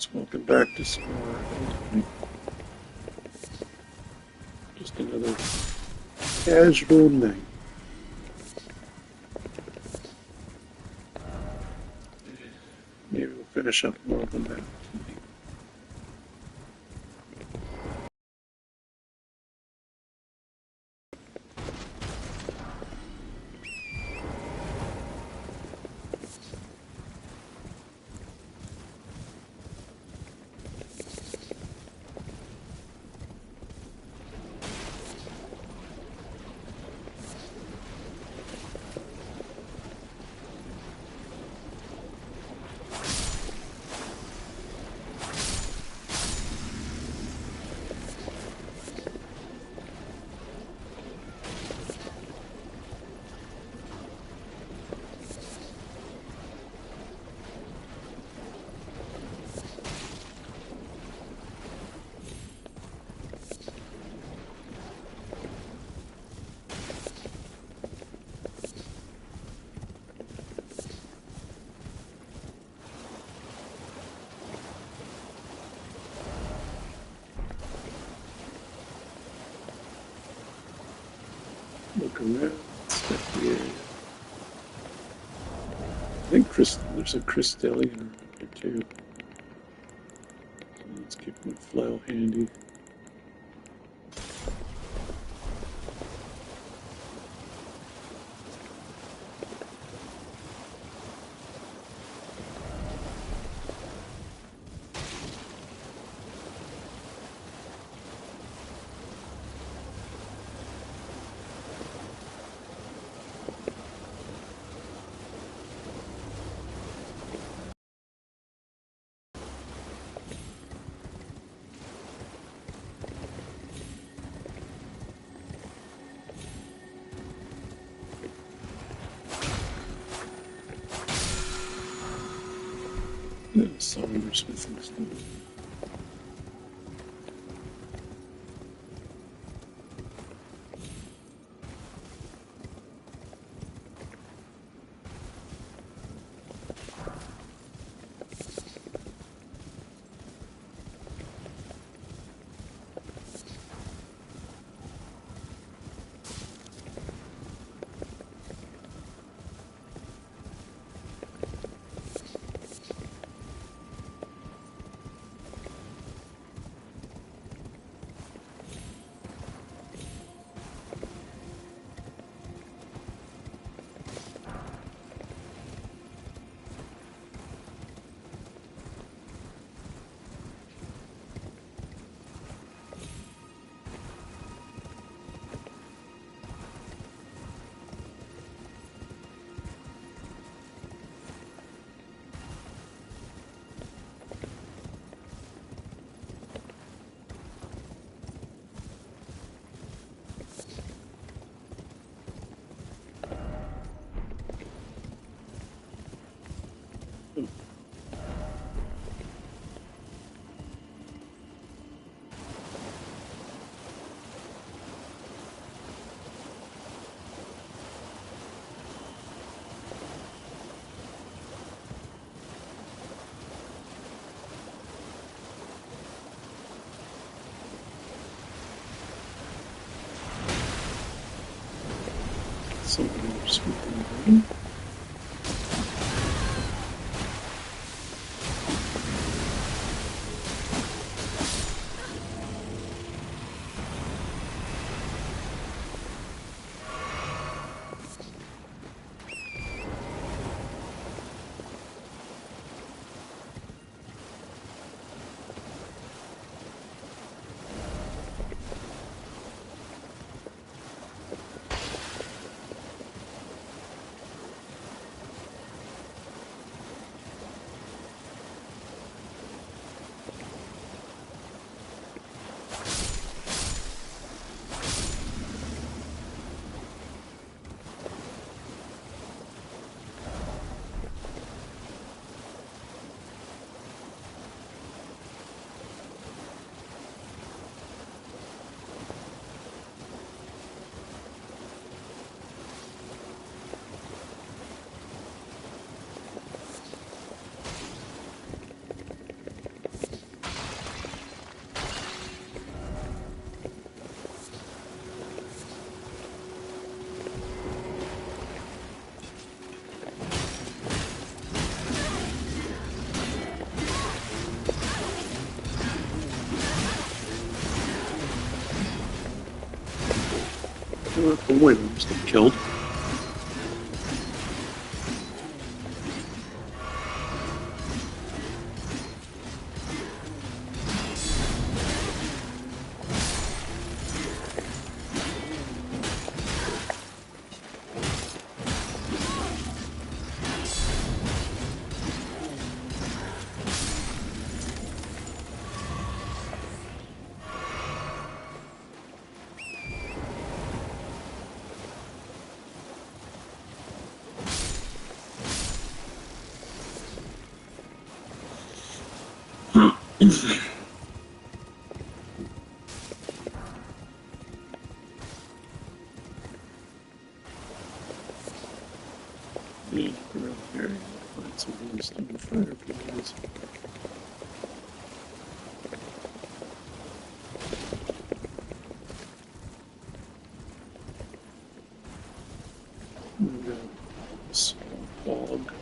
Welcome back to some more Elden. Just another casual night. Maybe we'll finish up more of them that tonight. Look around, stuff the area. I think there's a Crystallian around here too. So let's keep my flail handy. Cylinder smithing stuff. Something more sweeping. Oh wait, I'm still killed. Yeah, around here, find some wisdom fireflies. And got a small bog.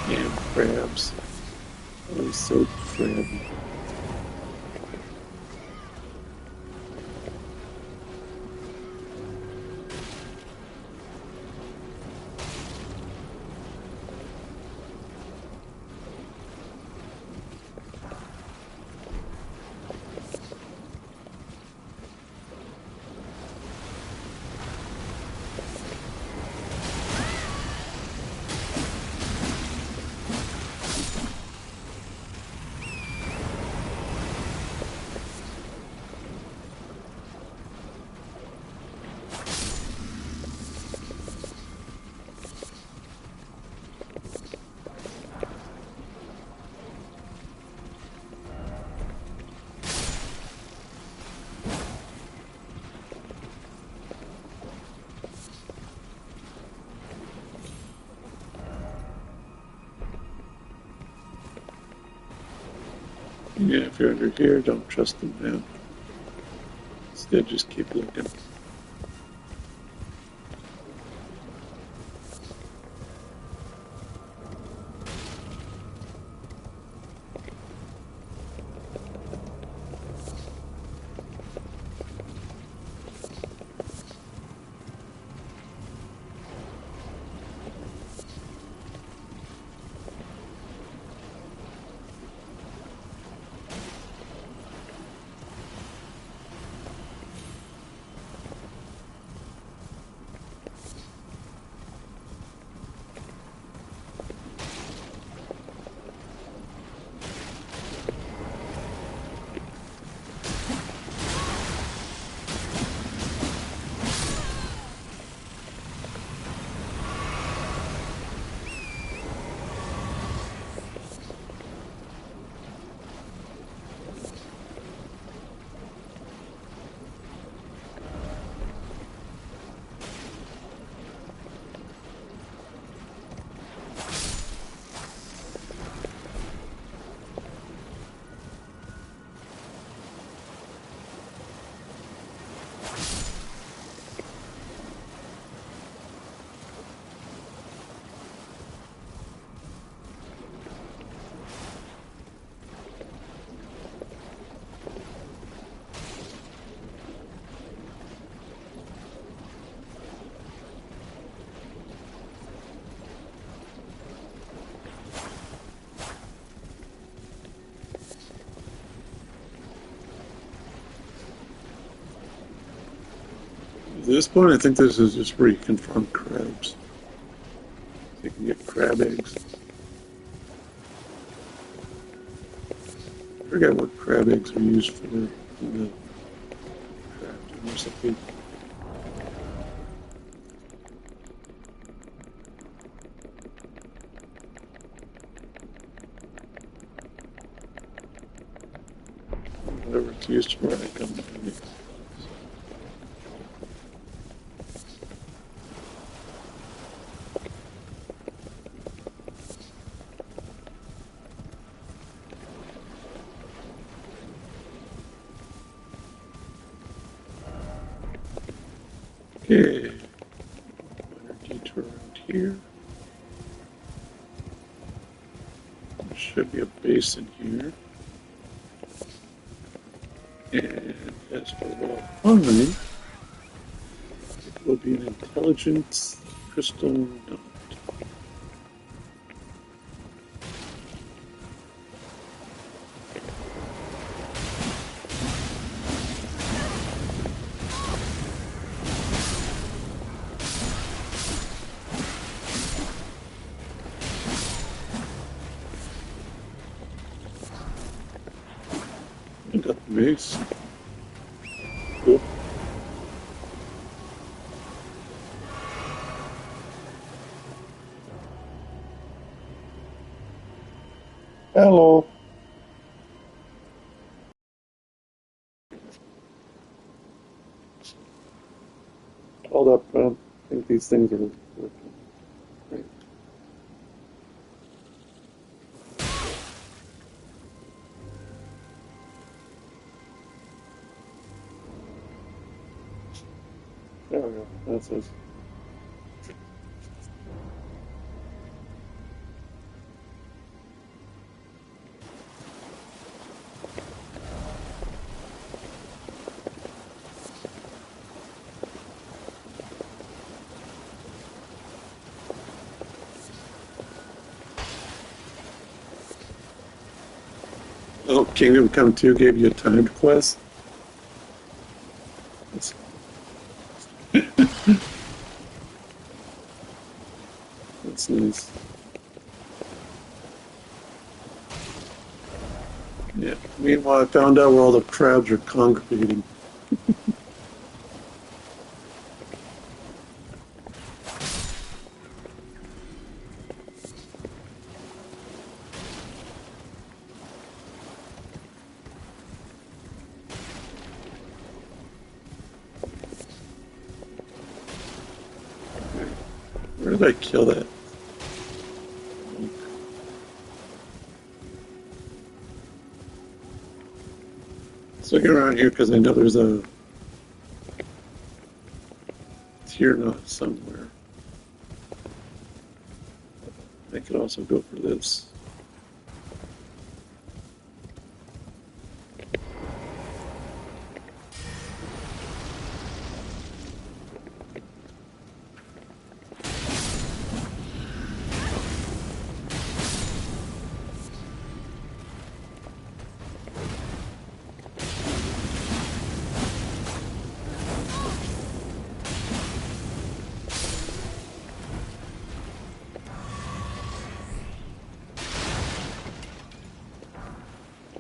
Damn crabs. Always so crabby. Yeah, if you're under here, don't trust them now. Instead, just keep looking. At this point, I think this is just where you confront crabs. You can get crab eggs. I forget what crab eggs are used for in the crafting recipe. Whatever it's used for, I come to it. Okay, minor detour around here. There should be a basin here. And as for what I'll find, it will be an intelligence crystal nut. I got the base. Cool. Hello. Hold up. I don't think these things are working. Right. There we go. That's it. Oh, Kingdom Come 2 gave you a timed quest? That's, that's nice. Yeah. Meanwhile, I found out where all the crabs are congregating. Where did I kill that? Let's look around here because I know there's a tier knot somewhere. I could also go for this.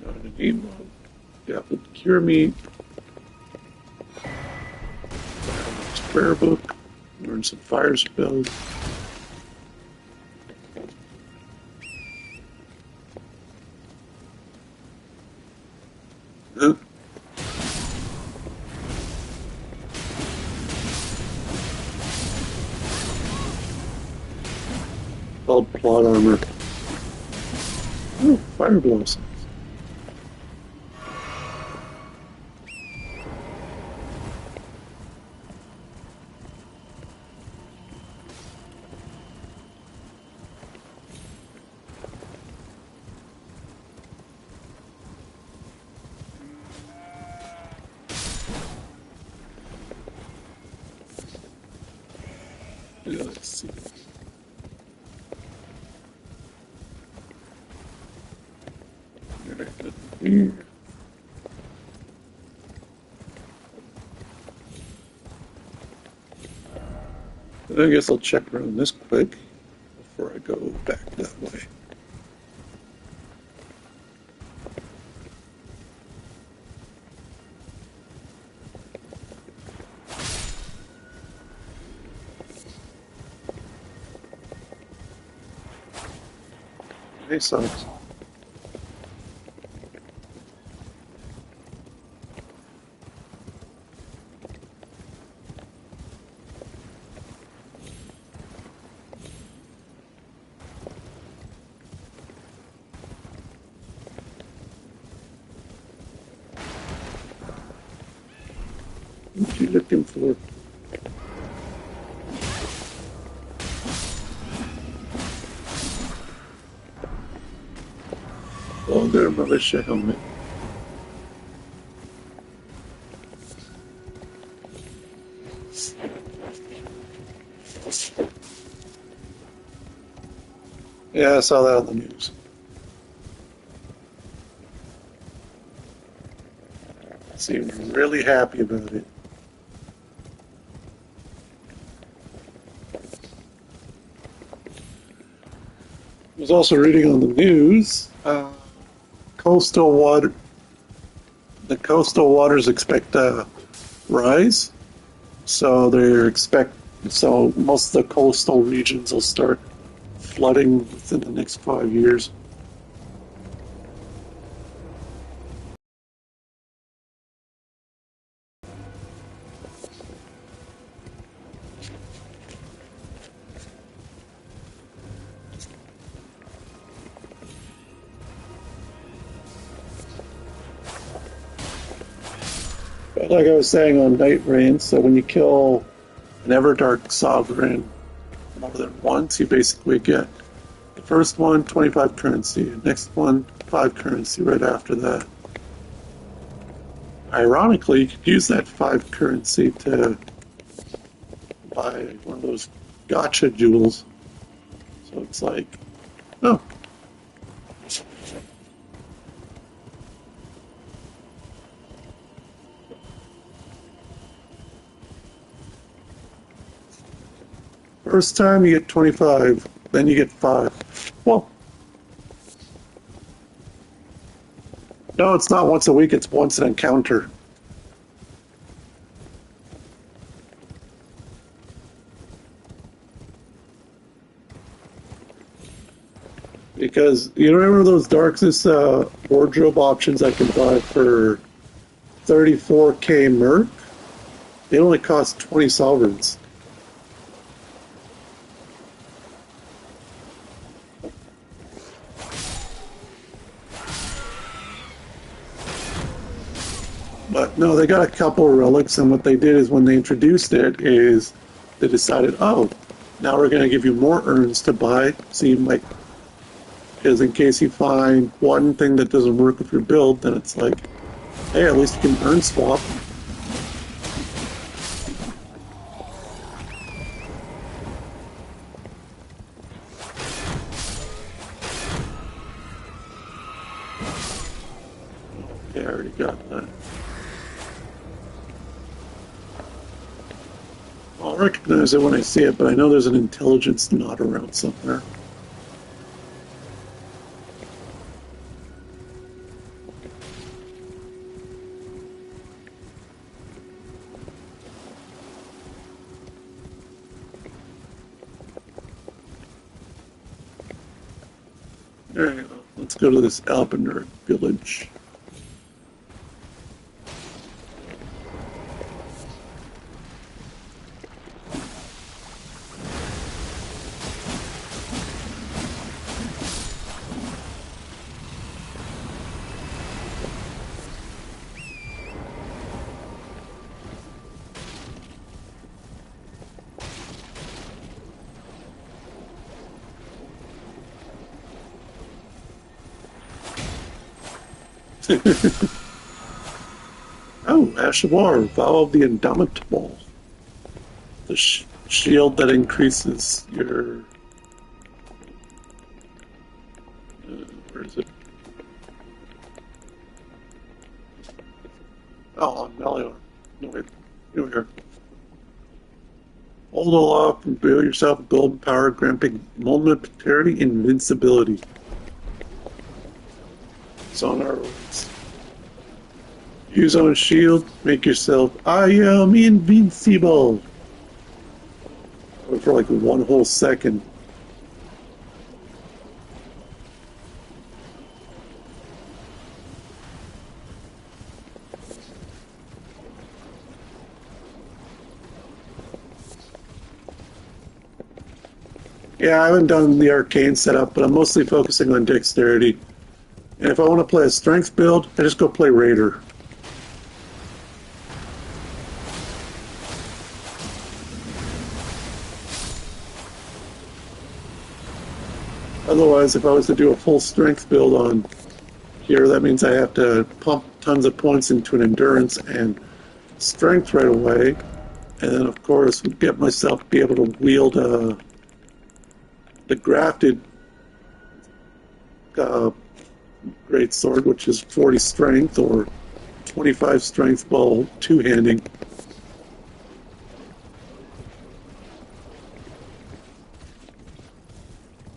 Not an emo. That would cure me. Prayer book. Learn some fire spells. Huh? Called plot armor. Oh, fire blossoms. Yeah, let's see. Alright, here. I guess I'll check around this quick before I go back that way. Hey, Sonics. What are you looking for? Oh, their militia helmet. Yeah, I saw that on the news. Seemed really happy about it. I was also reading on the news. Coastal water, the coastal waters expect to rise, so so most of the coastal regions will start flooding within the next 5 years. But like I was saying on Night Rain, so when you kill an Everdark Sovereign more than once, you basically get the first one 25 currency, next one 5 currency right after that. Ironically, you could use that 5 currency to buy one of those gotcha jewels. So it's like, oh, first time you get 25, then you get 5. Well, no, it's not once a week, it's once an encounter. Because you remember those Darkness wardrobe options I can buy for 34k merc? They only cost 20 sovereigns. But no, they got a couple of relics, and what they did is when they introduced it, is they decided, oh, now we're going to give you more urns to buy, so you might, because in case you find one thing that doesn't work with your build, then it's like, hey, at least you can urn swap. Yeah, I already got that. I'll recognize it when I see it, but I know there's an intelligence knot around somewhere. Alright, let's go to this Alpener village. Oh, Ashavar, Vow of the Indomitable. The shield that increases your. Where is it? Oh, on Melior. No, wait. Here we are. Hold off and build yourself a golden power, granting momentary invincibility. It's on our roads. Use on shield, make yourself, I am invincible. For like one whole second. Yeah, I haven't done the arcane setup, but I'm mostly focusing on dexterity. And if I want to play a strength build, I just go play Raider. Otherwise, if I was to do a full strength build on here, that means I have to pump tons of points into an endurance and strength right away. And then, of course, get myself to be able to wield the grafted uh, great sword, which is 40 strength or 25 strength while two-handing.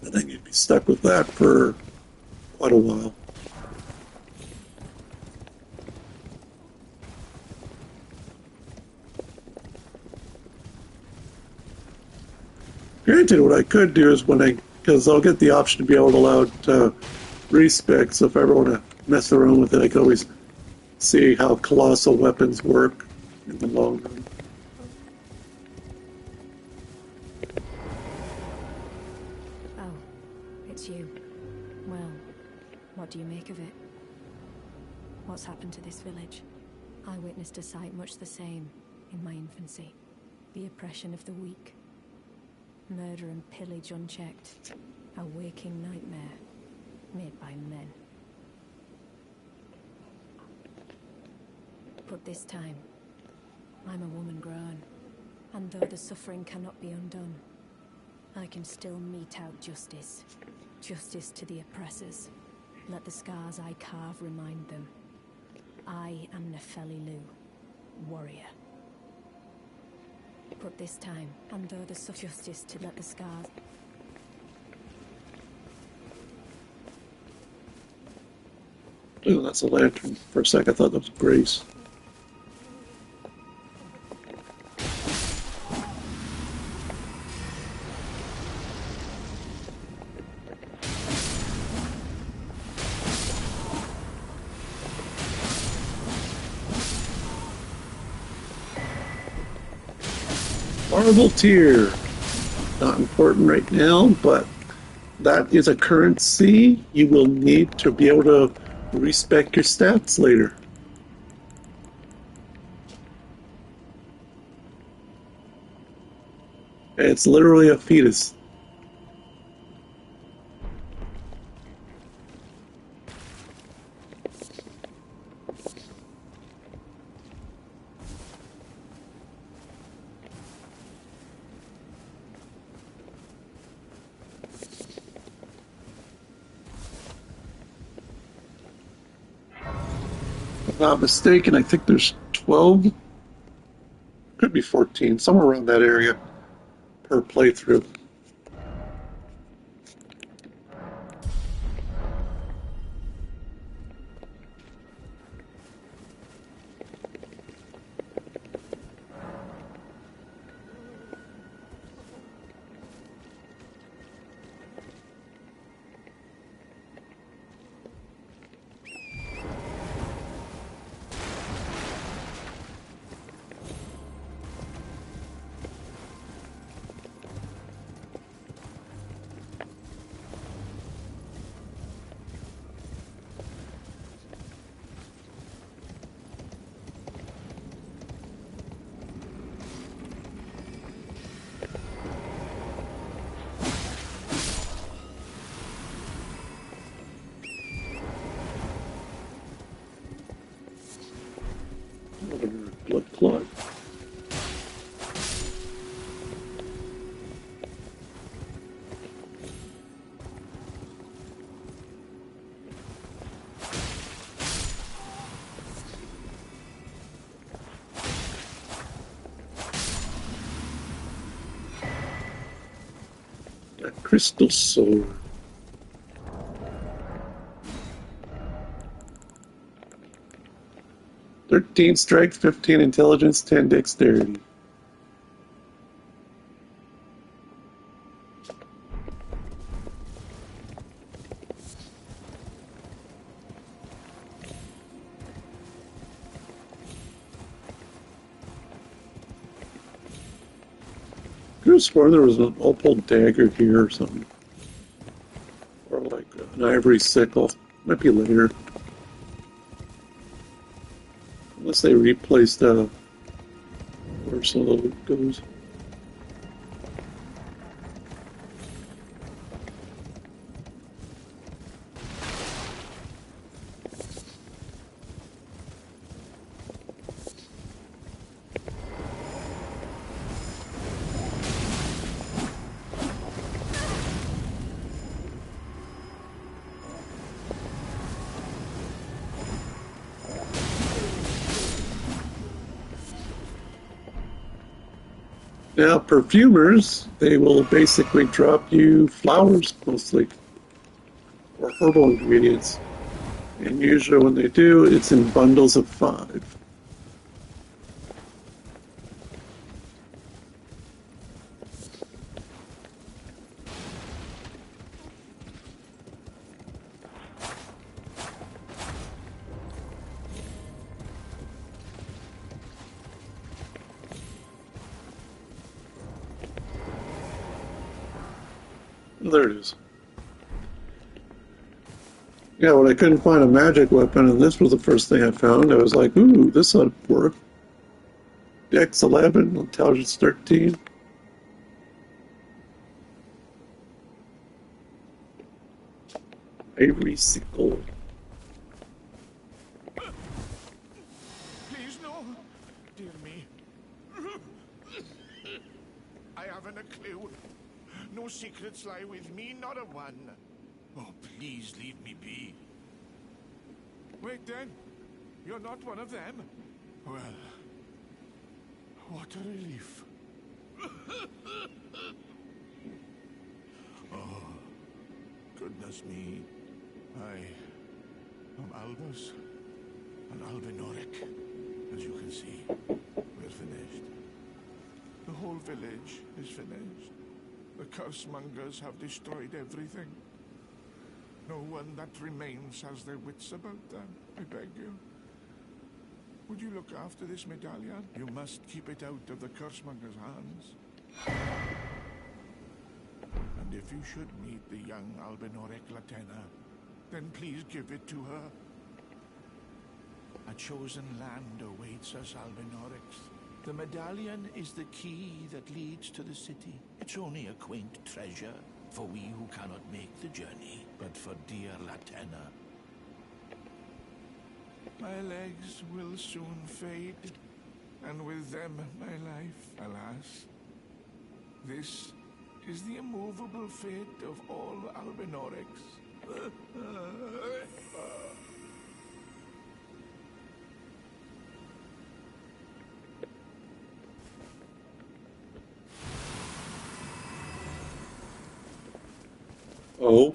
I think you'd be stuck with that for quite a while. Granted, what I could do is because I'll get the option to be able to allow it to respec, so if I ever want to mess around with it, I can always see how colossal weapons work in the long run. Oh, it's you. Well, what do you make of it? What's happened to this village? I witnessed a sight much the same in my infancy. The oppression of the weak. Murder and pillage unchecked. A waking nightmare made by men. But this time, I'm a woman grown, and though the suffering cannot be undone, I can still mete out justice. Justice to the oppressors. Let the scars I carve remind them. I am Nefeli Lu, warrior. But this time, and though the justice to let the scars... Oh, that's a lantern. For a sec, I thought that was Grace. Marble tier. Not important right now, but that is a currency you will need to be able to respec your stats later. It's literally a fetus. If I'm not mistaken, I think there's 12, could be 14, somewhere around that area per playthrough. Blood clot. crystal sword. "13 strength, 15 intelligence, 10 dexterity." I could have sworn there was an opal dagger here or something. Or like an ivory sickle. Might be later. Unless they replaced where some of the loot goes. Now, perfumers, they will basically drop you flowers mostly, or herbal ingredients. And usually when they do, it's in bundles of 5. There it is. Yeah, when I couldn't find a magic weapon, and this was the first thing I found, I was like, ooh, this ought to work. Dex 11, intelligence 13. Ivory sickle. Please, no. Dear me. I haven't a clue. No secrets lie with me, not a one. Oh, please leave me be. Wait then. You're not one of them. Well, what a relief. Oh, goodness me. I am Albus and Albinoric. As you can see, we're finished. The whole village is finished. The curse-mongers have destroyed everything. No one that remains has their wits about them, I beg you. Would you look after this medallion? You must keep it out of the curse-monger's hands. And if you should meet the young Albinoric Latena, then please give it to her. A chosen land awaits us, Albinorics. The medallion is the key that leads to the city. It's only a quaint treasure for we who cannot make the journey, but for dear Latena. My legs will soon fade, and with them my life, alas. This is the immovable fate of all Albinorics. Oh.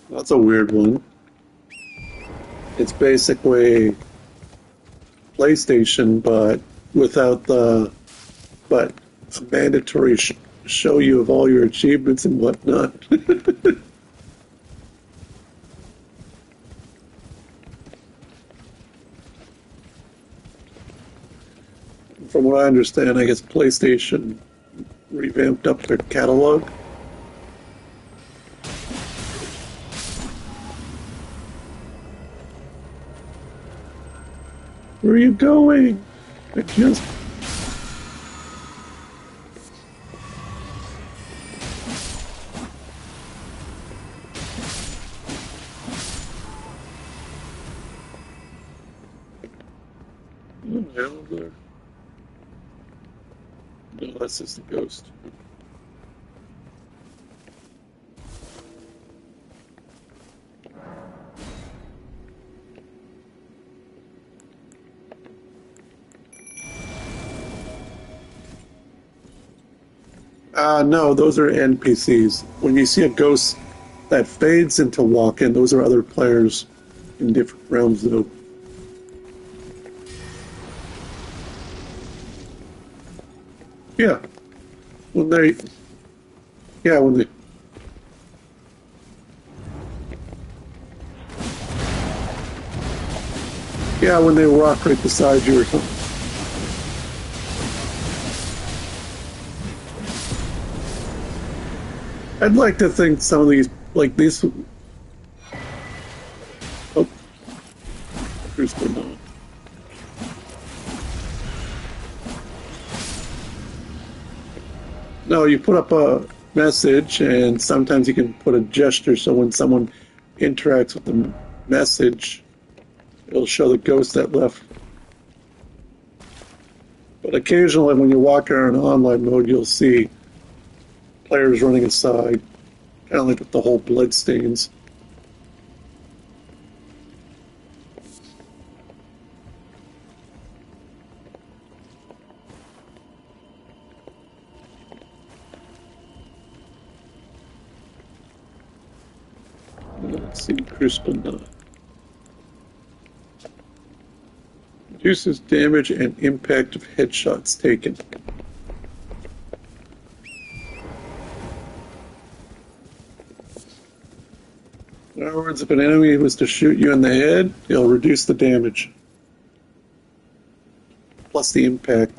That's a weird one. It's basically PlayStation, but without but a mandatory show you of all your achievements and whatnot. From what I understand, I guess PlayStation revamped up their catalog. Where are you going? I just... am I over there? No, that's just the ghost. No, those are NPCs. When you see a ghost that fades into walk-in, those are other players in different realms, though. Yeah, when they, yeah, when they, yeah, when they walk right beside you or something. I'd like to think some of these, like these, oh, who's been on? No, you put up a message, and sometimes you can put a gesture so when someone interacts with the message, it'll show the ghost that left. But occasionally, when you walk around in online mode, you'll see players running aside, kind of like with the whole bloodstains. Let's see, Crucible Knot. Reduces damage and impact of headshots taken. In other words, if an enemy was to shoot you in the head, it'll reduce the damage. Plus the impact.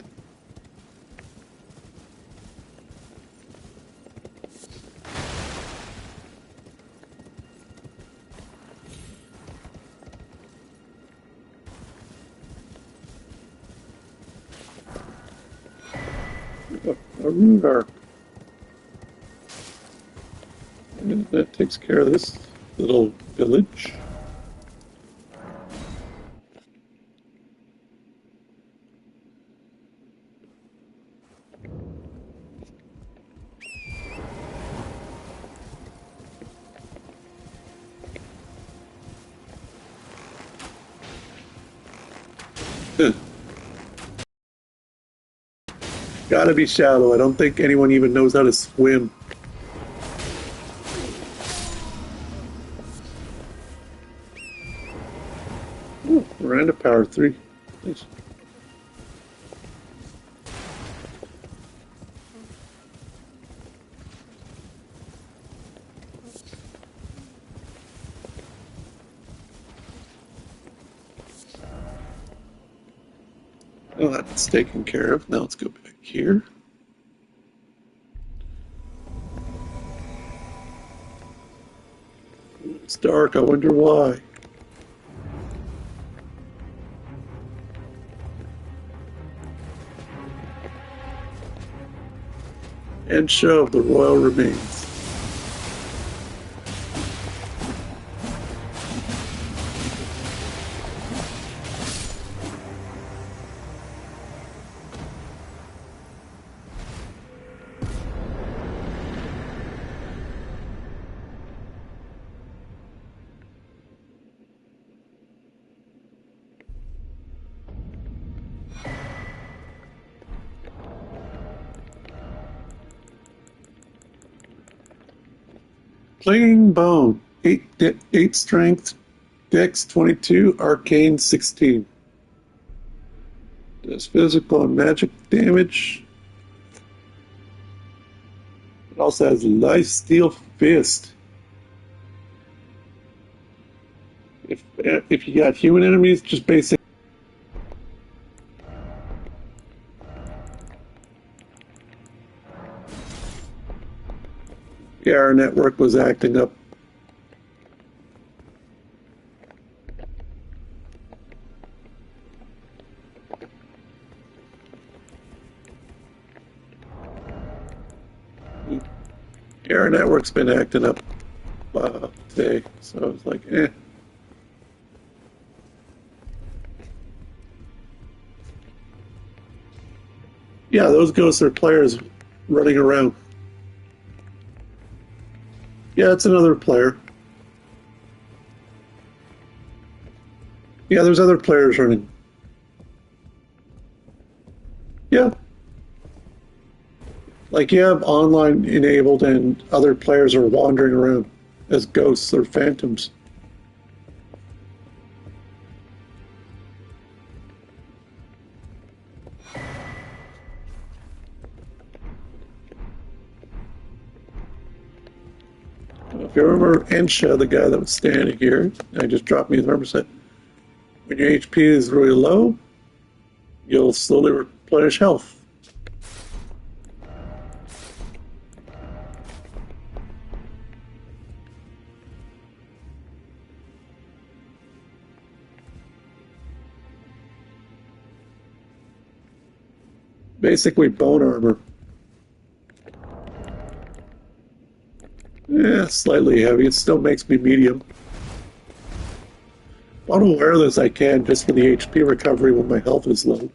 A rune arc. And that takes care of this little village. Gotta be shallow. I don't think anyone even knows how to swim. Ooh, Miranda Power 3. Nice. Well, that's taken care of. Now let's go back here. It's dark. I wonder why. And show of the royal remains. Clinging Bone, 8 strength, dex 22, arcane 16. Does physical and magic damage. It also has Lifesteal Fist. If you got human enemies, just basic. Yeah, our network was acting up. Yeah, our network's been acting up today, so I was like, eh. Yeah, those ghosts are players running around. Yeah, it's another player. Yeah, there's other players running. Yeah. Like you have online enabled and other players are wandering around as ghosts or phantoms. If you remember Ensha, the guy that was standing here, I just dropped me his number set. When your HP is really low, you'll slowly replenish health. Basically bone armor. Yeah, slightly heavy. It still makes me medium. I want to wear this I can just for the HP recovery when my health is low.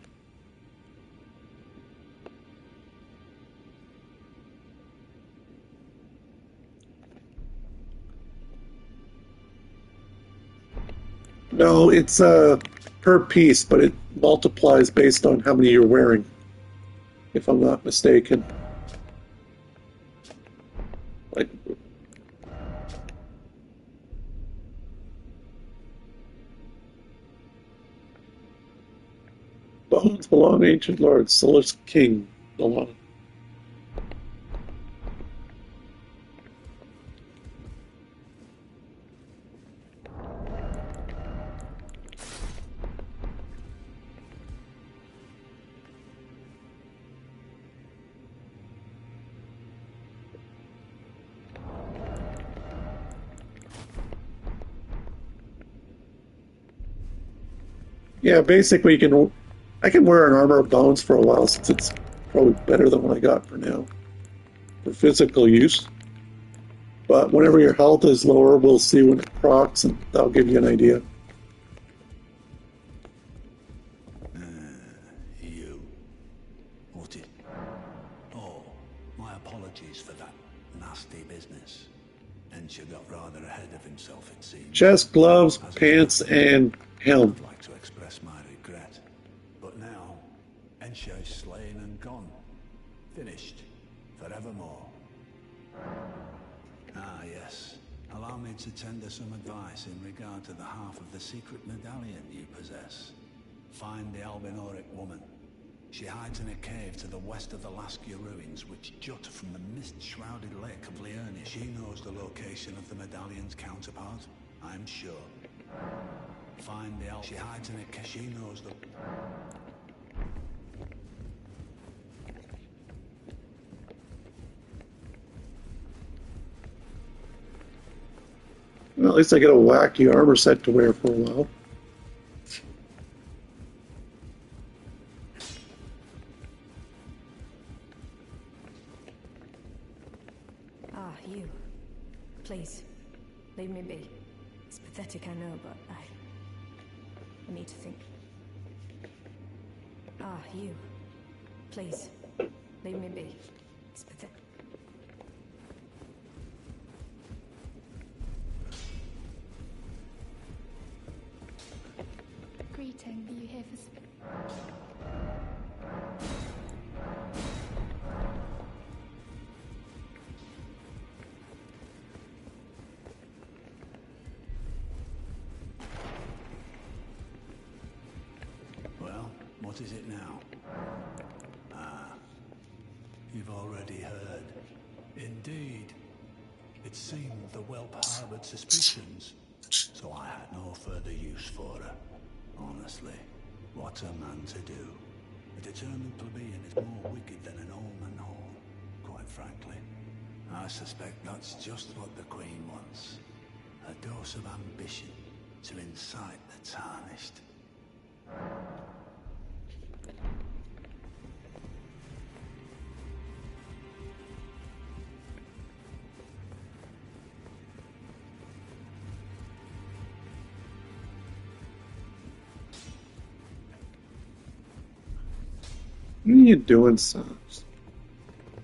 No, it's per piece, but it multiplies based on how many you're wearing, if I'm not mistaken. Like, bones belong to ancient lords. Solus King belong. Yeah, basically you can. I can wear an armor of bones for a while since it's probably better than what I got for now for physical use. But whenever your health is lower, we'll see when it procs, and that'll give you an idea. You. What it? Oh, my apologies for that nasty business. Ensha got rather ahead of himself, it seems. Chest, gloves, pants, and helm. I'd like to express my regret. But now, Ensha is slain and gone. Finished. Forevermore. Ah, yes. Allow me to tender some advice in regard to the half of the secret medallion you possess. Find the Albinoric woman. She hides in a cave to the west of the Laskia ruins, which jut from the mist-shrouded lake of Liurnia. She knows the location of the medallion's counterpart, I'm sure. Find the She hides in a cave. She knows the... Well, at least I get a wacky armor set to wear for a while. Ah, you. Please, leave me be. It's pathetic, I know, but I need to think. Ah, you. Please, leave me be. It's pathetic. Greeting, are you here for... Well, what is it now? Ah, you've already heard. Indeed. It seemed the whelp harbored suspicions, so I had no further use for her. Honestly, what a man to do. A determined plebeian is more wicked than an almond horn, quite frankly. I suspect that's just what the Queen wants. A dose of ambition to incite the tarnished. What are you doing, son?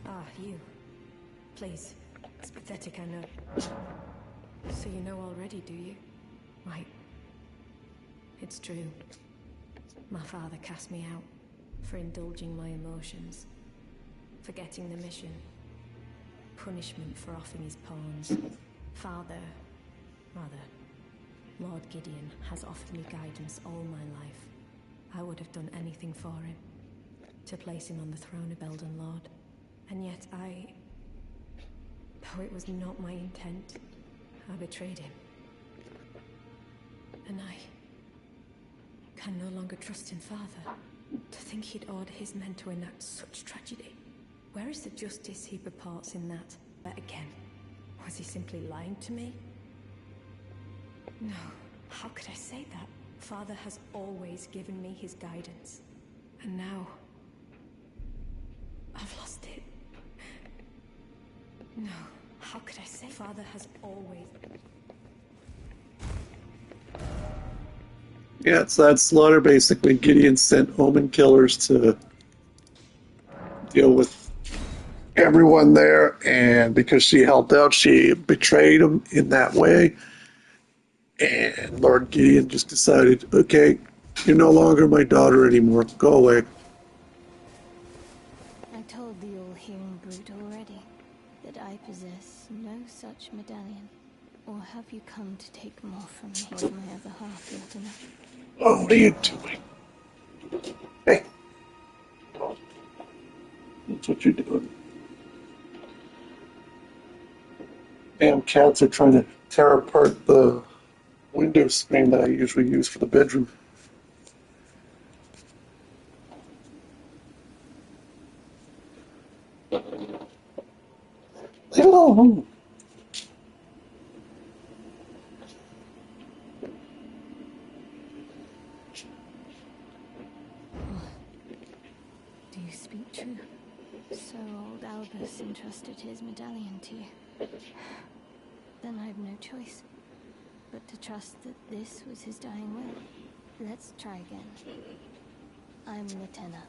Ah, you. Please. It's pathetic, I know. So you know already, do you? Right. It's true. My father cast me out for indulging my emotions, forgetting the mission, punishment for offing his pawns. Lord Gideon has offered me guidance all my life. I would have done anything for him, to place him on the throne of Elden Lord. And yet though it was not my intent, I betrayed him. And I can no longer trust in Father. To think he'd order his men to enact such tragedy. Where is the justice he purports in that? But again, was he simply lying to me? No, how could I say that? Father has always given me his guidance. And now, I've lost it. No, how could I say? Father has always... Yeah, it's that slaughter basically. Gideon sent omen killers to deal with everyone there, and because she helped out, she betrayed him in that way. And Lord Gideon just decided, okay, you're no longer my daughter anymore. Go away. I told the all-hearing brute already that I possess no such medallion. Or have you come to take more from me? Was my other half not enough? Oh, what are you doing? Hey. That's what you're doing. Damn cats are trying to tear apart the window screen that I usually use for the bedroom. Leave it alone. Do you speak true? So old Albus entrusted his medallion to you. Then I've no choice but to trust that this was his dying will. Let's try again. I'm Latenna,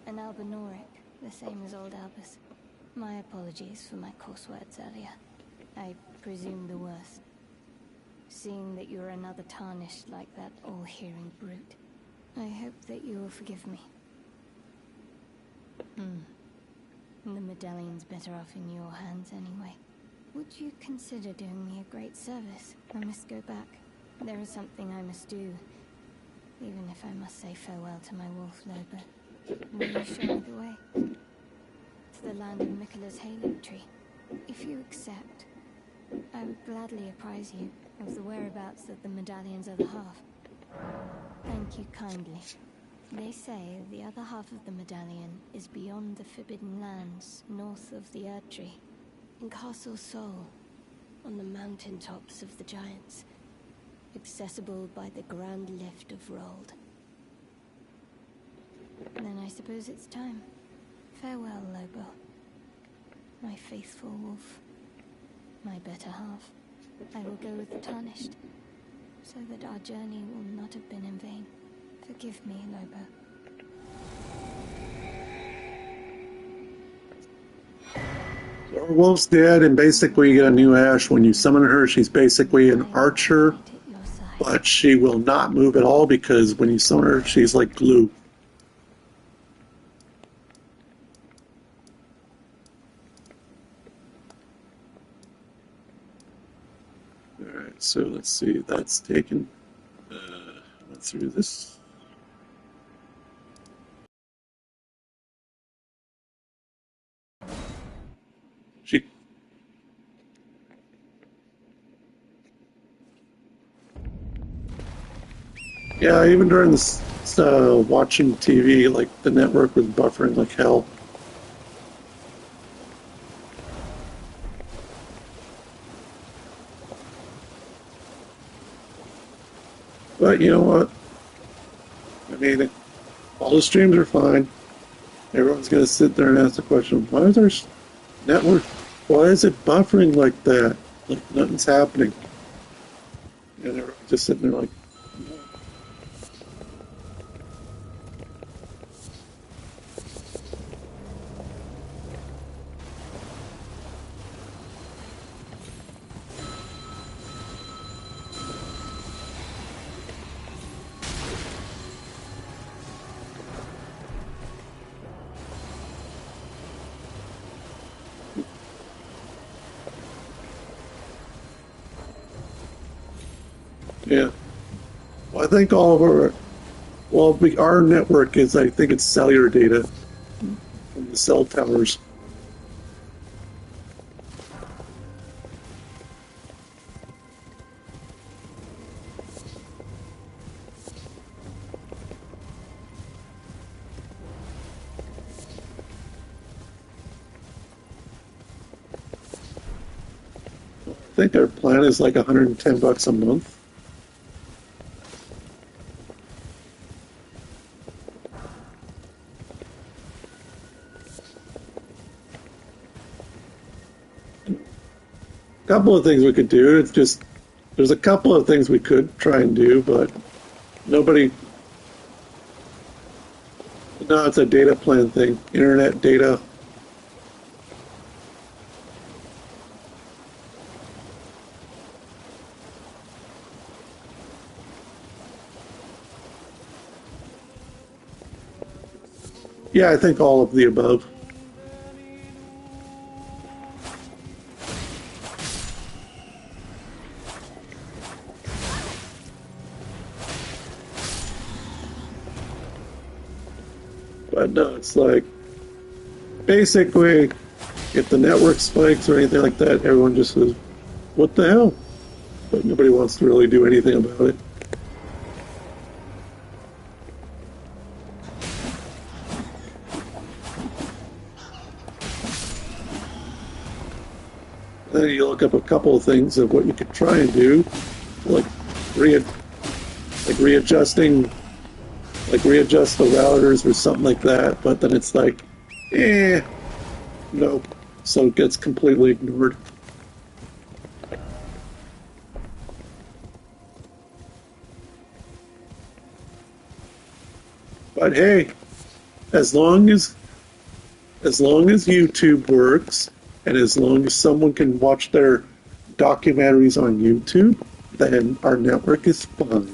an Albinoric, the same as old Albus. My apologies for my coarse words earlier. I presume the worst. Seeing that you're another tarnished like that all-hearing brute, I hope that you will forgive me. The medallion's better off in your hands anyway. Would you consider doing me a great service? I must go back. There is something I must do, even if I must say farewell to my wolf Loba. Will you show me the way? To the land of Miquella's Halo Tree. If you accept, I would gladly apprise you of the whereabouts of the medallion's other half. Thank you kindly. They say the other half of the medallion is beyond the Forbidden Lands, north of the Erdtree, in Castle Sol, on the mountain tops of the Giants, accessible by the Grand Lift of Rold. Then I suppose it's time. Farewell, Lobo. My faithful wolf. My better half. I will go with the Tarnished, so that our journey will not have been in vain. Forgive me, Lobo. Our wolf's dead, and basically you get a new Ash. When you summon her, she's basically an archer, but she will not move at all because when you summon her, she's like glue. Alright, so let's see, that's taken. Let's do this. She. Yeah, even during this watching TV, like the network was buffering like hell. But you know what? I mean, all the streams are fine. Everyone's gonna sit there and ask the question, why is our network, why is it buffering like that? Like nothing's happening. And everyone's just sitting there like, Yeah. Well, I think all of our network is, I think it's cellular data from the cell towers. I think our plan is like $110 a month. A couple of things we could do. It's just there's a couple of things we could try and do, but nobody. No, it's a data plan thing. Internet data. Yeah, I think all of the above. But no, it's like basically if the network spikes or anything like that, everyone just says, "What the hell?" But nobody wants to really do anything about it. Then you look up a couple of things of what you could try and do, like re like readjusting, like readjust the routers or something like that. But then it's like, nope. So it gets completely ignored. But hey, as long as YouTube works, and as long as someone can watch their documentaries on YouTube, then our network is fine.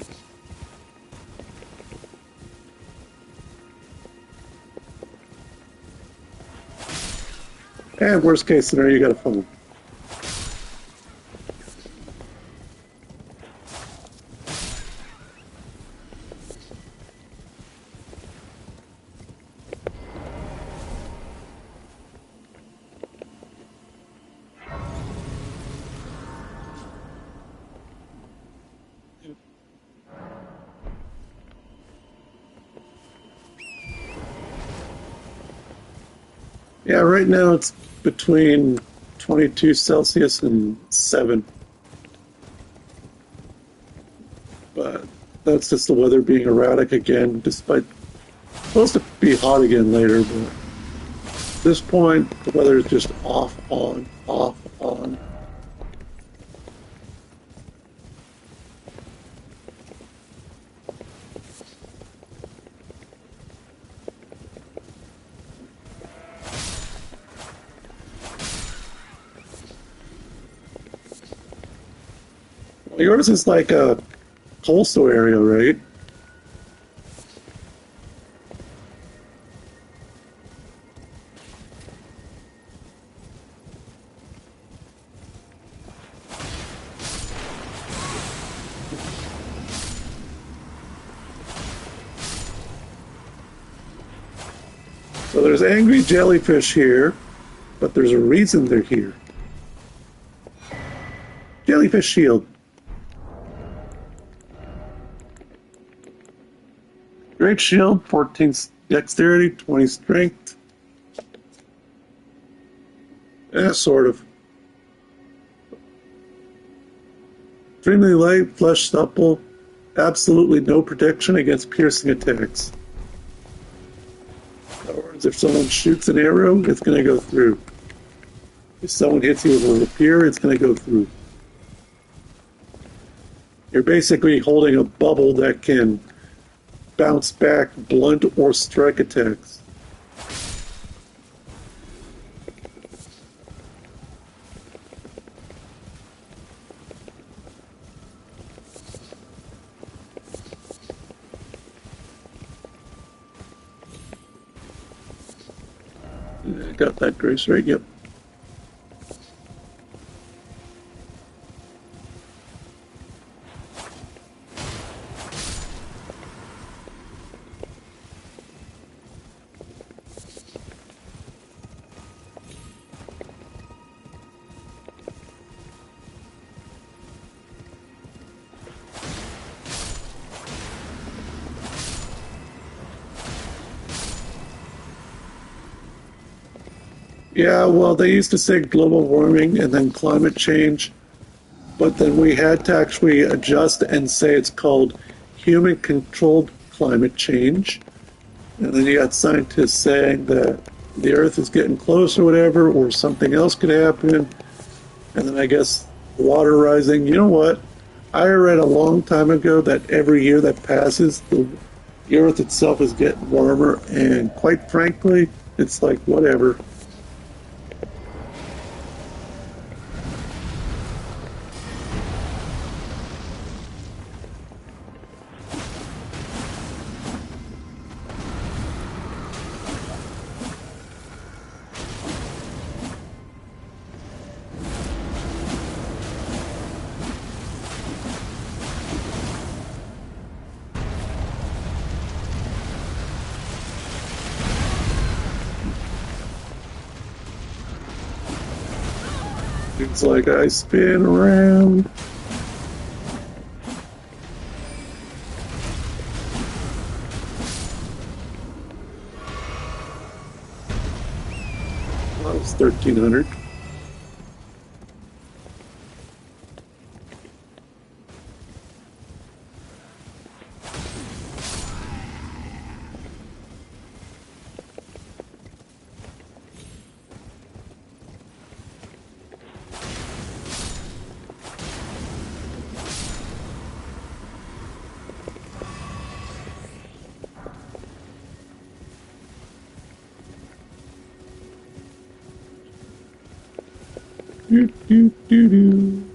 And worst case scenario, you got a phone. Yeah, right now it's between 22 Celsius and 7. But that's just the weather being erratic again, despite supposed to be hot again later, but at this point the weather is just off on, off on. Well, yours is like a coastal area, right? So there's angry jellyfish here, but there's a reason they're here. Jellyfish shield. Great shield, 14 dexterity, 20 strength. Sort of. Extremely light, flesh supple, absolutely no protection against piercing attacks. In other words, if someone shoots an arrow, it's going to go through. If someone hits you with a rapier, it's going to go through. You're basically holding a bubble that can bounce back blunt or strike attacks. Got that, Grace, right? Yep. Yeah, well, they used to say global warming and then climate change, but then we had to actually adjust and say it's called human controlled climate change. And then you got scientists saying that the Earth is getting close or whatever, or something else could happen. And then I guess water rising. You know what? I read a long time ago that every year that passes, the Earth itself is getting warmer. And quite frankly, it's like whatever. It's like I spin around. Well, that was 1300. Do, do, do, do.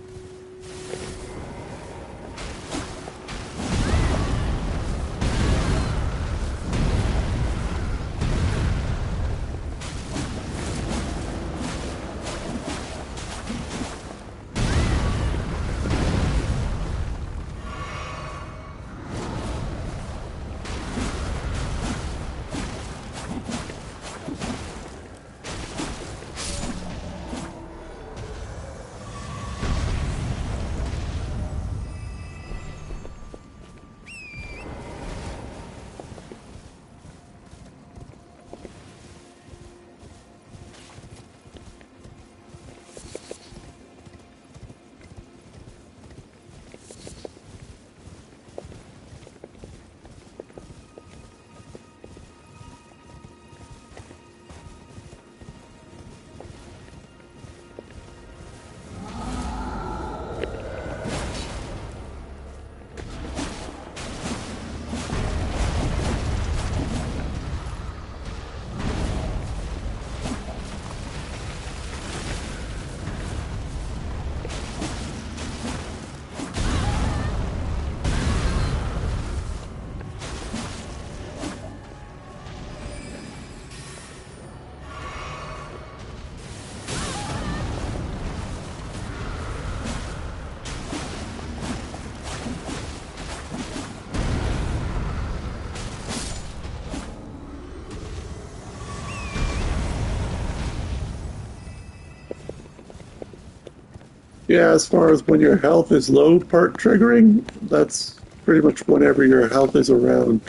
Yeah, as far as when your health is low part triggering, that's pretty much whenever your health is around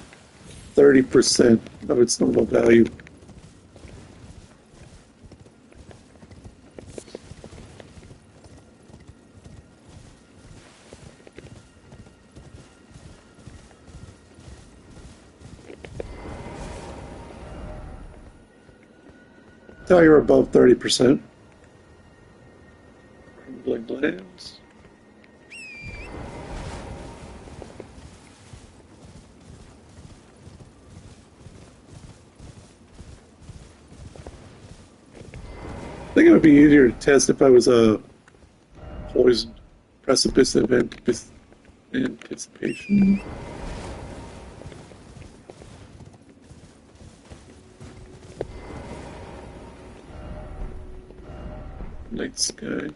30% of its normal value. Till you're above 30%. Crumbling lands. I think it would be easier to test if I was a poisoned precipice of anticipation. Night sky.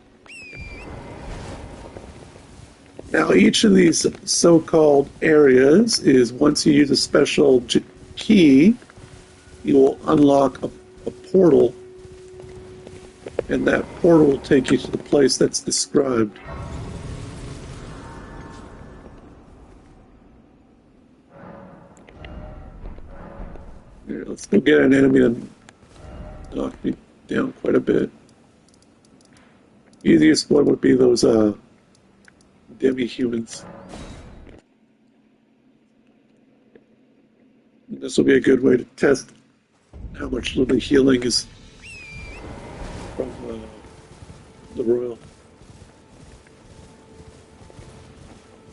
Now, each of these so-called areas is once you use a special key, you will unlock a portal, and that portal will take you to the place that's described. Here, let's go get an enemy and knock me down quite a bit. Easiest one would be those demi-humans. This will be a good way to test how much the healing is from the royal.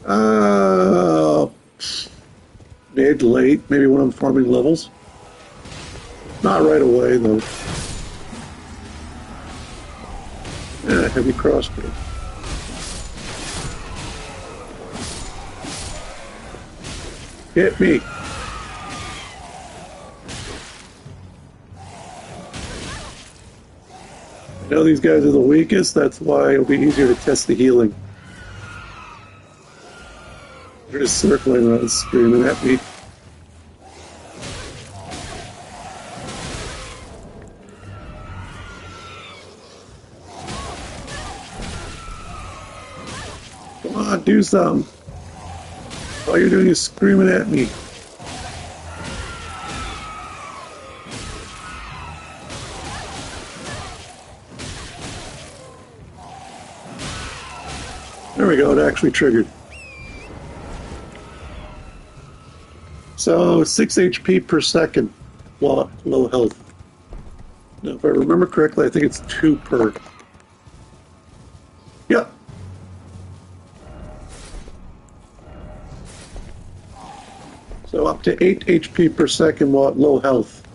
Uh, Mid, late, maybe when I'm farming levels. Not right away, though. Yeah, heavy crossbow. Hit me. I know these guys are the weakest, that's why it'll be easier to test the healing. They're just circling around screaming at me. Come on, do something. All you're doing is screaming at me. There we go, it actually triggered. So 6 HP per second while low health. Now, if I remember correctly, I think it's 2 per. Yep. So up to 8 HP per second while at low health.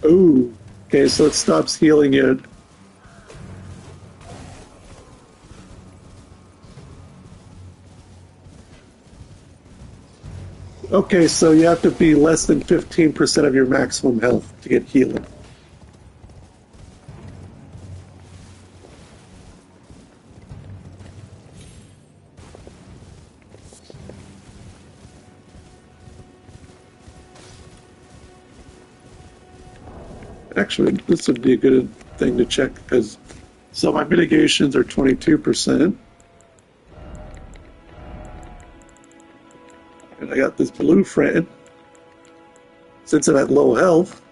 Ooh. Okay, so it stops healing it. Okay, so you have to be less than 15% of your maximum health to get healing. Actually, this would be a good thing to check because so my mitigations are 22%. And I got this blue friend. Since I'm at low health,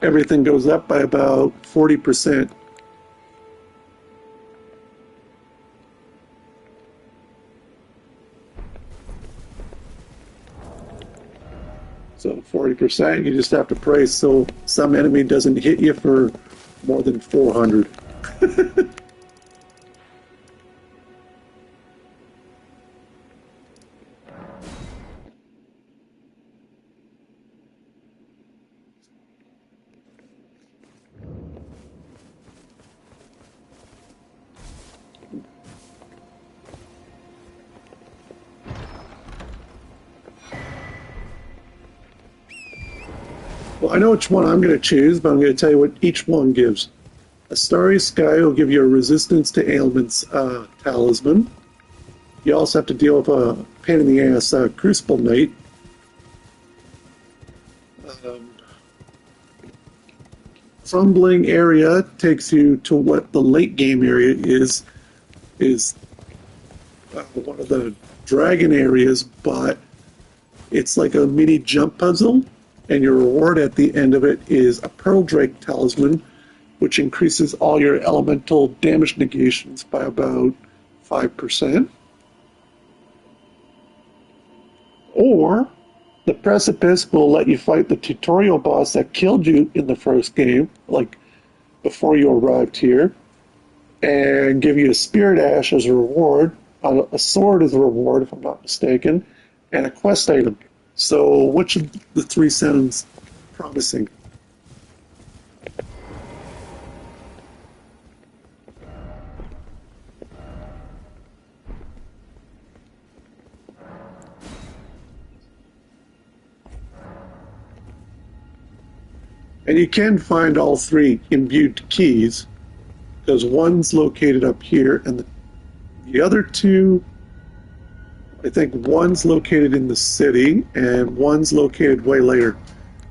everything goes up by about 40%. So 40%, you just have to pray so some enemy doesn't hit you for more than 400. Well, I know which one I'm going to choose, but I'm going to tell you what each one gives. A Starry Sky will give you a resistance to ailments talisman. You also have to deal with a pain in the ass Crucible Knight. Crumbling area takes you to what the late game area is one of the dragon areas, but it's like a mini jump puzzle, and your reward at the end of it is a Pearl Drake talisman, which increases all your elemental damage negations by about 5%. Or the Precipice will let you fight the tutorial boss that killed you in the first game, like before you arrived here, and give you a Spirit Ash as a reward, a sword as a reward, if I'm not mistaken, and a quest item. So which of the three sounds promising? And you can find all three imbued keys, because one's located up here, and the other two, I think one's located in the city, and one's located way later.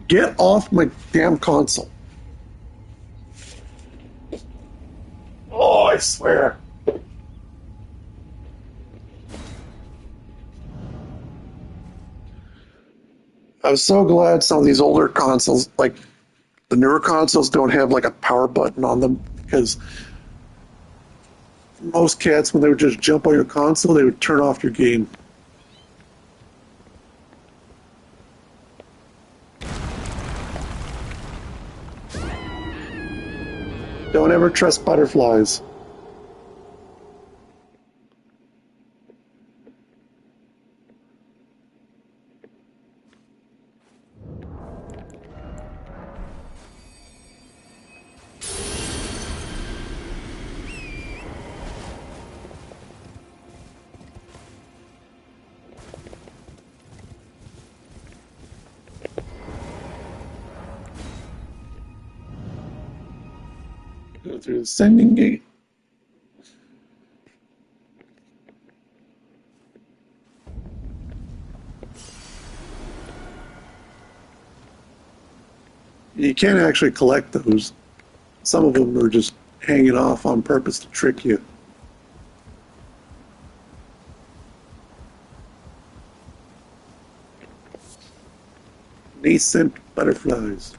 Get off my damn console. Oh, I swear. I was so glad some of these older consoles, like The newer consoles don't have like a power button on them because most cats, when they would just jump on your console, they would turn off your game. Don't ever trust butterflies. Go through the sending gate. You can't actually collect those. Some of them are just hanging off on purpose to trick you. Nascent butterflies.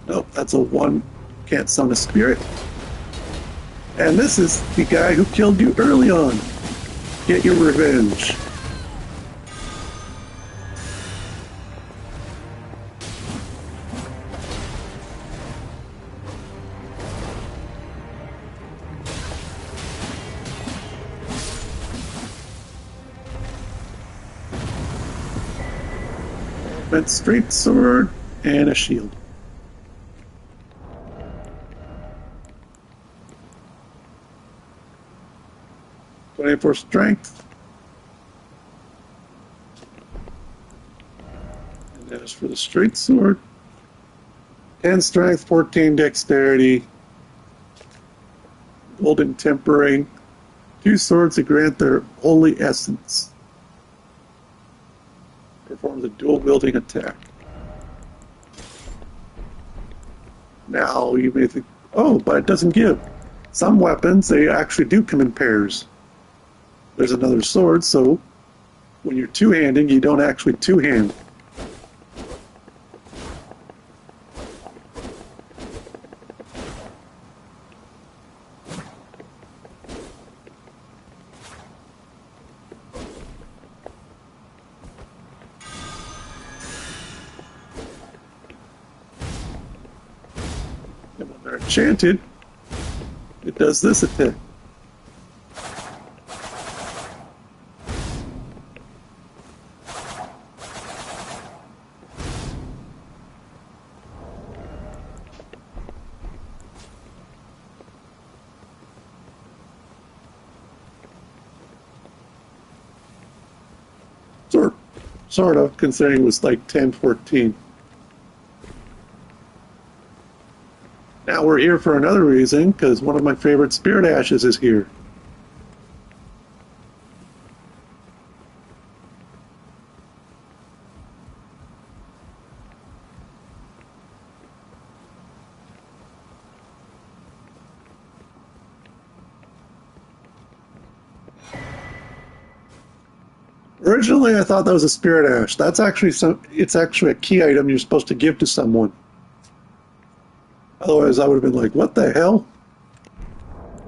Nope, that's a one. Can't summon a spirit. And this is the guy who killed you early on. Get your revenge. Went straight sword and a shield. For strength. And as for the straight sword, 10 strength, 14 dexterity, golden tempering, 2 swords that grant their holy essence. Performs a dual wielding attack. Now you may think, oh, but it doesn't give. Some weapons, they actually do come in pairs. There's another sword, so when you're two-handing, you don't actually two-hand. And when they're enchanted, it does this attack. Sort of, considering it was like 10-14. Now we're here for another reason, because one of my favorite spirit ashes is here. Originally, I thought that was a spirit ash. That's actually it's actually a key item you're supposed to give to someone. Otherwise, I would have been like, what the hell?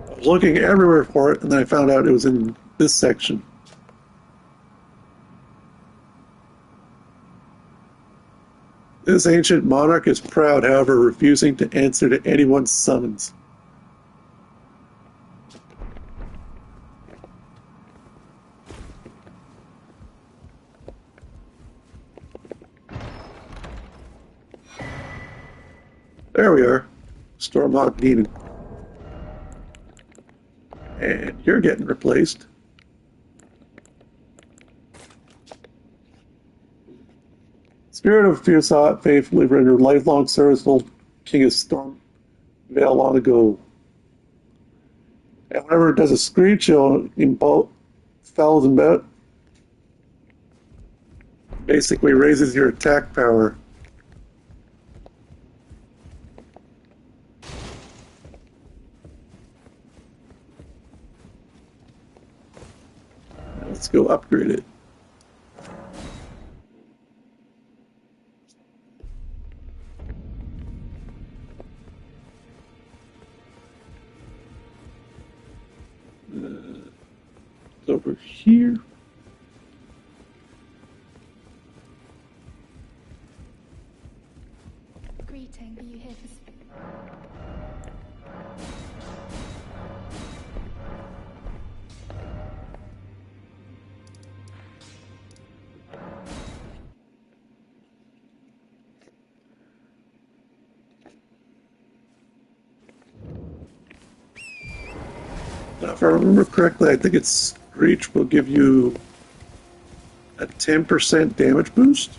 I was looking everywhere for it, and then I found out it was in this section. This ancient monarch is proud, however, refusing to answer to anyone's summons. There we are. Stormhawk Demon. And you're getting replaced. Spirit of Fiosat faithfully rendered lifelong service to King of Stormvale long ago. And whenever it does a screech, it'll invoke Thousand about. Basically raises your attack power. Now let's go upgrade it. It's over here. Greeting, are you here for... Now, if I remember correctly, I think it's Screech will give you a 10% damage boost.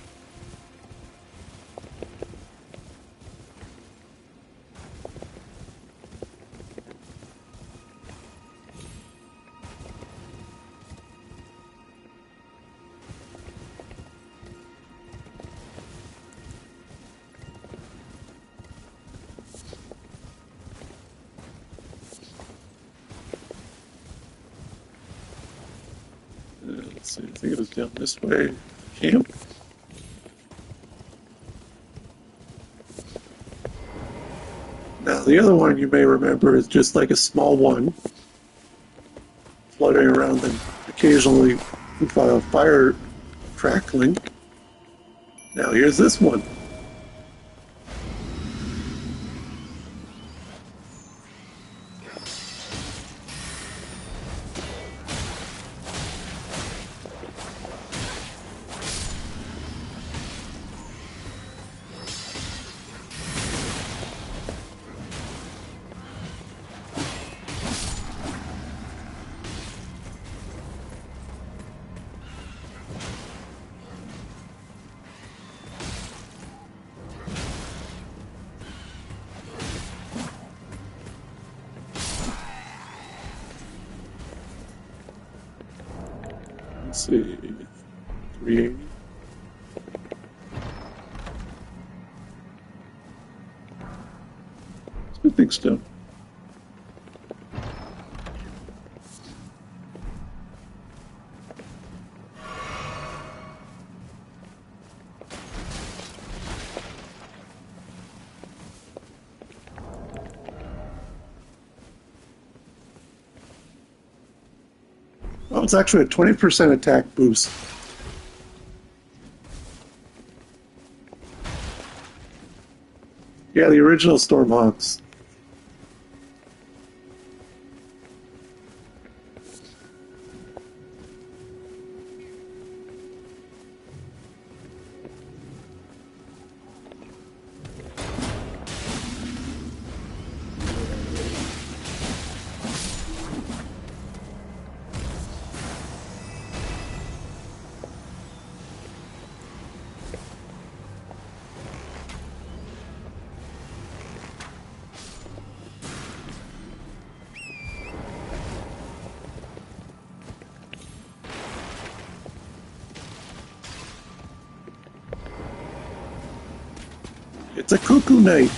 Let's see, I think it was down this way. Camp. Now, the other one you may remember is just like a small one, fluttering around and occasionally fire crackling. Now, here's this one. Let's see, 380. It's a good thing still. Oh, it's actually a 20% attack boost. Yeah, the original Stormhawks. It's a cuckoo knight.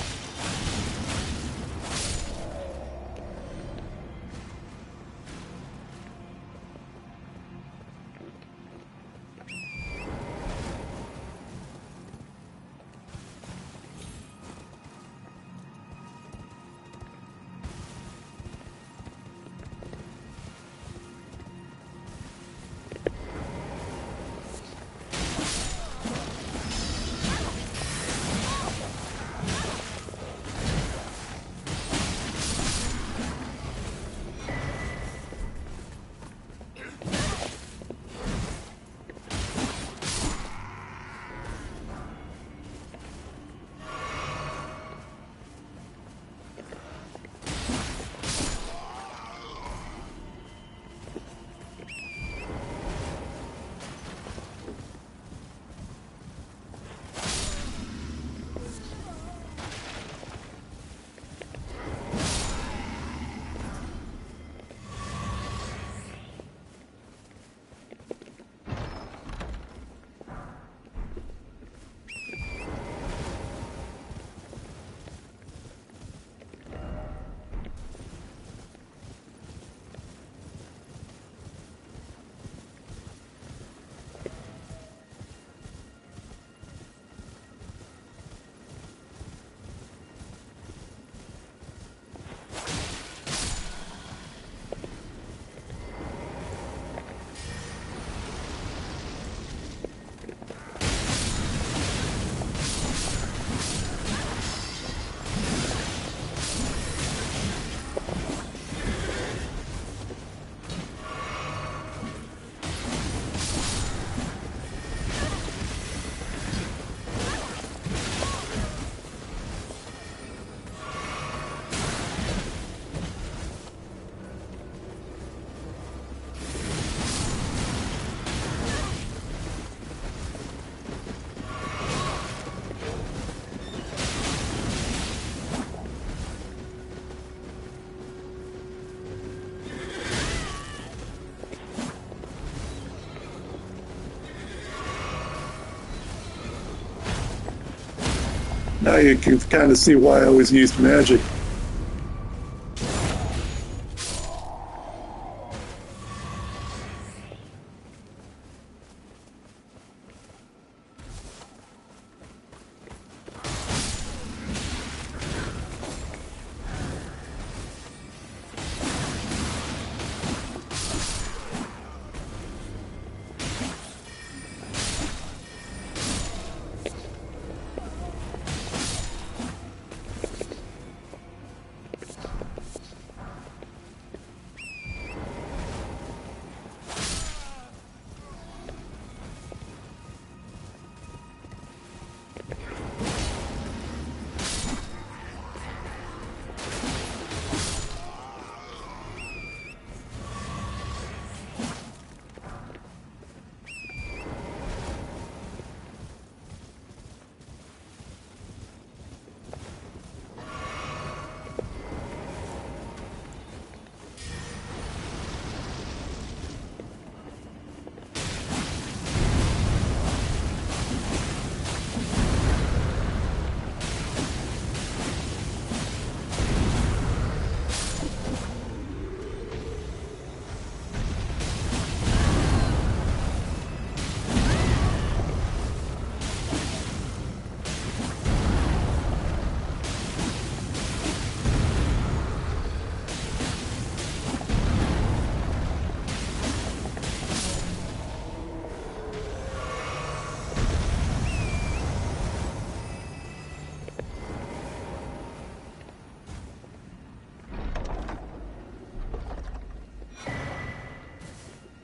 Now you can kind of see why I always used magic.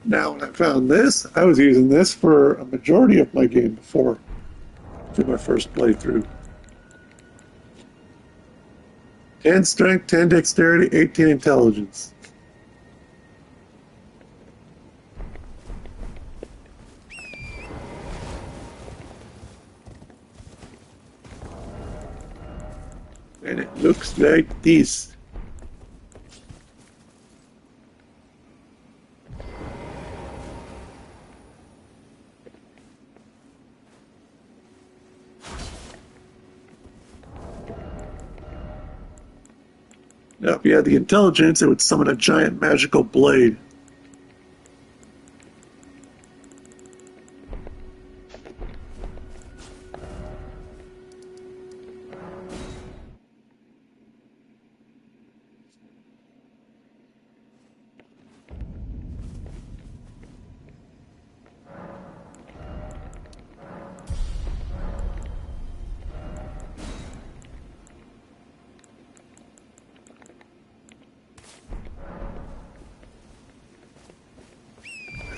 Now, when I found this, I was using this for a majority of my game before, for my first playthrough. 10 strength, 10 dexterity, 18 intelligence. And it looks like this. Now, if you had the intelligence, it would summon a giant magical blade.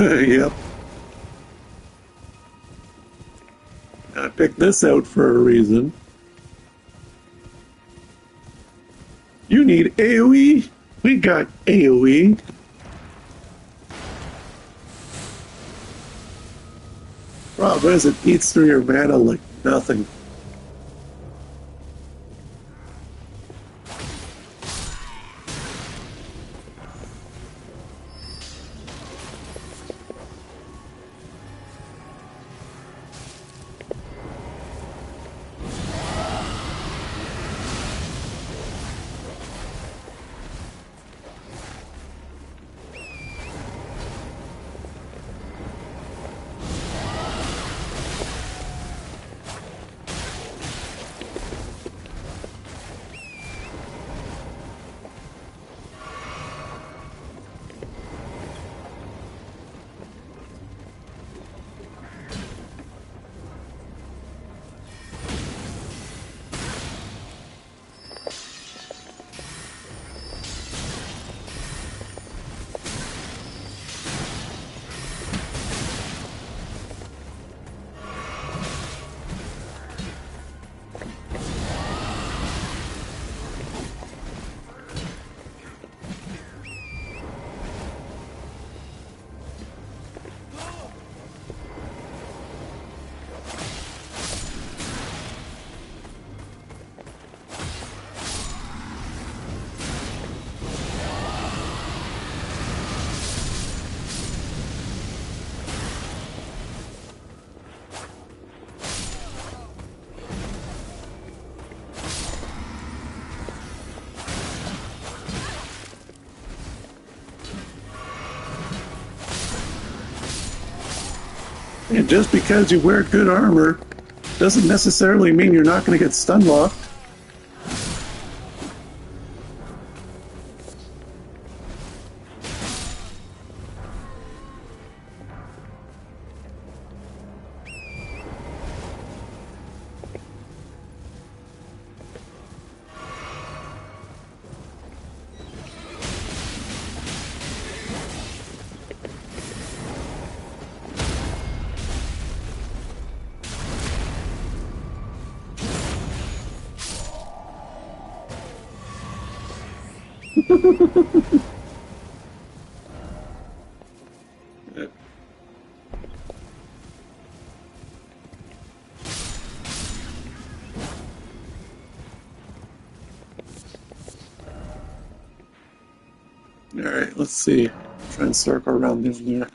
Yep. I picked this out for a reason. You need AoE? We got AoE. Problem is, it eats through your mana like nothing. And just because you wear good armor doesn't necessarily mean you're not going to get stun locked. All right, let's see. Try and circle around down there.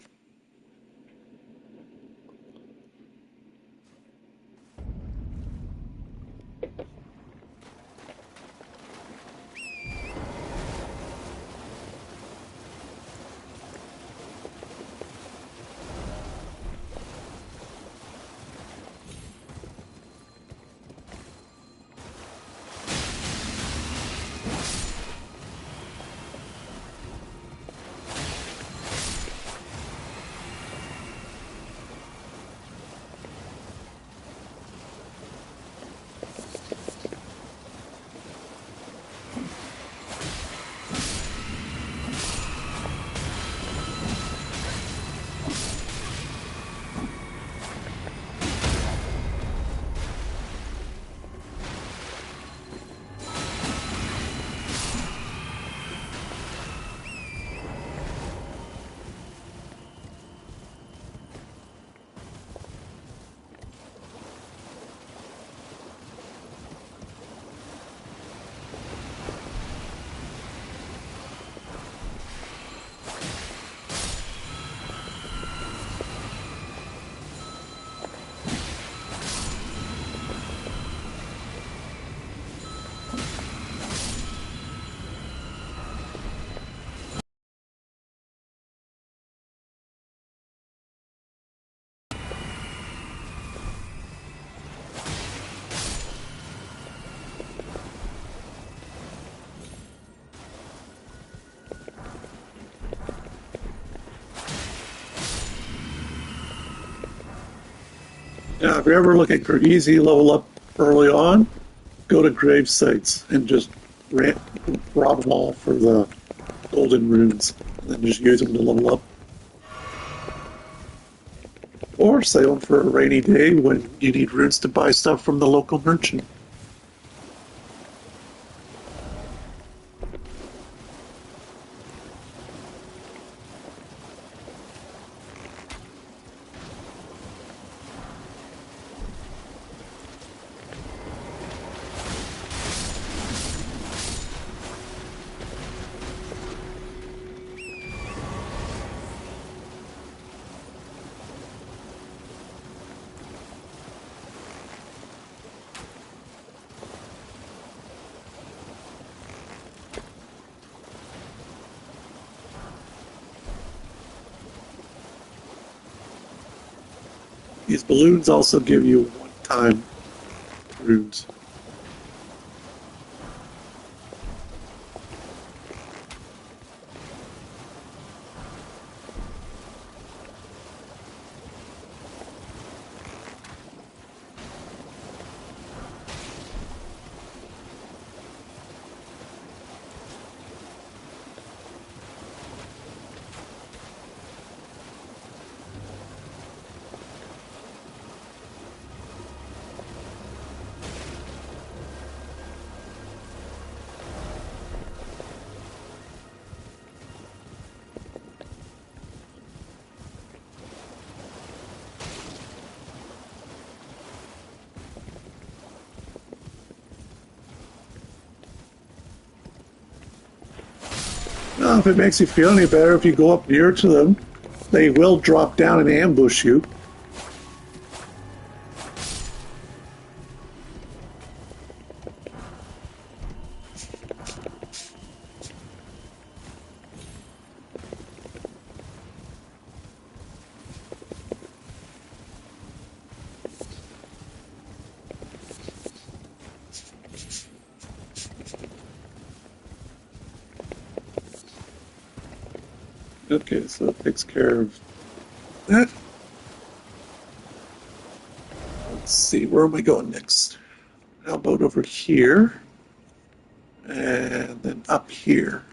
Now, if you're ever looking for easy level up early on, go to grave sites and just rob them all for the golden runes, and then just use them to level up. Or save them for a rainy day when you need runes to buy stuff from the local merchant. These balloons also give you one-time runes. Well, if it makes you feel any better, if you go up near to them, they will drop down and ambush you. Okay, so it takes care of that. Let's see, where am I going next? How about over here? And then up here.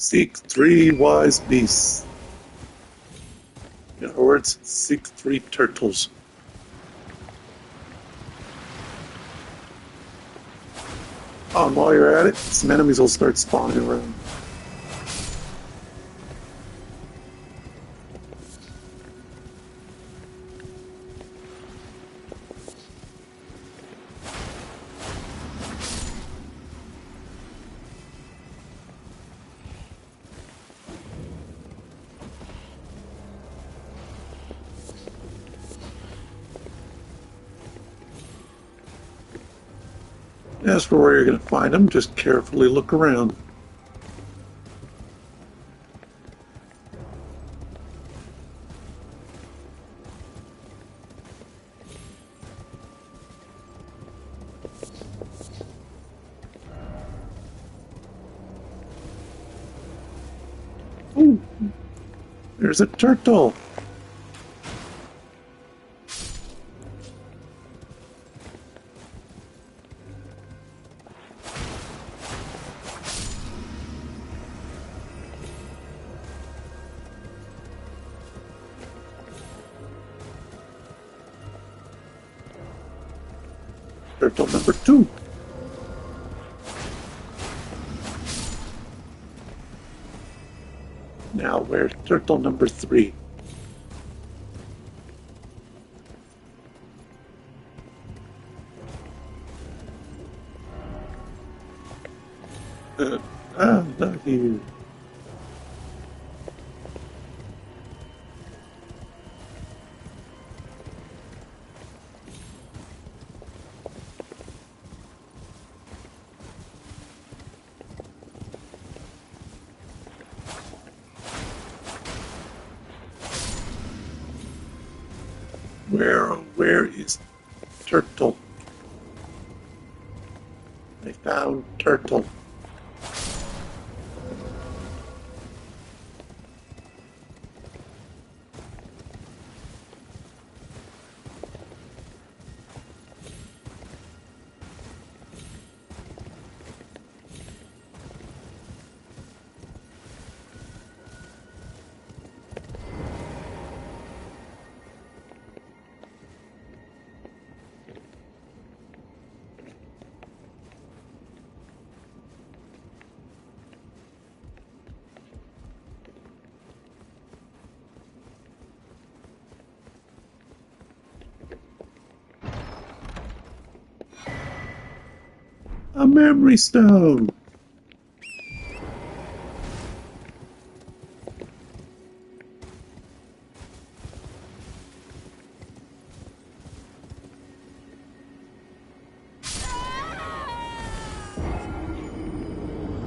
Seek 3 wise beasts. In other words, seek 3 turtles. Oh, and while you're at it, some enemies will start spawning around. As for where you're going to find them, just carefully look around. Ooh, there's a turtle. Turtle number 2. Now, where's turtle number 3? Not here. Where is turtle? I found turtle. A memory stone.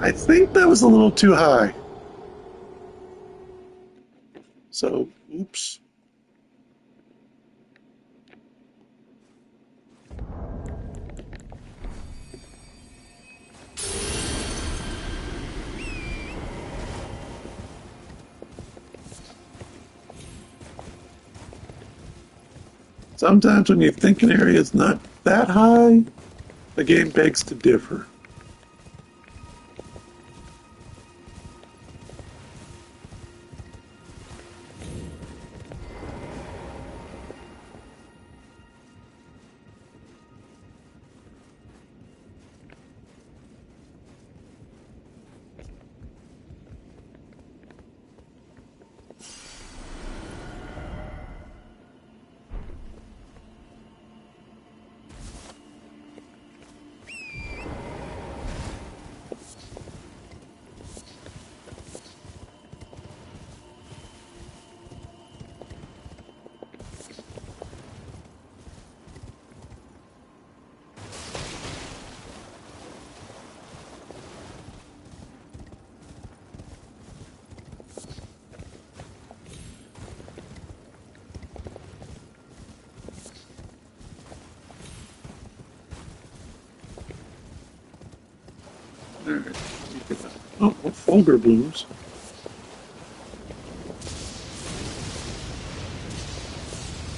I think that was a little too high. So, oops. Sometimes when you think an area is not that high, the game begs to differ. Alright. Oh, what fulgur blooms?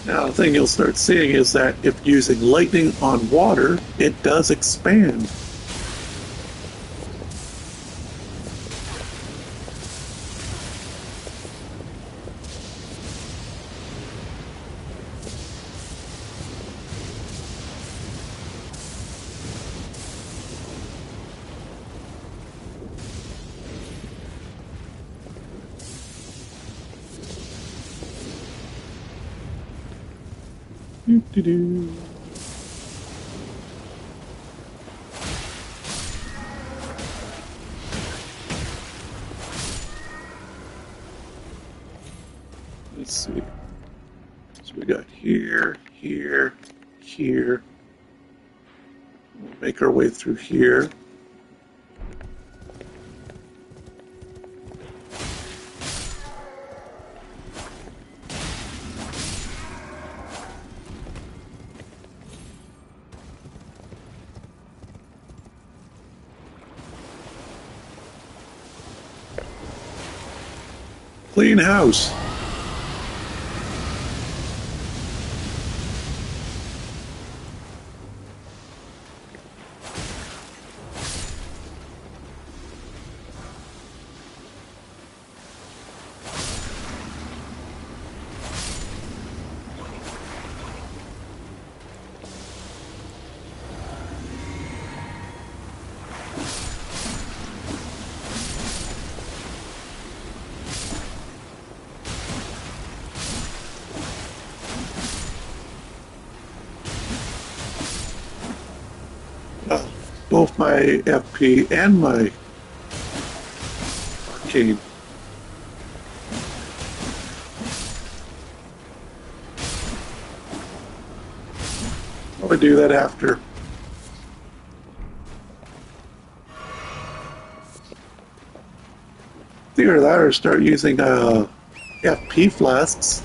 Now, the thing you'll start seeing is that if using lightning on water, it does expand. Doo-doo-doo. Let's see. So we got here, here, here. We'll make our way through here. Clean house. Both my FP and my arcade. I'll do that after. Either that or start using FP flasks.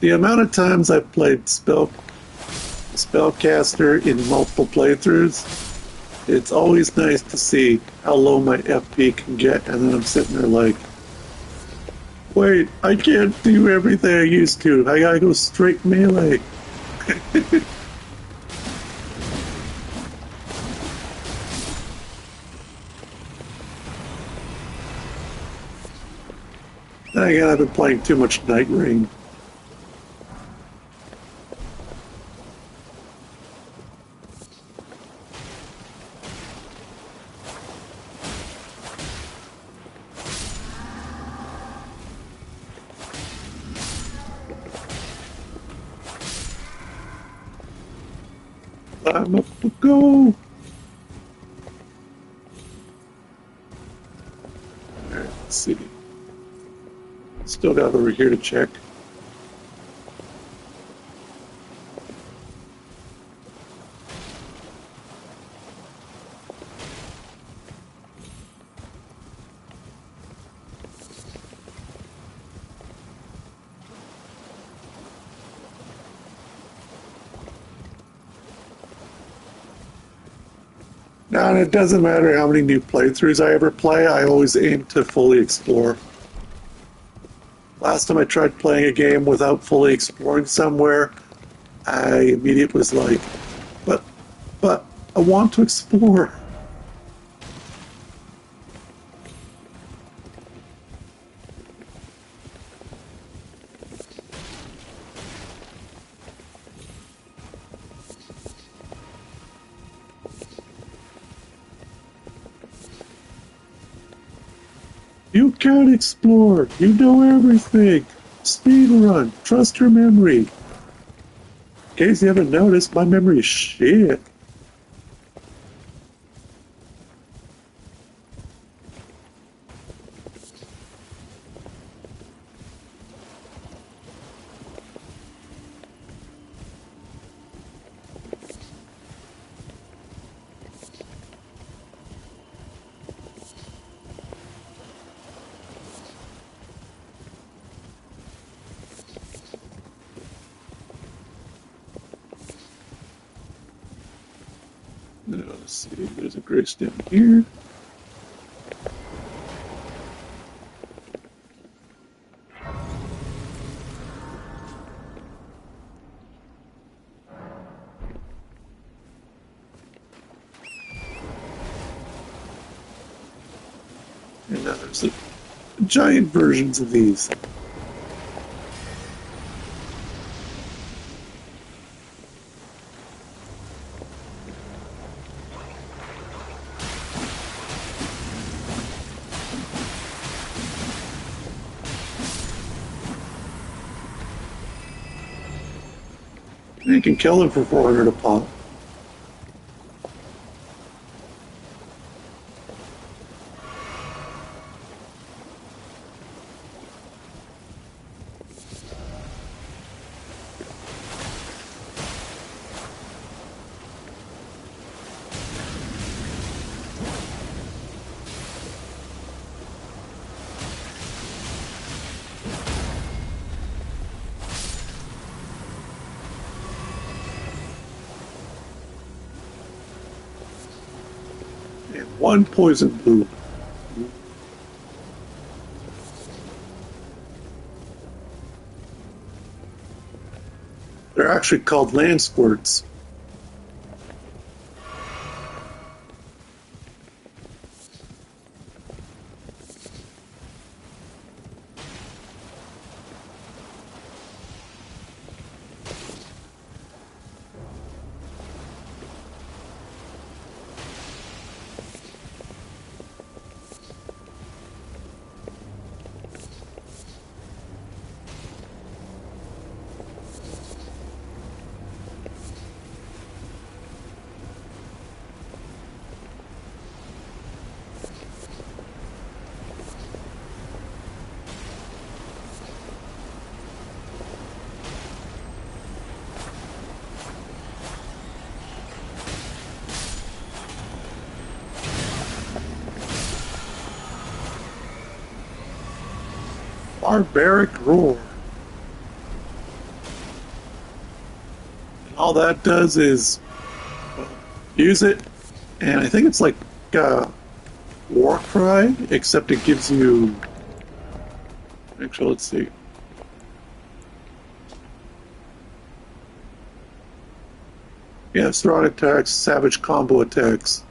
The amount of times I've played Spellcaster in multiple playthroughs, it's always nice to see how low my FP can get, and then I'm sitting there like, wait, I can't do everything I used to. I gotta go straight melee. Then again, I've been playing too much Night Rain. I'm up to go. Alright, let's see. Still got over here to check. Now, and it doesn't matter how many new playthroughs I ever play, I always aim to fully explore. Last time I tried playing a game without fully exploring somewhere, I immediately was like, but I want to explore. You can't explore. You know everything. Speed run. Trust your memory. In case you haven't noticed, my memory is shit. Now, let's see. There's a grace down here. And now there's the giant versions of these. You can kill them for 400 a pop. And one poison blue. They're actually called land squirts. Barbaric roar. And all that does is use it, and I think it's like war cry, except it gives you. Actually, let's see. Yeah, throwing attacks, savage combo attacks.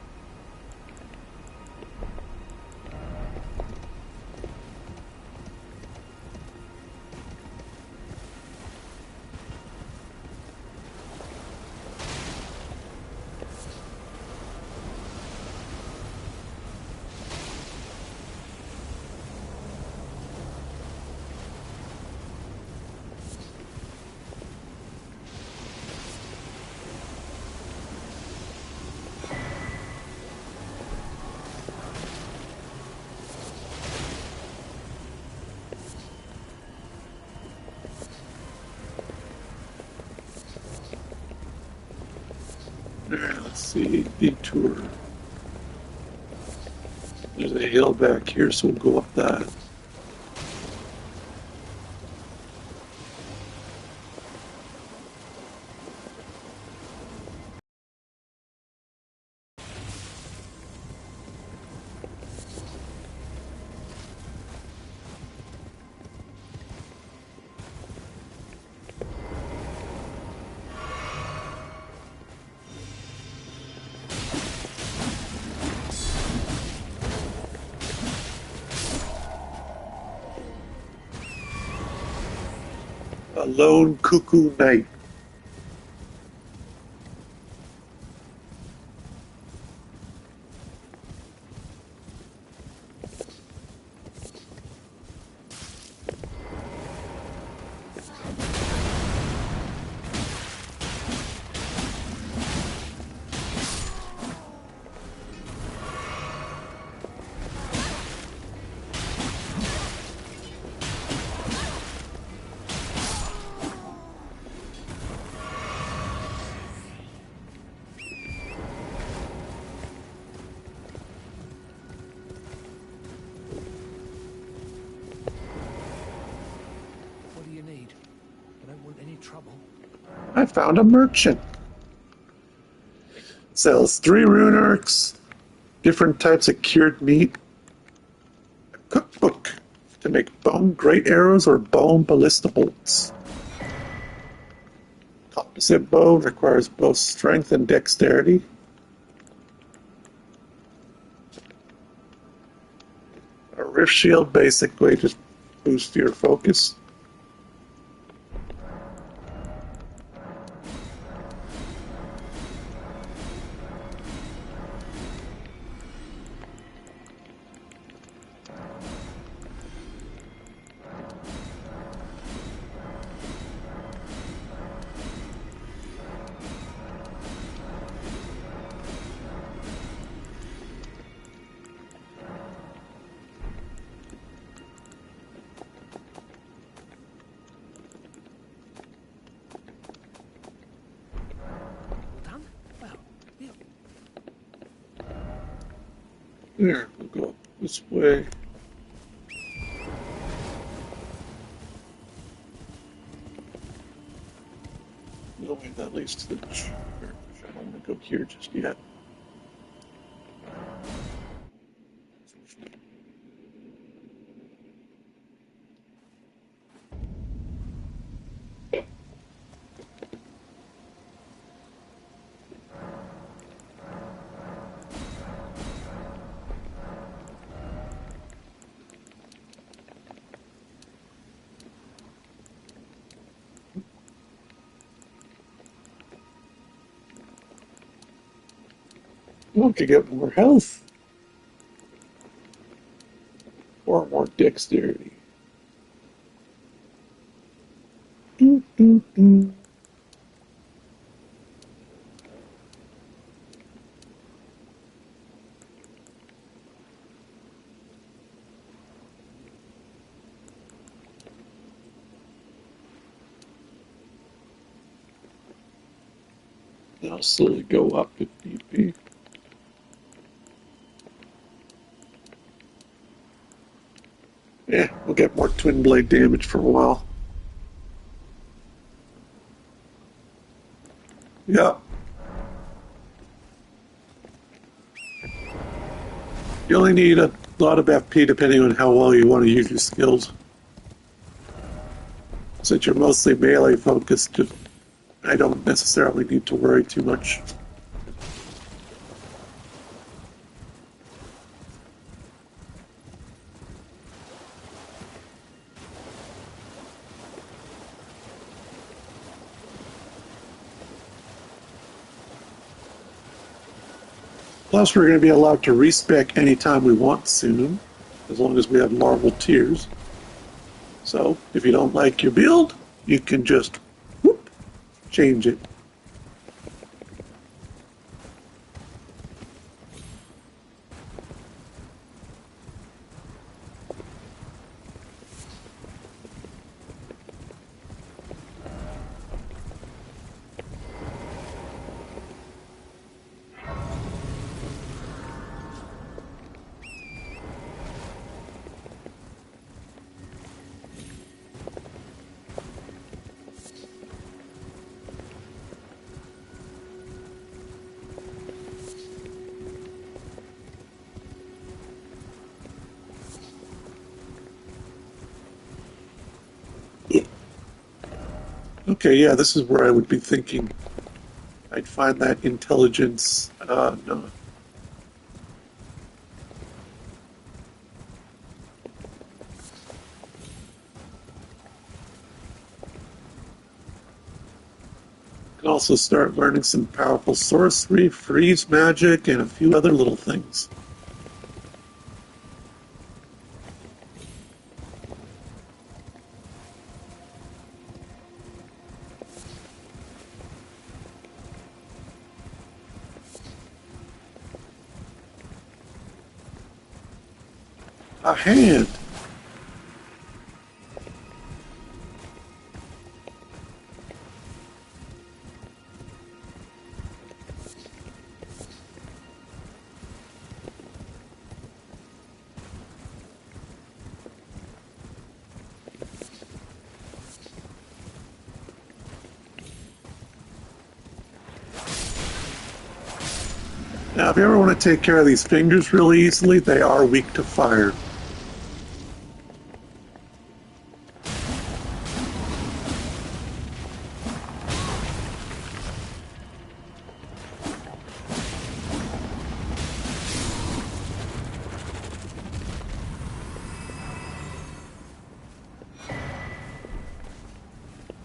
Let's see, detour. There's a hill back here, so we'll go up that. A lone cuckoo night. I found a merchant. Sells 3 rune arcs, different types of cured meat, a cookbook to make bone great arrows or bone ballista bolts. Composite bow requires both strength and dexterity. A rift shield basically just boosts your focus. Done? Well, yeah. There, we'll go this way. No way that leads to the church. I don't want to go here just yet. I could get more health or more dexterity. Doo, doo, doo. I'll slowly go up if need be. Yeah, we'll get more twin blade damage for a while. Yeah. You only need a lot of FP depending on how well you want to use your skills. Since you're mostly melee focused, I don't necessarily need to worry too much. Plus, we're going to be allowed to respec anytime we want soon, as long as we have marble tiers. So, if you don't like your build, you can just whoop, change it. Okay, yeah, this is where I would be thinking I'd find that intelligence. No. Can also start learning some powerful sorcery, freeze magic, and a few other little things. A hand. Now, if you ever want to take care of these fingers really easily, they are weak to fire.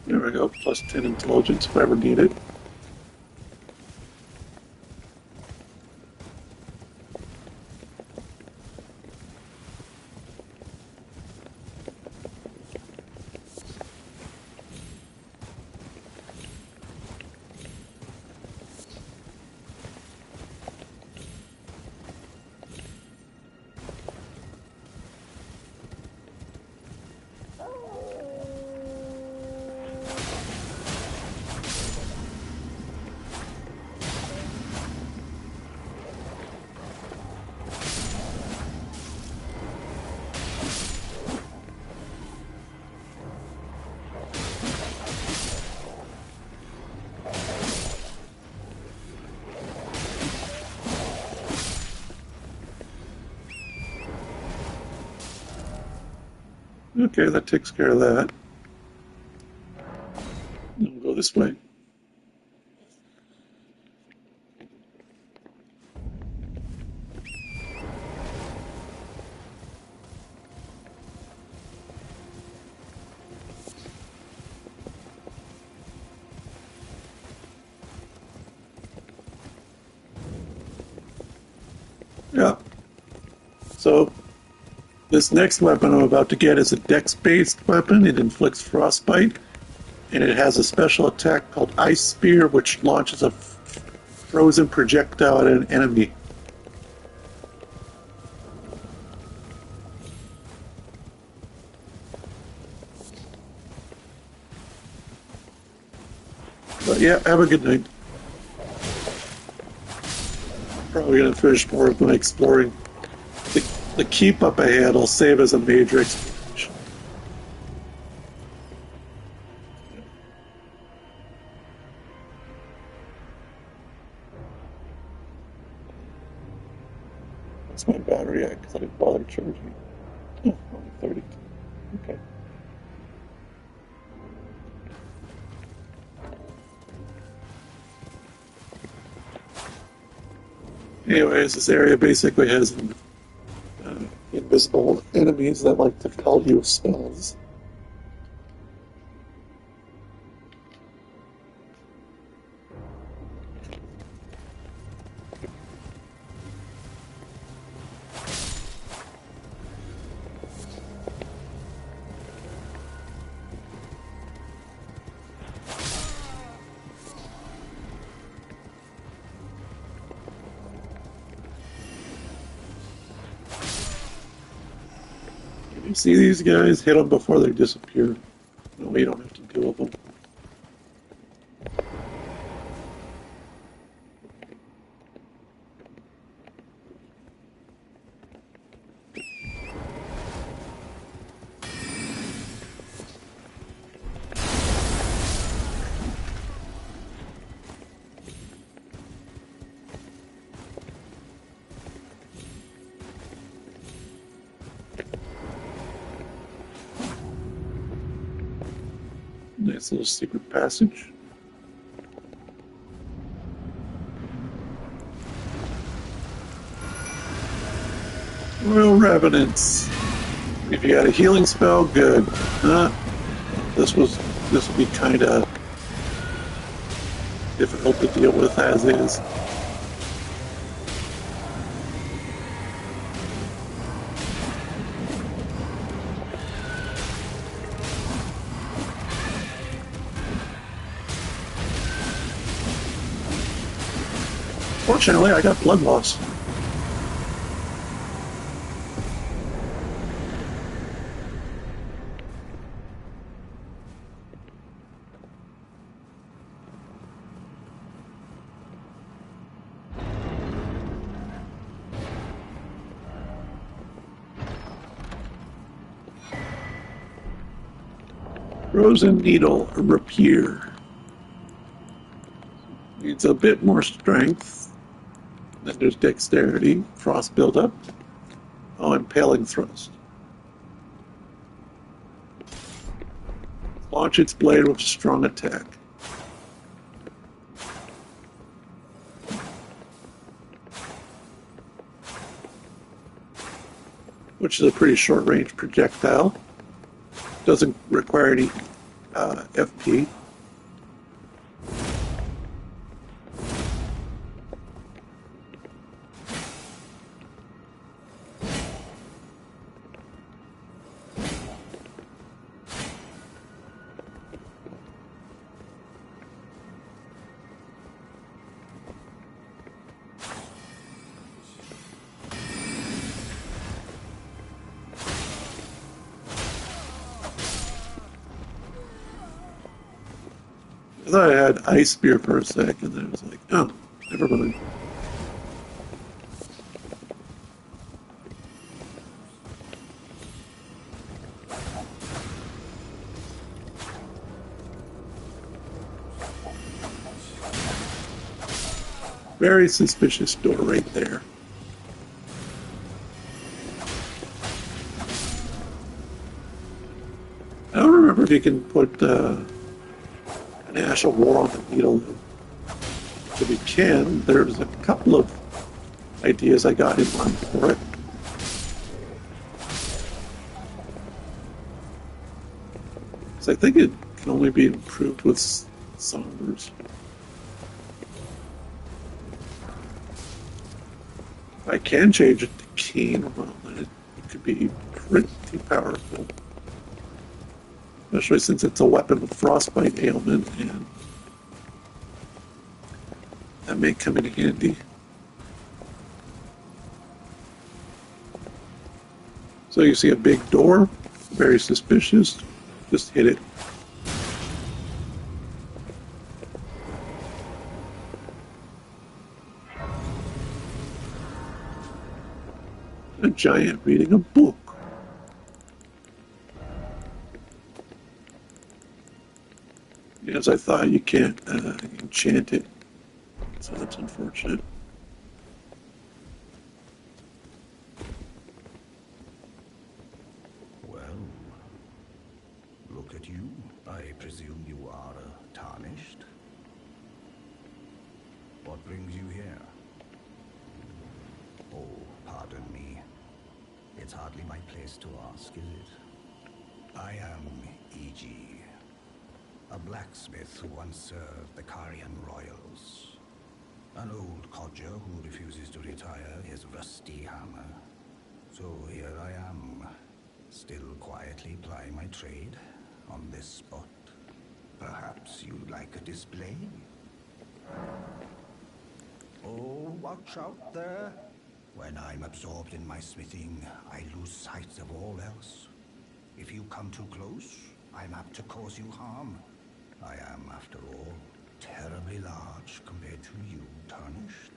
There we go, plus 10 intelligence if I ever need it. Okay, that takes care of that. Then we'll go this way. Yeah. So this next weapon I'm about to get is a dex-based weapon. It inflicts frostbite, and it has a special attack called Ice Spear, which launches a frozen projectile at an enemy. But yeah, have a good night. Probably going to finish more of my exploring. The keep up ahead will save as a major exploration. That's my battery at because I didn't bother charging. Oh, only 30. Okay. Anyways, this area basically has invisible enemies that like to call you spells. You see these guys? Hit them before they disappear. No, you don't have to deal with them. Nice little secret passage. Royal Revenants. If you got a healing spell, good. This will be kind of difficult to deal with as is. Fortunately, I got blood loss. Frozen Needle, a rapier. Needs a bit more strength. Then there's dexterity, frost buildup. Oh, impaling thrust. Launch its blade with strong attack. Which is a pretty short range projectile. Doesn't require any FP. I thought I had Ice Spear for a sec, and then I was like, oh, never mind. Very suspicious door right there. I don't remember if you can put an Ash of War on the needle. If you can, there's a couple of ideas I got in mind for it. So I think it can only be improved with Sombers. If I can change it to Keen, well, then it could be pretty powerful. Especially since it's a weapon with frostbite ailment, and that may come in handy. So you see a big door, very suspicious. Just hit it. A giant reading a book. As I thought, you can't enchant it, so that's unfortunate. Well, look at you. I presume you are tarnished. What brings you here? Oh, pardon me. It's hardly my place to ask, is it? I am E.G., a blacksmith who once served the Carian royals. An old codger who refuses to retire his rusty hammer. So here I am, still quietly plying my trade on this spot. Perhaps you'd like a display? Oh, watch out there. When I'm absorbed in my smithing, I lose sight of all else. If you come too close, I'm apt to cause you harm. I am, after all, terribly large compared to you, Tarnished.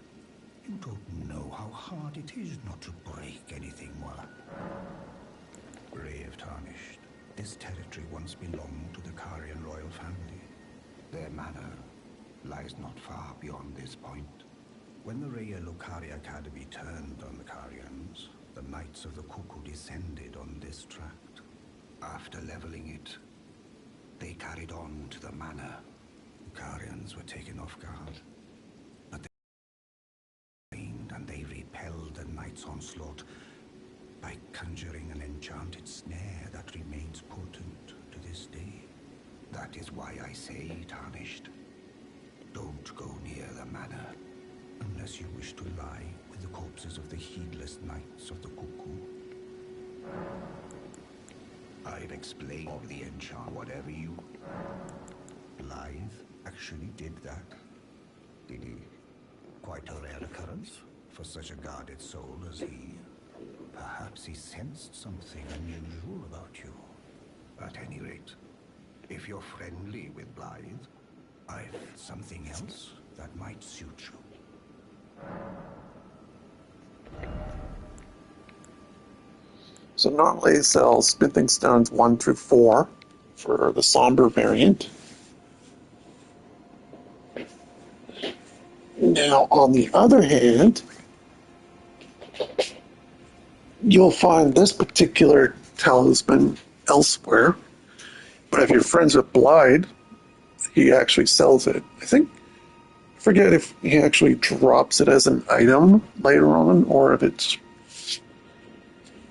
You don't know how hard it is not to break anything well. Brave Tarnished, this territory once belonged to the Carian royal family. Their manor lies not far beyond this point. When the Raya Lucari Academy turned on the Carians, the Knights of the Cuckoo descended on this tract. After leveling it, they carried on to the manor. The Carians were taken off guard, but they trained and they repelled the Knights' onslaught by conjuring an enchanted snare that remains potent to this day. That is why I say, Tarnished, don't go near the manor unless you wish to lie with the corpses of the heedless Knights of the Cuckoo. I've explained of the enchant, whatever you... Blythe actually did that. Did he? Quite a rare occurrence for such a guarded soul as he. Perhaps he sensed something unusual about you. At any rate, if you're friendly with Blythe, I've something else that might suit you. So normally it sells smithing stones 1 through 4 for the somber variant. Now Now, on the other hand, you'll find this particular talisman elsewhere. But if you're friends with Blythe, he actually sells it. I forget if he actually drops it as an item later on or if it's.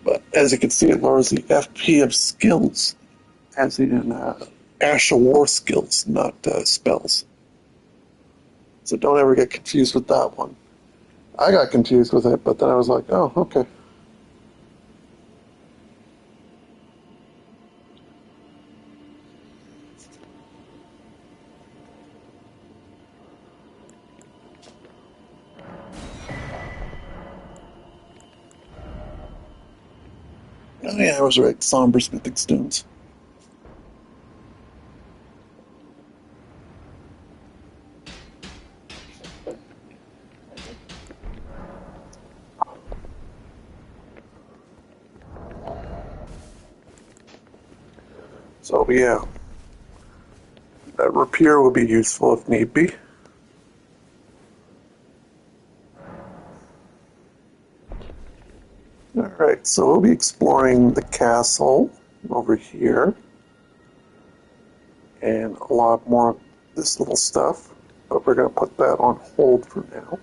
But as you can see, it lowers the FP of skills, as in Asher War skills, not spells. So don't ever get confused with that one. I got confused with it, but then I was like, oh, okay. Oh yeah, I was right. Somber smithing stones. So yeah, that rapier will be useful if need be. Alright, so we'll be exploring the castle over here. And a lot more of this little stuff. But we're going to put that on hold for now.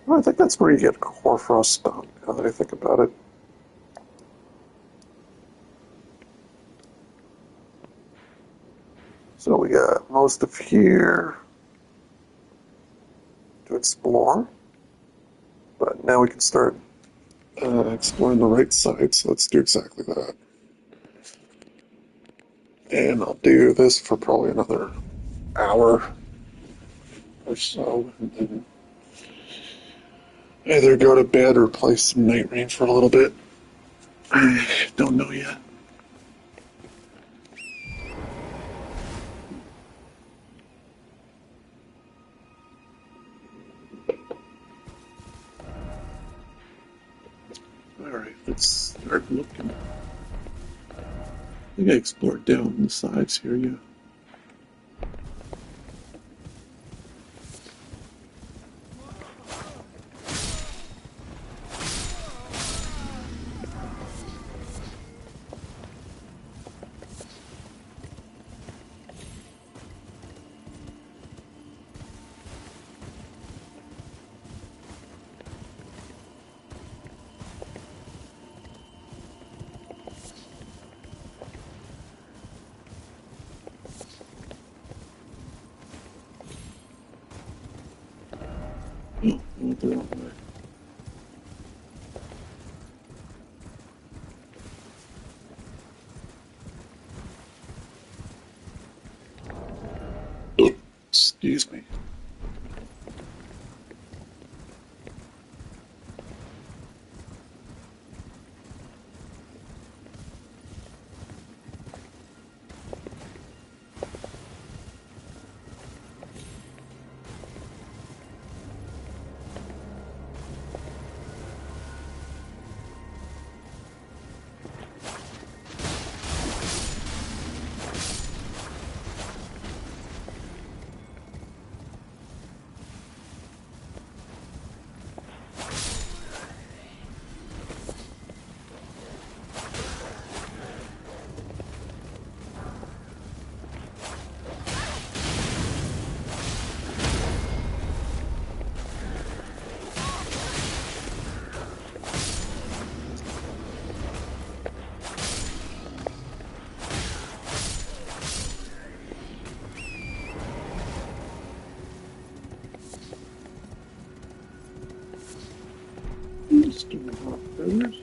Well, I think that's where you get Hoarfrost stone, now that I think about it. So we got most of here to explore. But now we can start exploring the right side, so let's do exactly that. And I'll do this for probably another hour or so, and then either go to bed or play some Night Rain for a little bit. I don't know yet. Alright, let's start looking. I think I explored down the sides here, yeah. Oh, I went the wrong way. Excuse me. Just do hot feathers.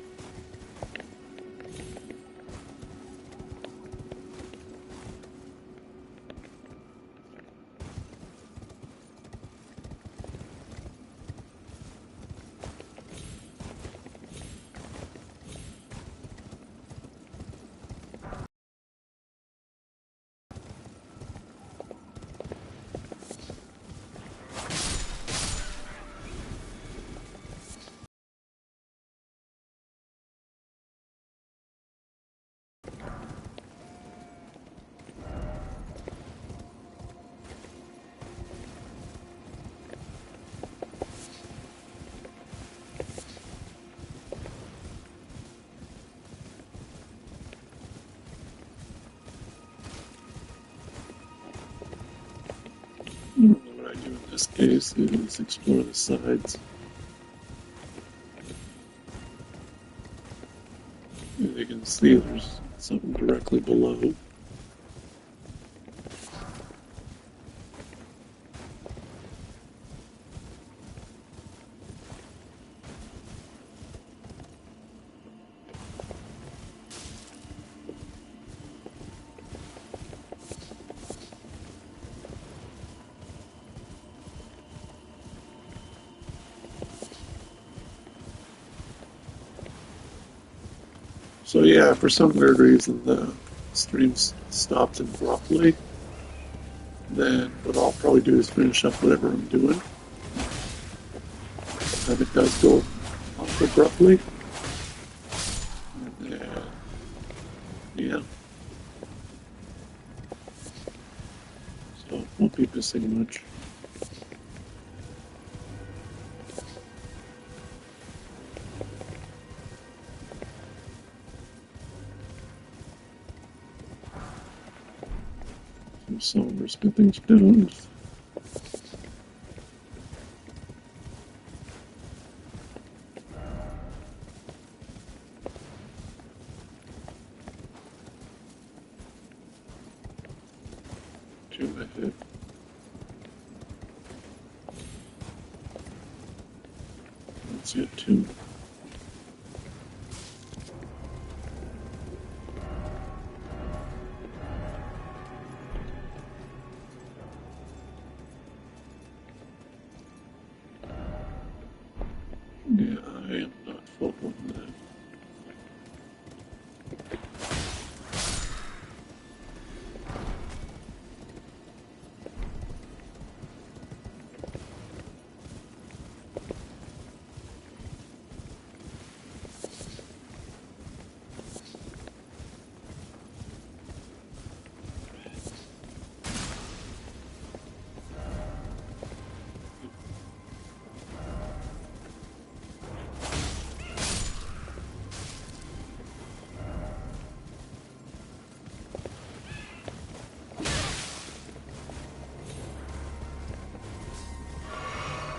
Normally what I do in this case is explore the sides. As you can see, there's something directly below. So yeah, for some weird reason the stream stopped abruptly. Then what I'll probably do is finish up whatever I'm doing. And it does go off abruptly. And then, yeah. So won't be missing much. So we're spinning stones. Two ahead. Let's get two. Yeah, I am not full on that.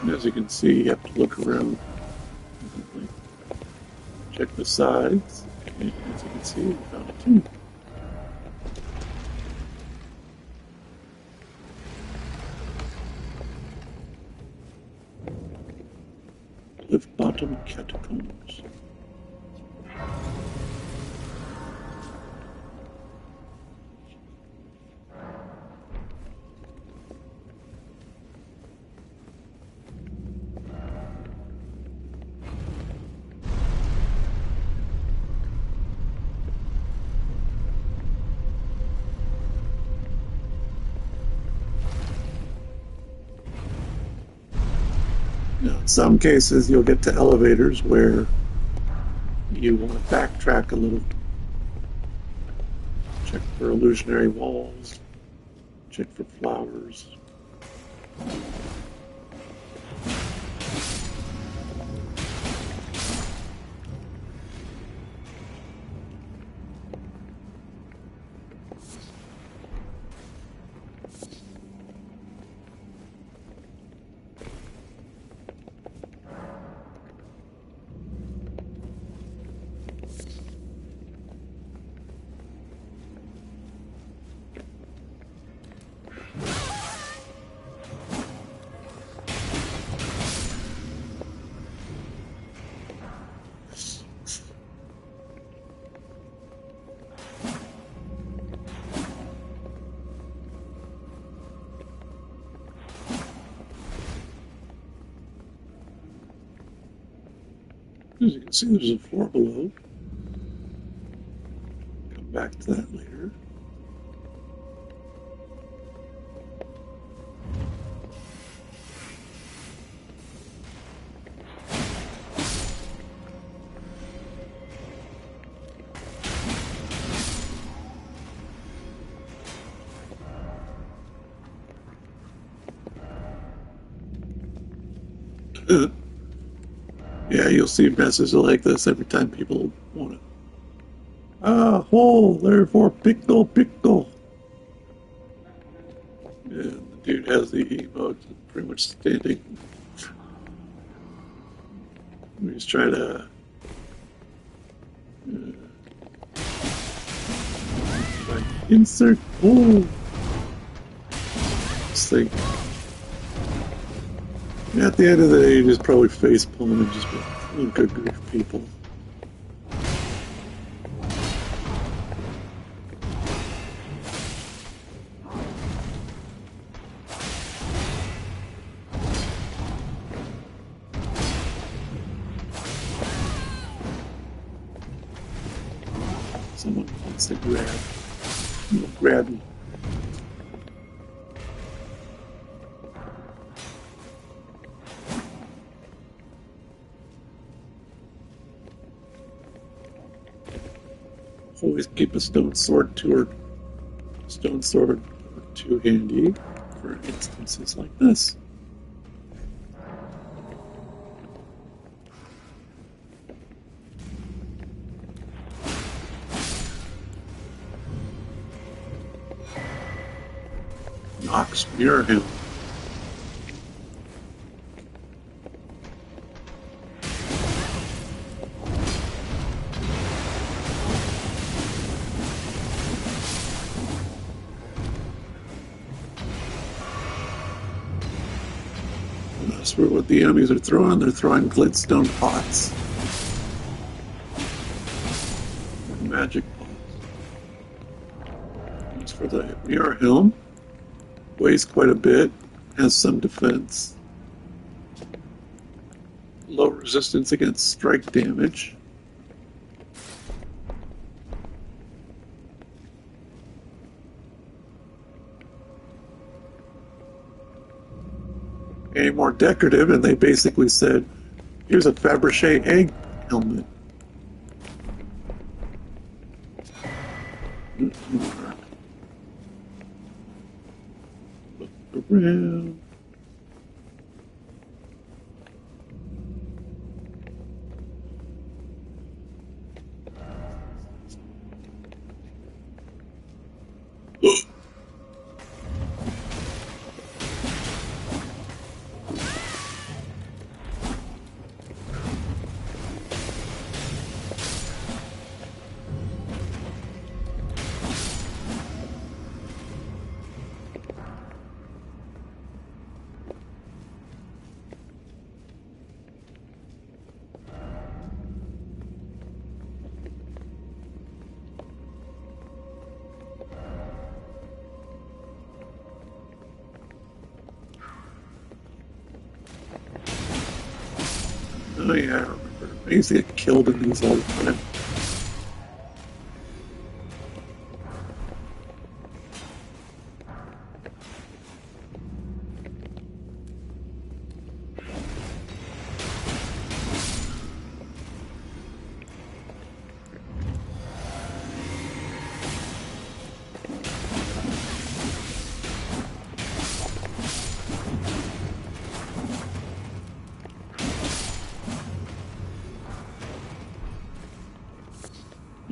And as you can see, you have to look around, check the sides, and as you can see, we found a two. Cliff Bottom Catacombs. Now, in some cases, you'll get to elevators where you want to backtrack a little, check for illusionary walls, check for flowers. As you can see, there's a floor below. Come back to that later. Yeah, you'll see messages like this every time people want it. Ah, hole, therefore pickle, pickle. And the Dude has the emote pretty much standing. He's trying to insert pull. Just think. At the end of the day, you just probably face palm and just be, oh, good grief, people. Someone wants to grab. Grab me. Always keep a stone sword or two handy for instances like this. Knox near him. That's what the enemies are throwing. They're throwing glintstone pots. Magic pots. As for the mirror helm, weighs quite a bit, has some defense. Low resistance against strike damage. Any more decorative, and they basically said, here's a Fabergé egg helmet. Look around. Oh yeah, I remember. I used to get killed in these all the time.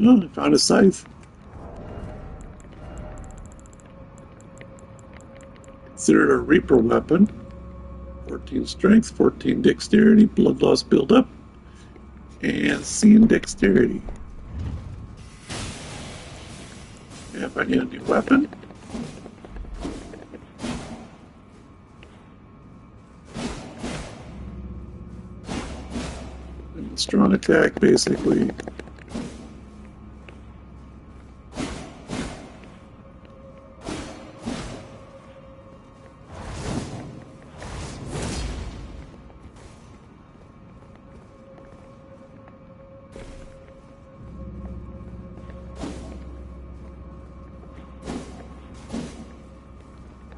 Oh, I found a scythe. Considered a Reaper weapon. 14 strength, 14 dexterity, blood loss buildup, and C in dexterity. And if I need a new weapon, and strong attack basically.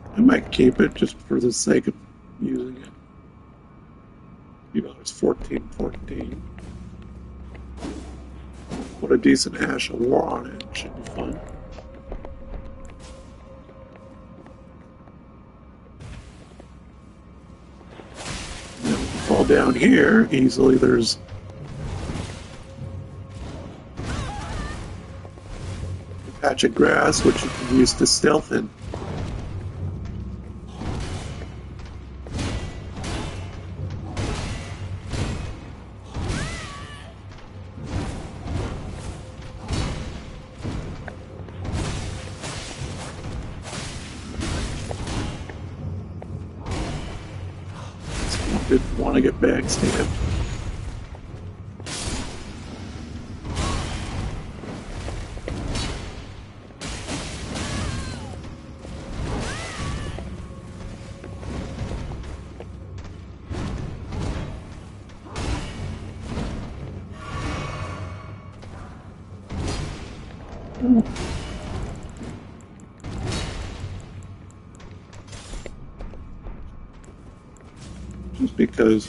I might keep it just for the sake of using it. Even though it's 14. Put a decent Ash of War on it. Should be fun. Now, fall down here easily. There's a patch of grass which you can use to stealth in. Didn't want to get backstabbed. Just because.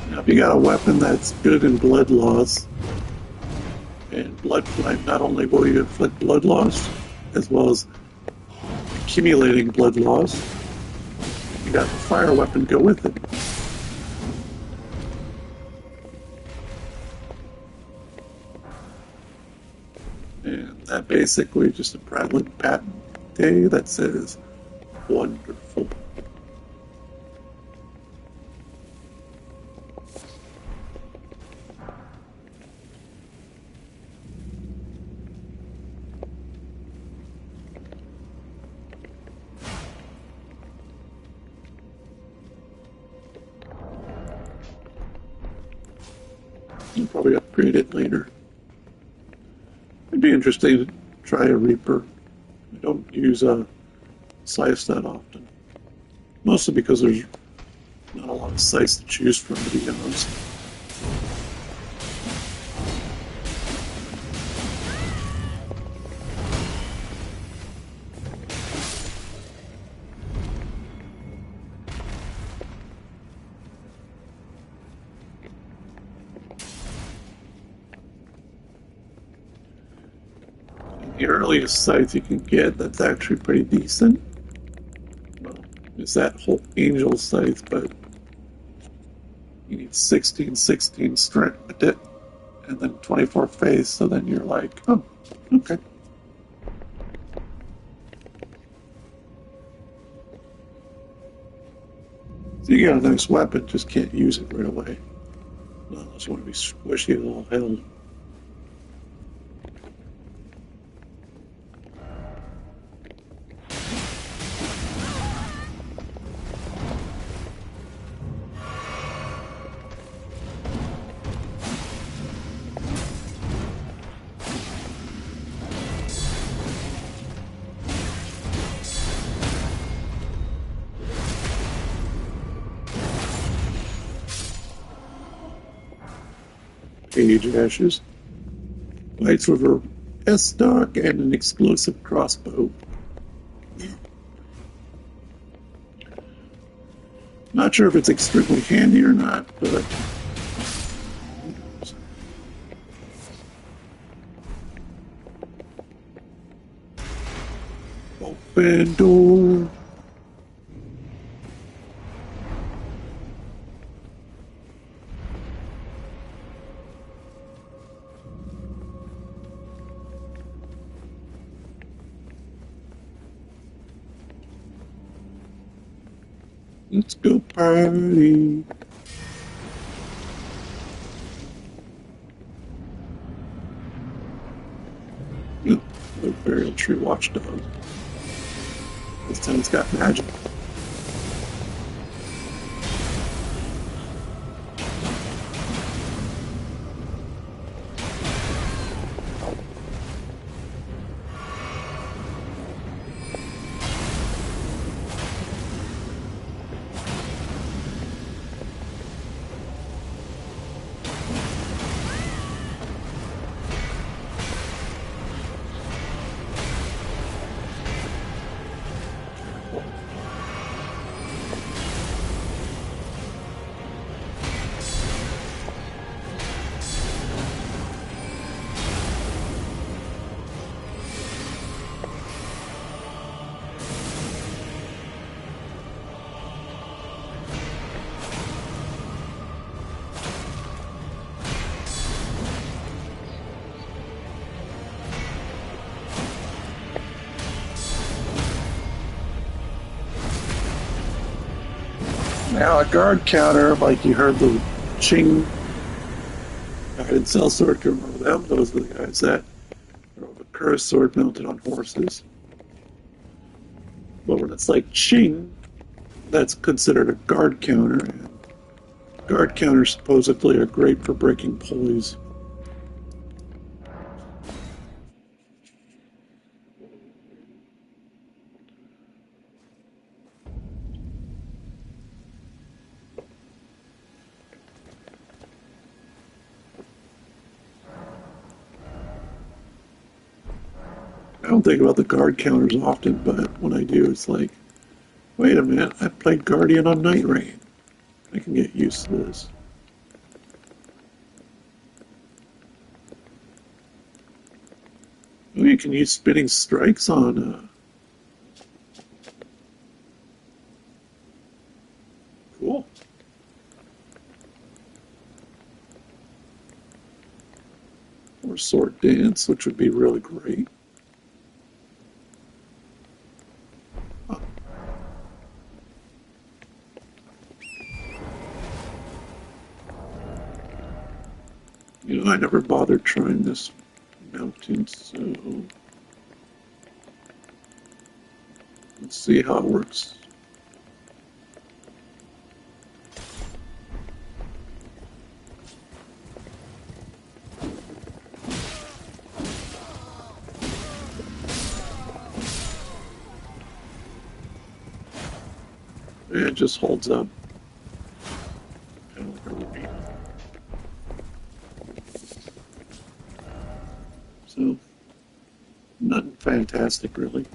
Now, if you got a weapon that's good in blood loss, and blood flame, not only will you inflict blood loss, as well as accumulating blood loss, you got the fire weapon go with it. And that basically just a Bradley patent day that says wonderful. You'll probably upgrade it later. It'd be interesting to try a Reaper. I don't use a scythe that often. Mostly because there's not a lot of scythes to choose from, to be honest. The earliest scythe you can get that's actually pretty decent, well, is that whole angel scythe, but you need 16 strength with it, and then 24 face, so then you're like, oh, okay. So you got a nice weapon, just can't use it right away. Not unless you want to be squishy as all hell. Page ashes. Lights with a S-stock and an explosive crossbow. Not sure if it's extremely handy or not, but open door. Let's go party. Ooh, the burial tree watchdog. This time it's got magic. Now a guard counter, like you heard the ching guided cell sword, can remember them? Those are the guys that drove a curse sword mounted on horses. But when it's like ching, that's considered a guard counter, and guard counters supposedly are great for breaking pulleys. I don't think about the guard counters often, but when I do, it's like, wait a minute, I played Guardian on Night Rain. I can get used to this. Oh, you can use spinning strikes on cool. Or sword dance, which would be really great. Huh. You know, I never bothered trying this mountain, so let's see how it works. It just holds up. Kind of like a repeat. So, nothing fantastic, really.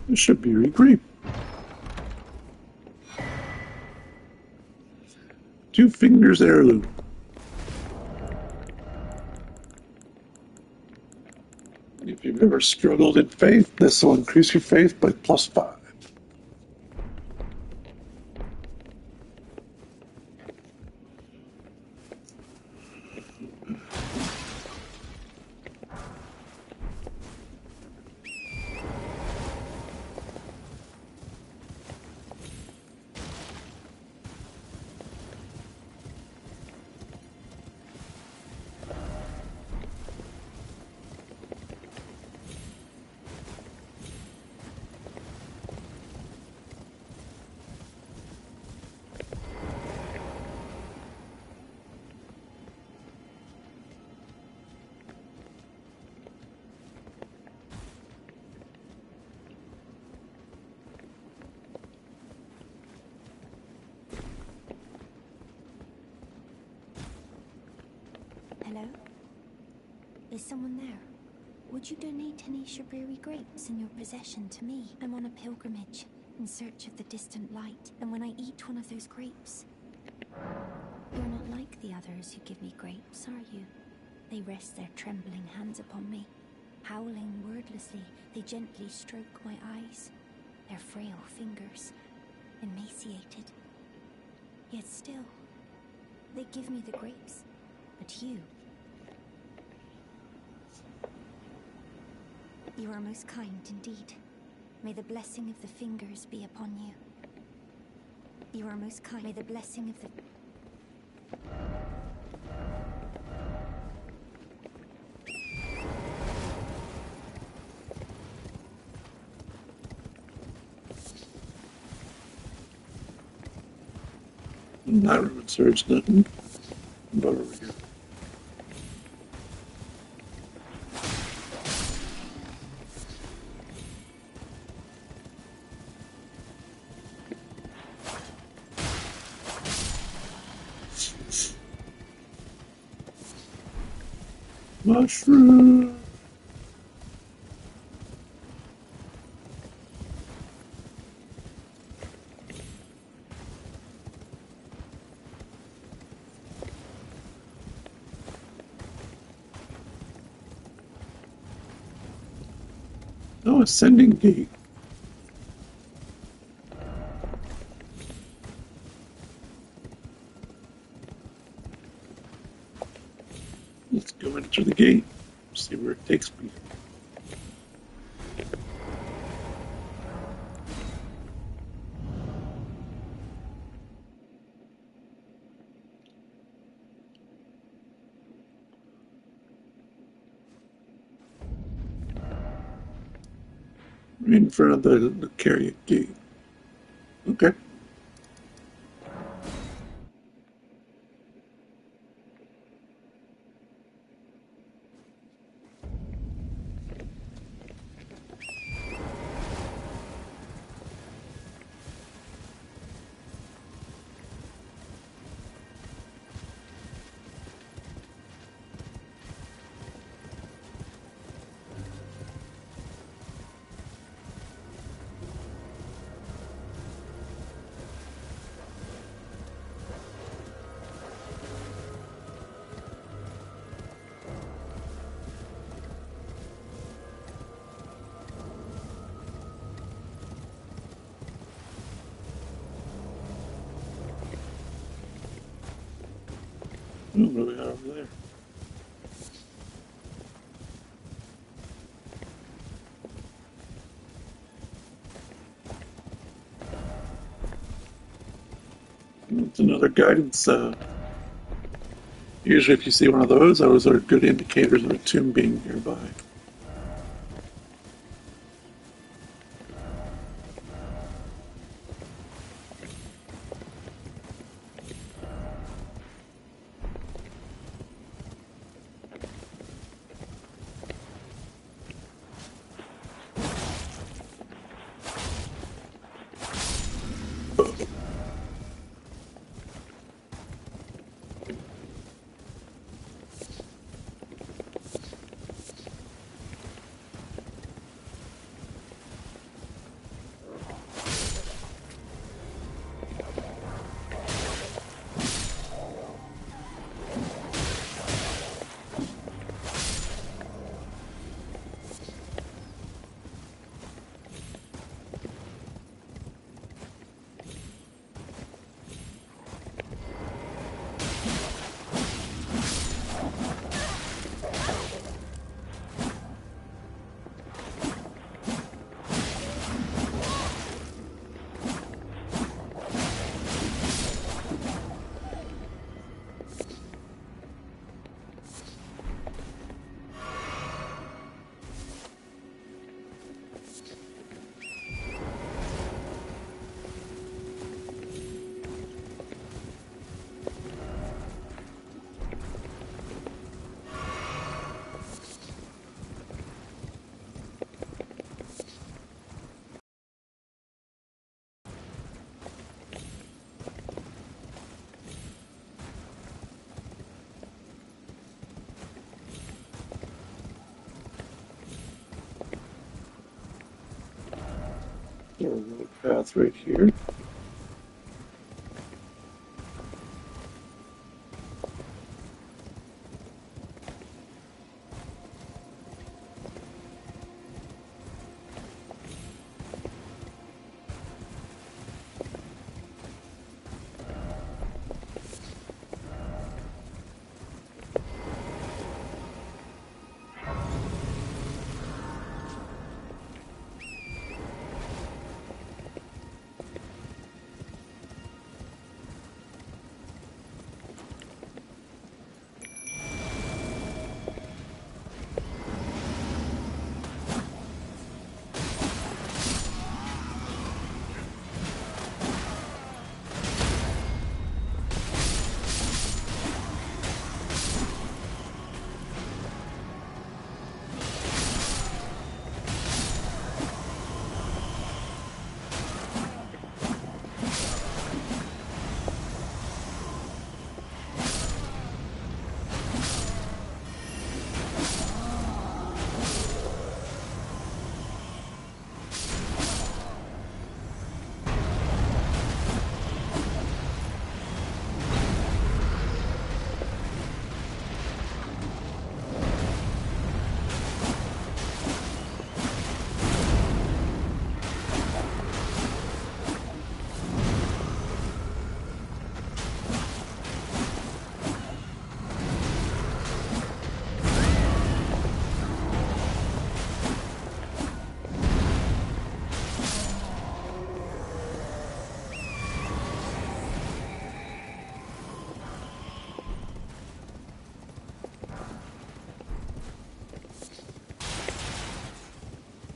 It should be green. 2 fingers heirloom. If you've ever struggled in faith, this will increase your faith by +5. Hello? Is someone there? Would you donate any Shabriri grapes in your possession to me? I'm on a pilgrimage, in search of the distant light, and when I eat one of those grapes... You're not like the others who give me grapes, are you? They rest their trembling hands upon me. Howling wordlessly, they gently stroke my eyes. Their frail fingers, emaciated. Yet still, they give me the grapes. But you... You are most kind indeed. May the blessing of the fingers be upon you. You are most kind. May the blessing of the... Not room search, nothing. But over here. Mushroom. No ascending gate. Let's go enter the gate. See where it takes me. Right in front of the carrier gate. Okay. Oh, what do we got over there? It's another guidance. Usually if you see one of those are good indicators of a tomb being nearby. our road path right here.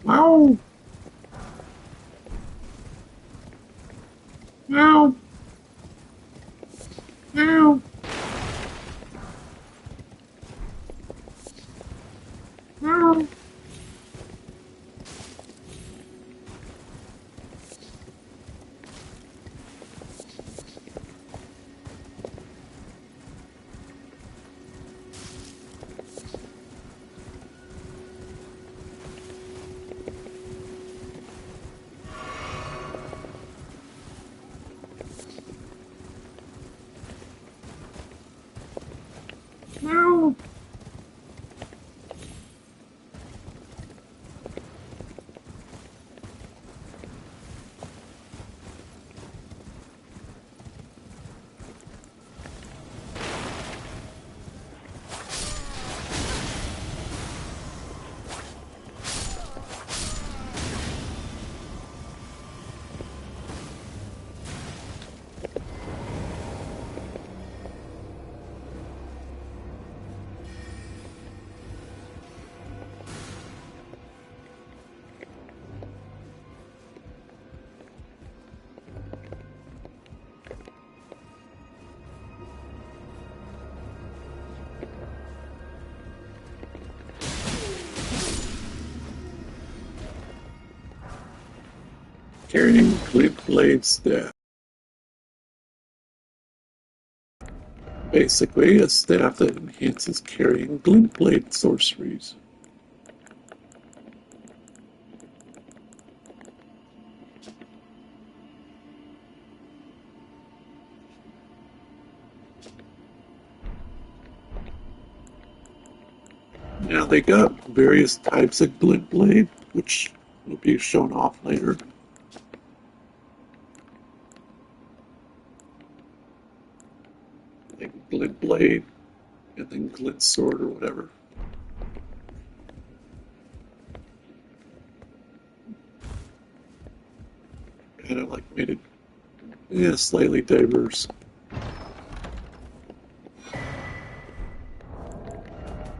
Wow! Wow! Wow! Wow! Wow! Carrying glint blade staff. Basically, a staff that enhances carrying glint blade sorceries. Now they got various types of glint blade, which will be shown off later. Like glint blade and then glint sword or whatever. Kind of like made it slightly diverse.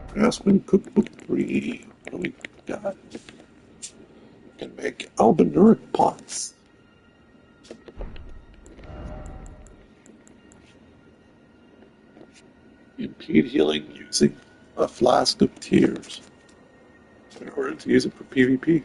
Craftsman Cookbook 3. What do we got? Can make albinuric pots. Impede healing using a flask of tears in order to use it for PvP.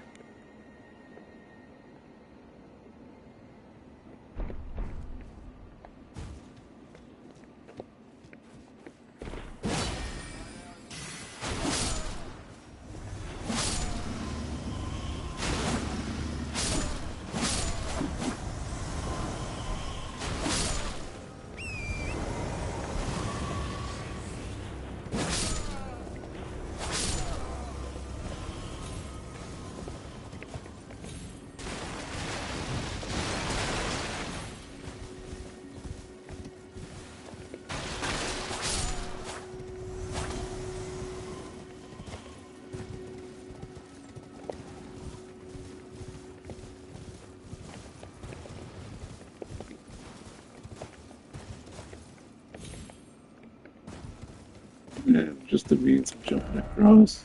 just a means of jumping across.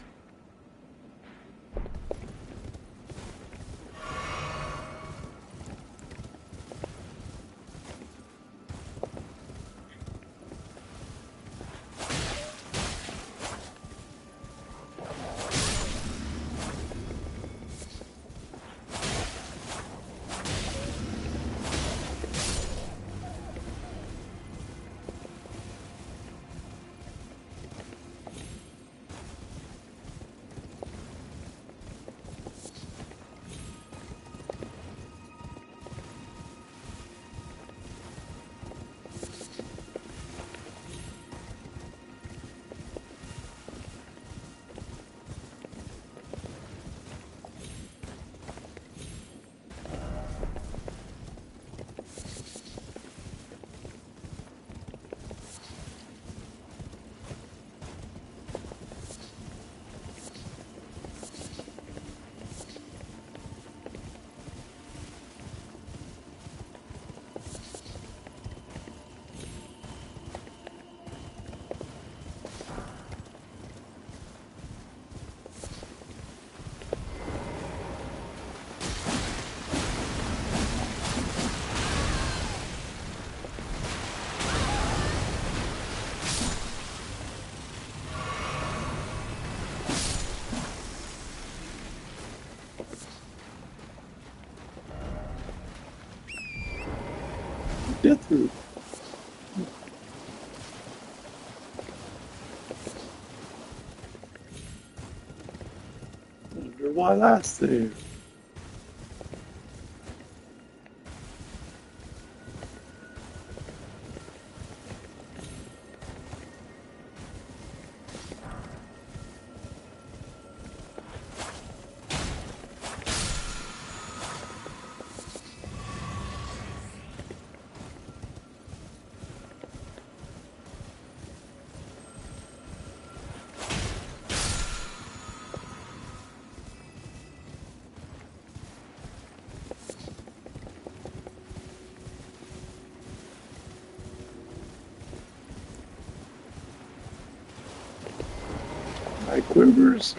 Death root. Wonder why that's there. My quivers.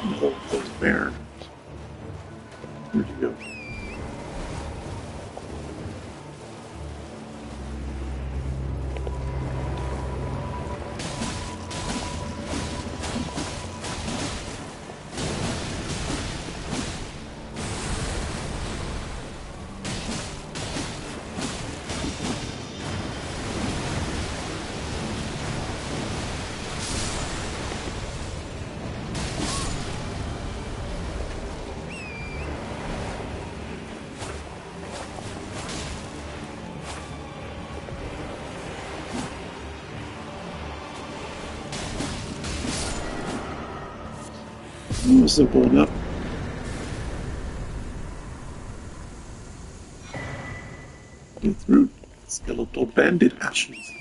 No, those mariners. Where'd you go? Simple enough. Get through skeletal bandit ashes.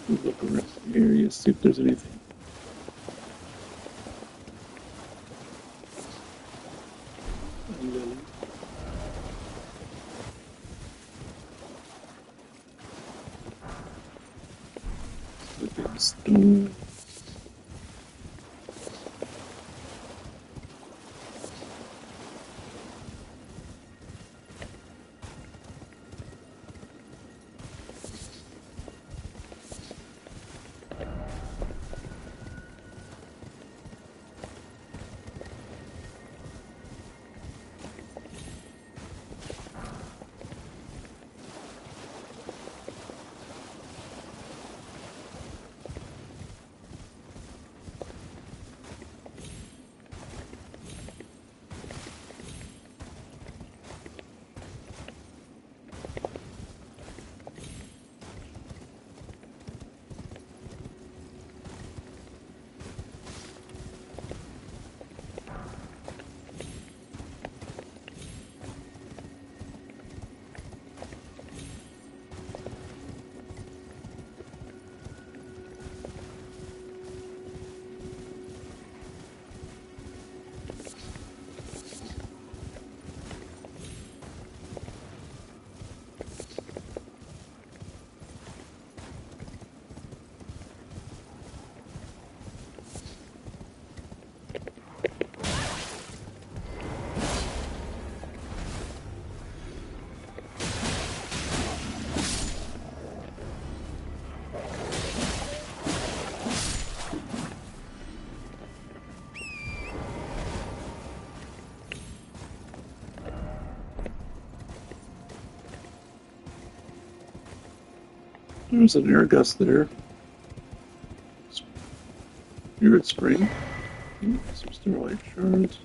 Look around the area, see if there's anything. A lily. Slipping stone. There's an air gust there. Spirit spring. Some steroid shards.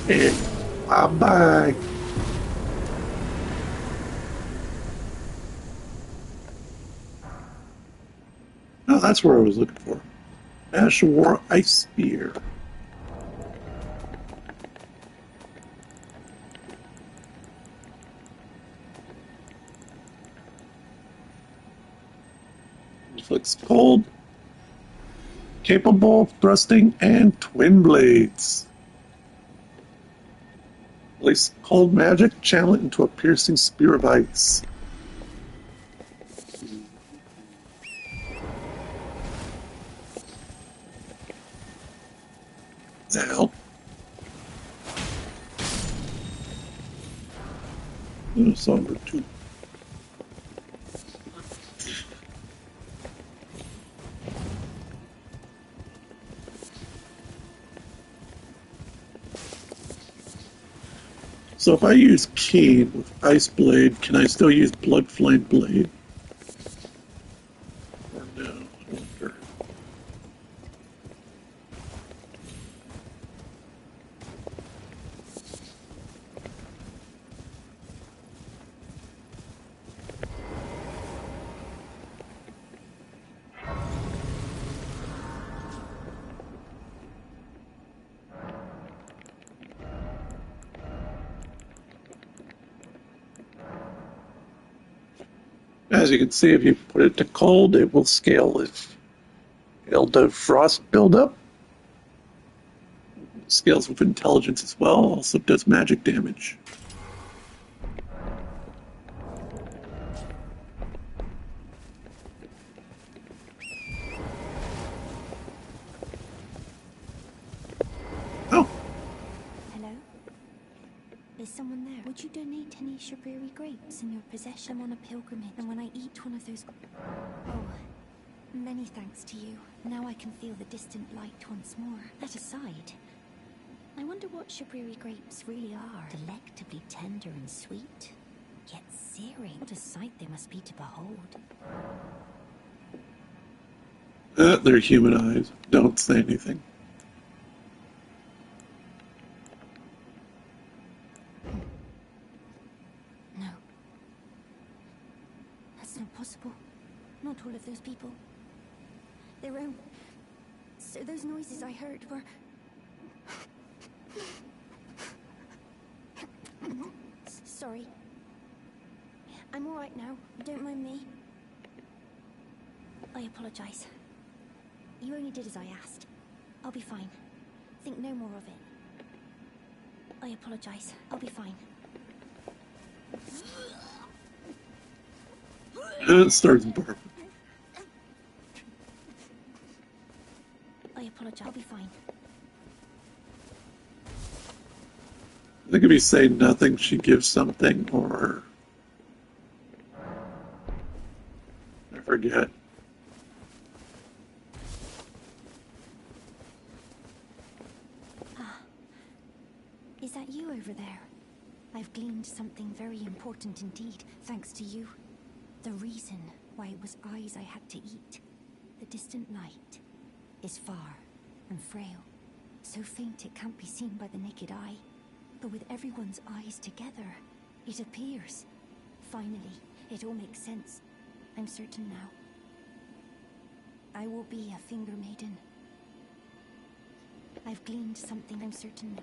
Hey, bye-bye. Oh, that's where I was looking for. Ash War Ice Spear. Inflicts cold, capable of thrusting, and twin blades. Place cold magic, channel it into a piercing spear of ice. Does that help? Somber 2. So if I use Keen with Ice Blade, can I still use Blood Flame Blade? Or no? I wonder. As you can see, if you put it to cold, it will scale if it'll do frost buildup. Scales with intelligence as well, also does magic damage. Oh, Hello? Is someone there? Would you donate any Shabriri grapes in your possession? I'm on a pilgrimage, and when I eat one of those... Oh, many thanks to you. Now I can feel the distant light once more. That aside, I wonder what Shabriri grapes really are. Delectably tender and sweet, yet searing. What a sight they must be to behold. they're human eyes. Don't say anything. No. That's not possible. Not all of those people. Their own... So those noises I heard were... Sorry. I'm alright now. Don't mind me. I apologize. You only did as I asked. I'll be fine. Think no more of it. I apologize. I'll be fine. It starts burping. I apologize. I'll be fine. I think if you say nothing, she gives something, or I forget. forget. Is that you over there? I've gleaned something very important indeed, thanks to you. The reason why it was eyes I had to eat. The distant light is far and frail, so faint it can't be seen by the naked eye. But with everyone's eyes together, it appears. Finally, it all makes sense. I'm certain now. I will be a finger maiden. I've gleaned something, I'm certain.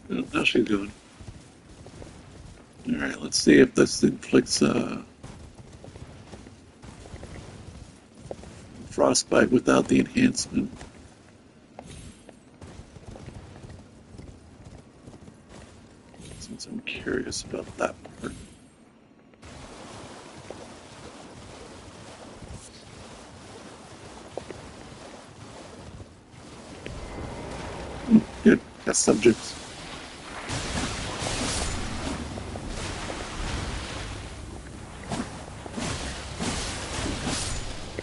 Oh, how's she doing? Alright, let's see if this inflicts frostbite without the enhancement. Since I'm curious about that part. Good. Test subjects.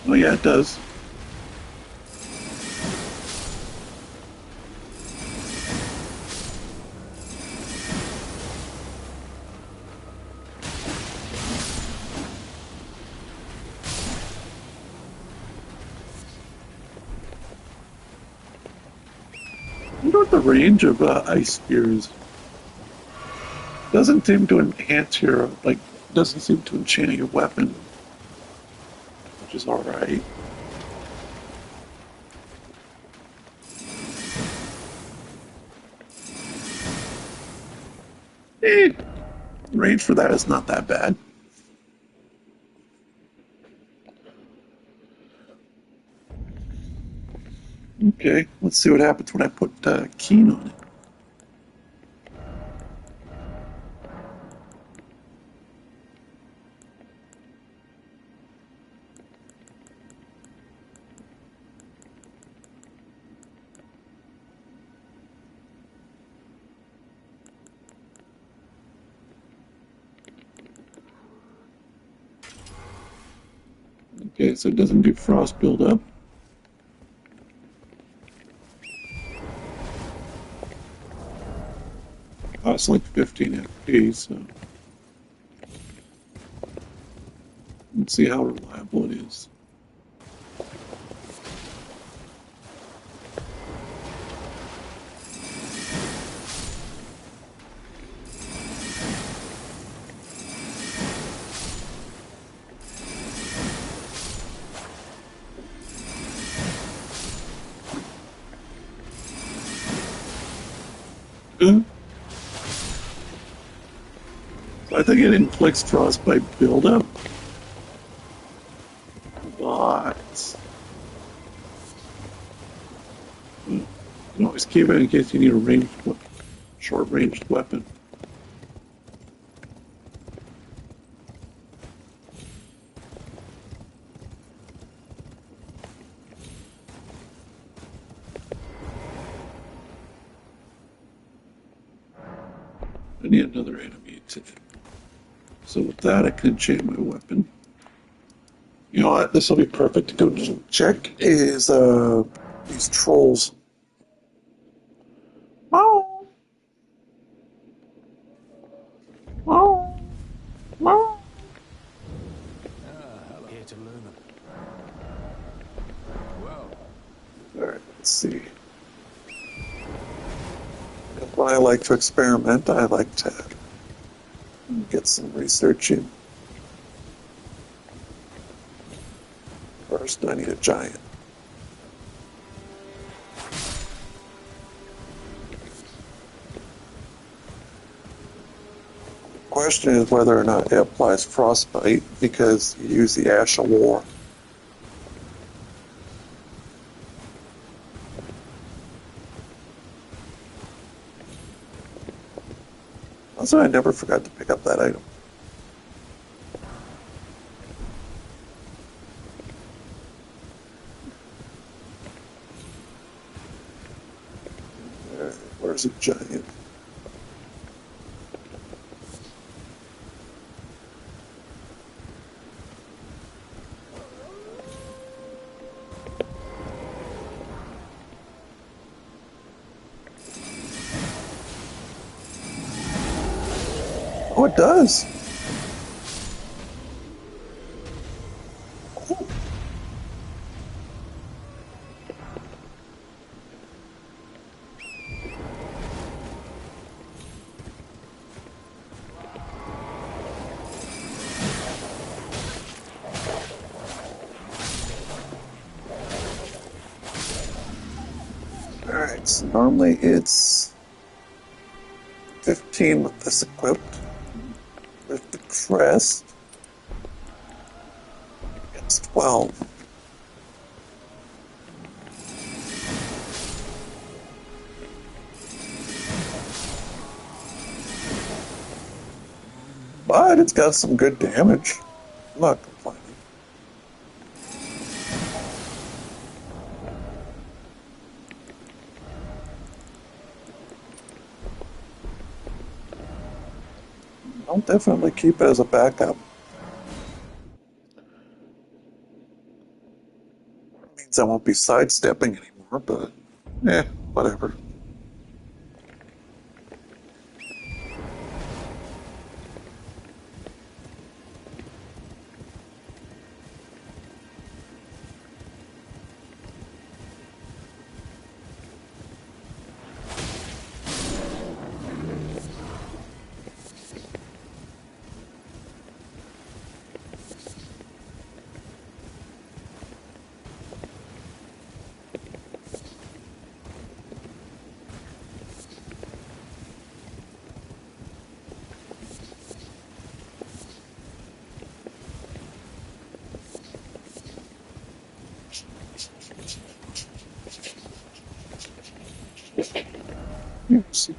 Oh yeah, it does. I wonder what the range of ice spear is. Doesn't seem to enhance your, like, doesn't seem to enchant your weapon, which is alright. Eh, range for that is not that bad. Okay, let's see what happens when I put Keen on it. Okay, so it doesn't do frost buildup. Oh, it's like 15 FP, so let's see how reliable it is. So I think it inflicts frostbite buildup, but you can always keep it in case you need a short-ranged weapon. I need another enemy so with that I can enchant my weapon. You know what? This will be perfect to go check is these trolls. Oh, oh, oh. Here to learn them. Well, All right, let's see. When I like to experiment, I like to get some research in. First, I need a giant. Question is whether or not it applies frostbite because you use the Ash of War. Also, I never forgot to pick up that item. There's a giant. Oh, it does. Alright, so normally it's 15 with this equipped. With the crest, it's 12. But it's got some good damage. I'm not complaining. I'll definitely keep it as a backup. It means I won't be sidestepping anymore, but whatever. Yes.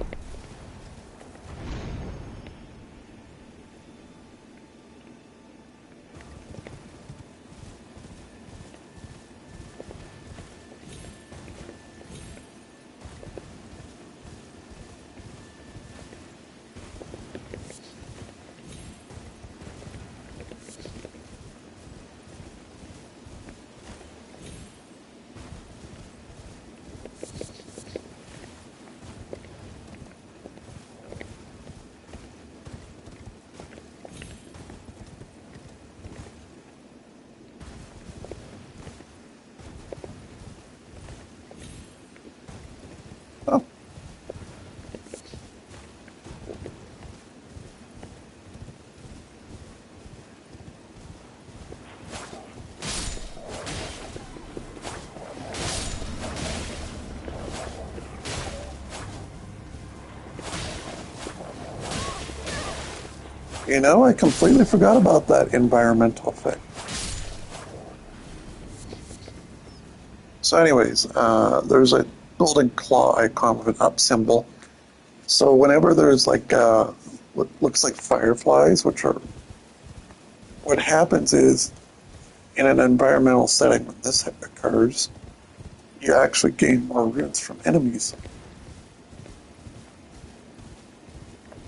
Oh, you know, I completely forgot about that environmental effect. So, anyways, there's a golden claw icon with an up symbol. So, whenever there's like what looks like fireflies, which are what happens is in an environmental setting when this occurs, you actually gain more runes from enemies.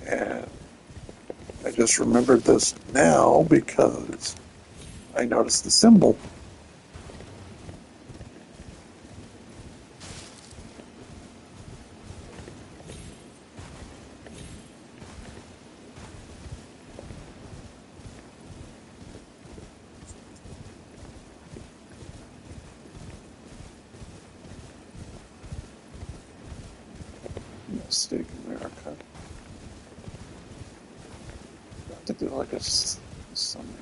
And I just remembered this now because I noticed the symbol. Mistake America. I think there's like a something.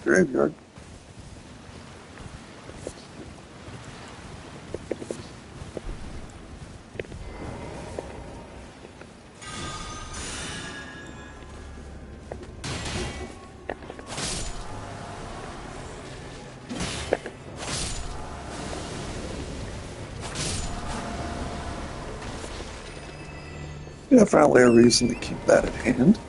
Graveyard. Definitely a reason to keep that at hand.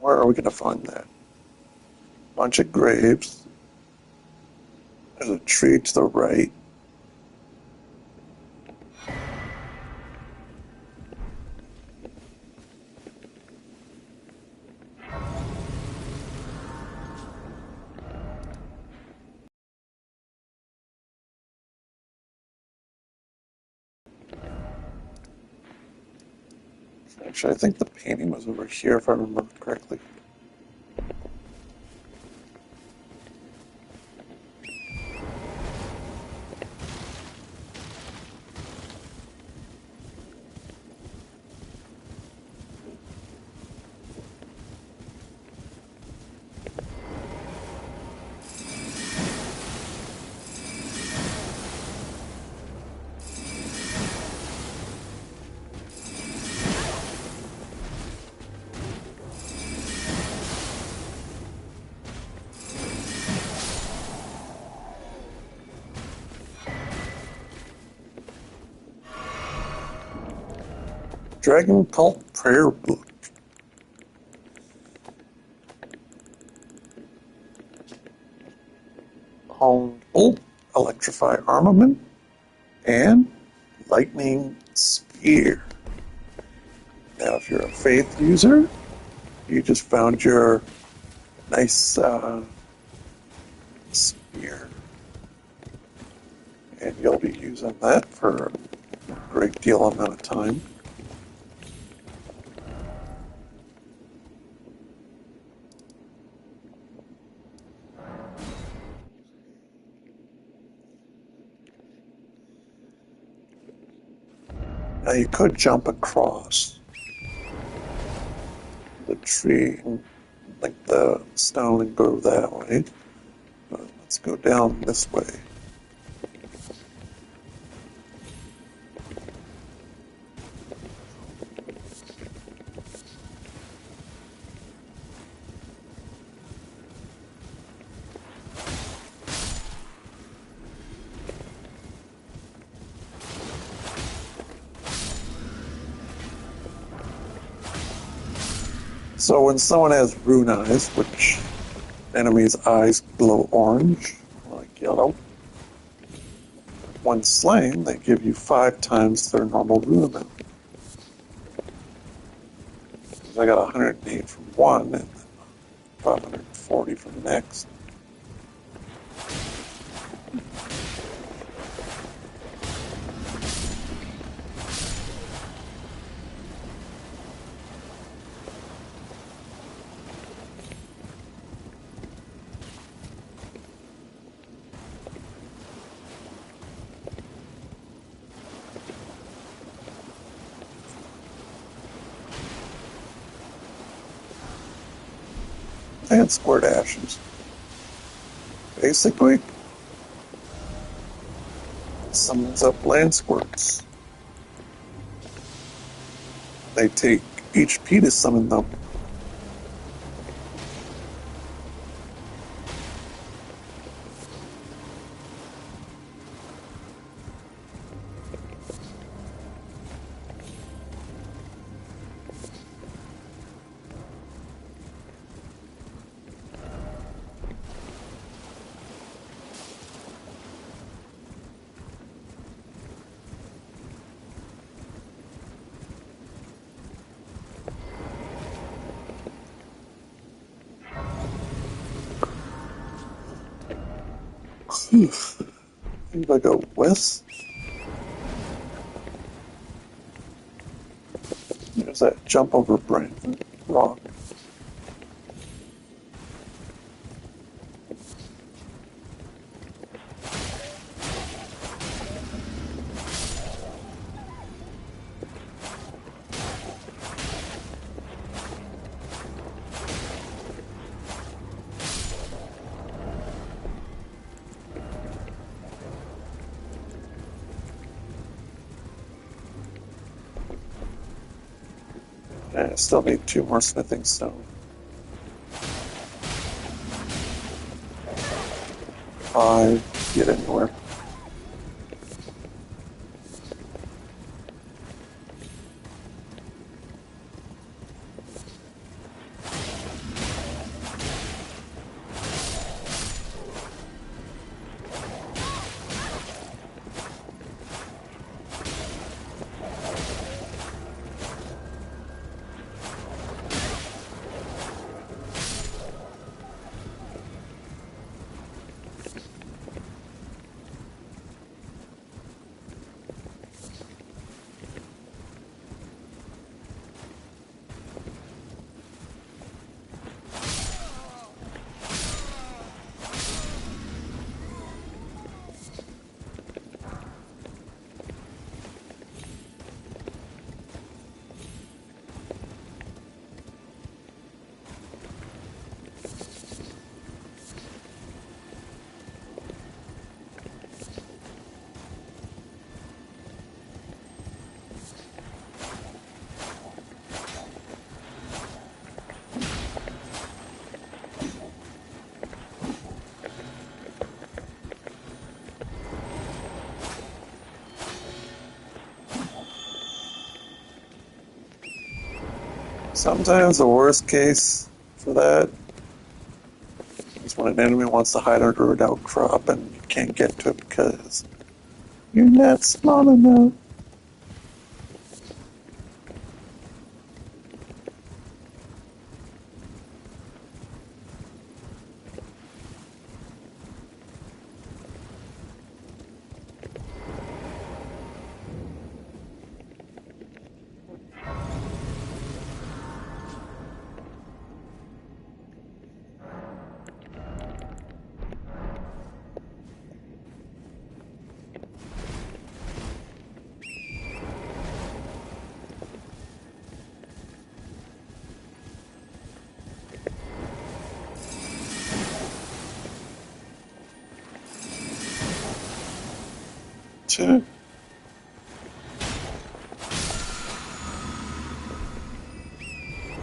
Where are we going to find that? Bunch of graves. There's a tree to the right. Actually, I think the painting was over here, if I remember correctly. Dragon Cult Prayer Book. Honed Bolt, Electrify Armament, and Lightning Spear. Now, if you're a Faith user, you just found your nice spear. And you'll be using that for a great deal amount of time. Now you could jump across the tree and like the stone and go that way. But let's go down this way. So when someone has rune eyes, which enemies' eyes glow orange, like yellow, when slain, they give you 5 times their normal rune amount. I got 108 from one and 540 from the next. And squirt ashes. Basically, summons up land squirts. They take HP to summon them. If I go west, there's that jump over rock. And I still need 2 more smithing stone. I get anywhere. Sometimes the worst case for that is when an enemy wants to hide under an outcrop and you can't get to it because you're not small enough. Tch.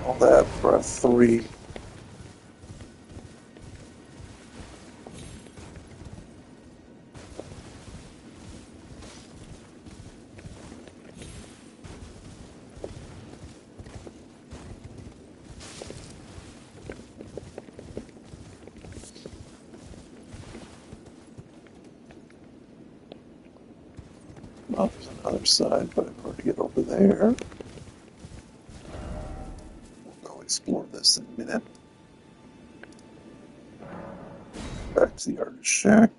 All that for a 3. Well, there's another side, but in order to get over there, we'll go explore this in a minute. Back to the artist shack.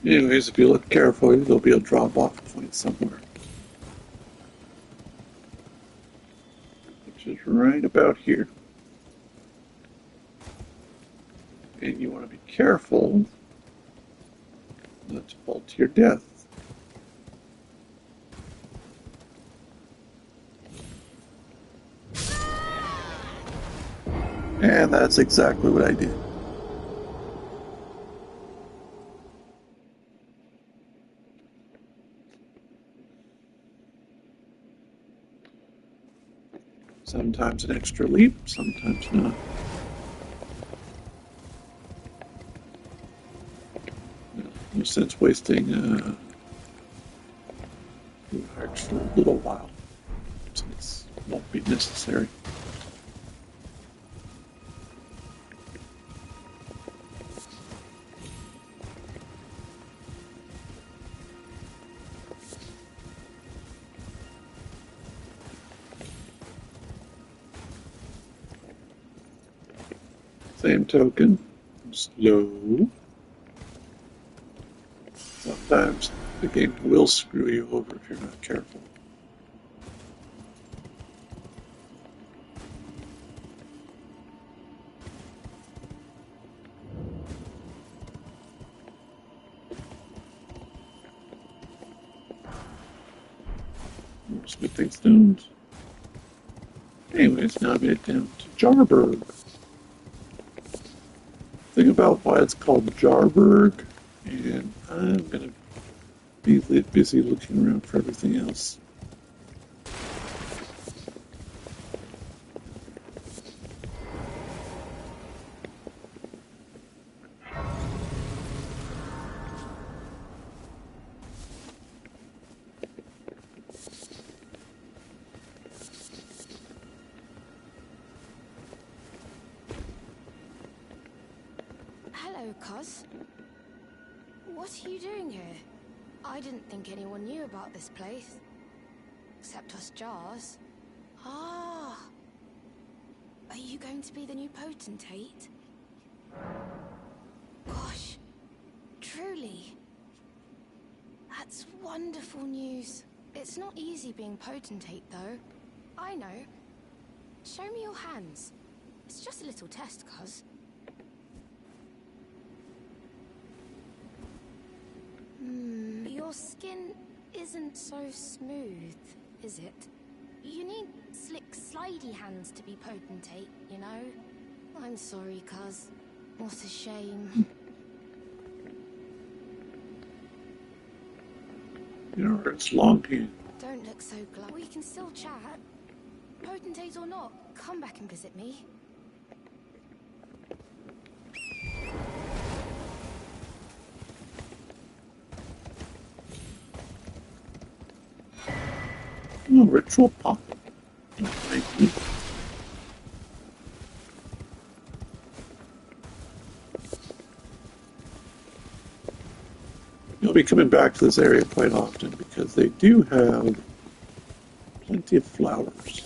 Anyways, if you look carefully, there'll be a drop-off point somewhere, which is right about here. And you want to be careful not to fall to your death. And that's exactly what I did. Sometimes an extra leap, sometimes not. No sense wasting hearts for a little while, since it won't be necessary. Same token, slow. Sometimes the game will screw you over if you're not careful. More smithing stones. Anyways, now I made it down to Jarburg. Think about why it's called Jarburg, and I'm gonna be busy looking around for everything else. Hello, Cos. What are you doing here? I didn't think anyone knew about this place. Except us Jars. Ah. Are you going to be the new potentate? Gosh. Truly. That's wonderful news. It's not easy being potentate, though. I know. Show me your hands. It's just a little test, Cos. Your skin isn't so smooth, is it? You need slick, slidey hands to be potentate, you know? I'm sorry, Cuz. What a shame. It's long hand. Don't look so glum. We can still chat. Potentate or not, come back and visit me. Oh, ritual pocket. Thank you. You'll be coming back to this area quite often because they do have plenty of flowers.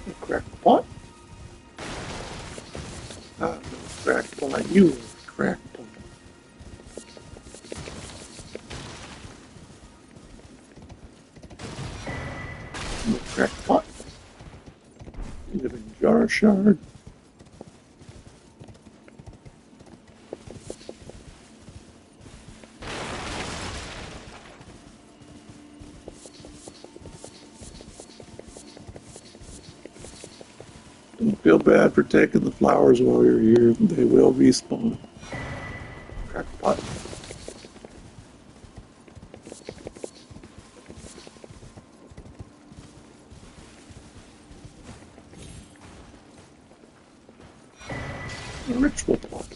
A crackpot? No crackpot. You are a crackpot. No crackpot. You live in Jar Shard. Don't feel bad for taking the flowers while you're here. They will respawn. Crackpot. A ritual pot.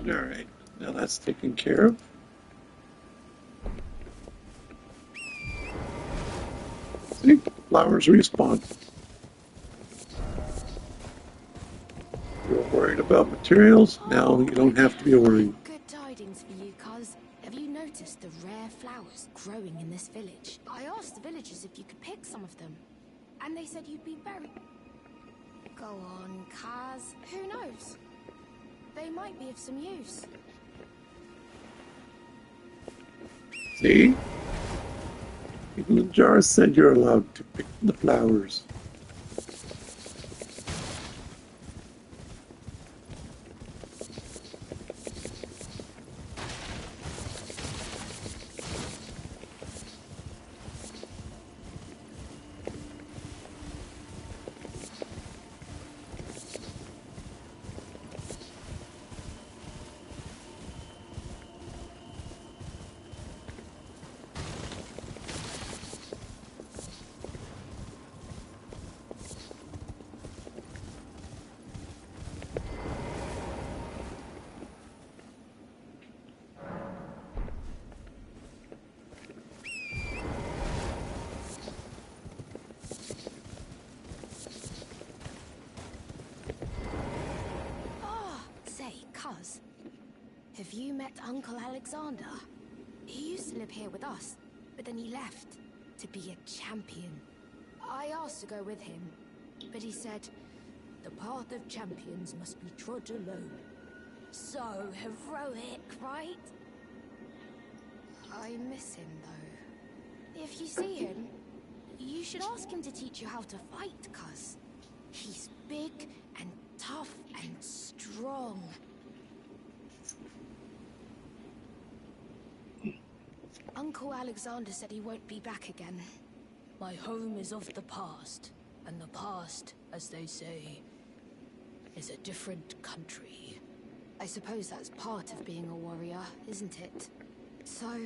Alright, now that's taken care of. See, flowers respawn. You're worried about materials? Now you don't have to be worried. Good tidings for you, cuz. Have you noticed the rare flowers growing in this village? I asked the villagers if you could pick some of them, and they said you'd be very... Go on, cuz. Who knows? They might be of some use. See? Even the jar said you're allowed to pick the flowers. Cuz, have you met Uncle Alexander? He used to live here with us, but then he left to be a champion. I asked to go with him, but he said, the path of champions must be trod alone. So heroic, right? I miss him, though. If you see him, you should ask him to teach you how to fight, cuz. He's big and tough and strong. Uncle Alexander said he won't be back again. My home is of the past, and the past, as they say, is a different country. I suppose that's part of being a warrior, isn't it? So,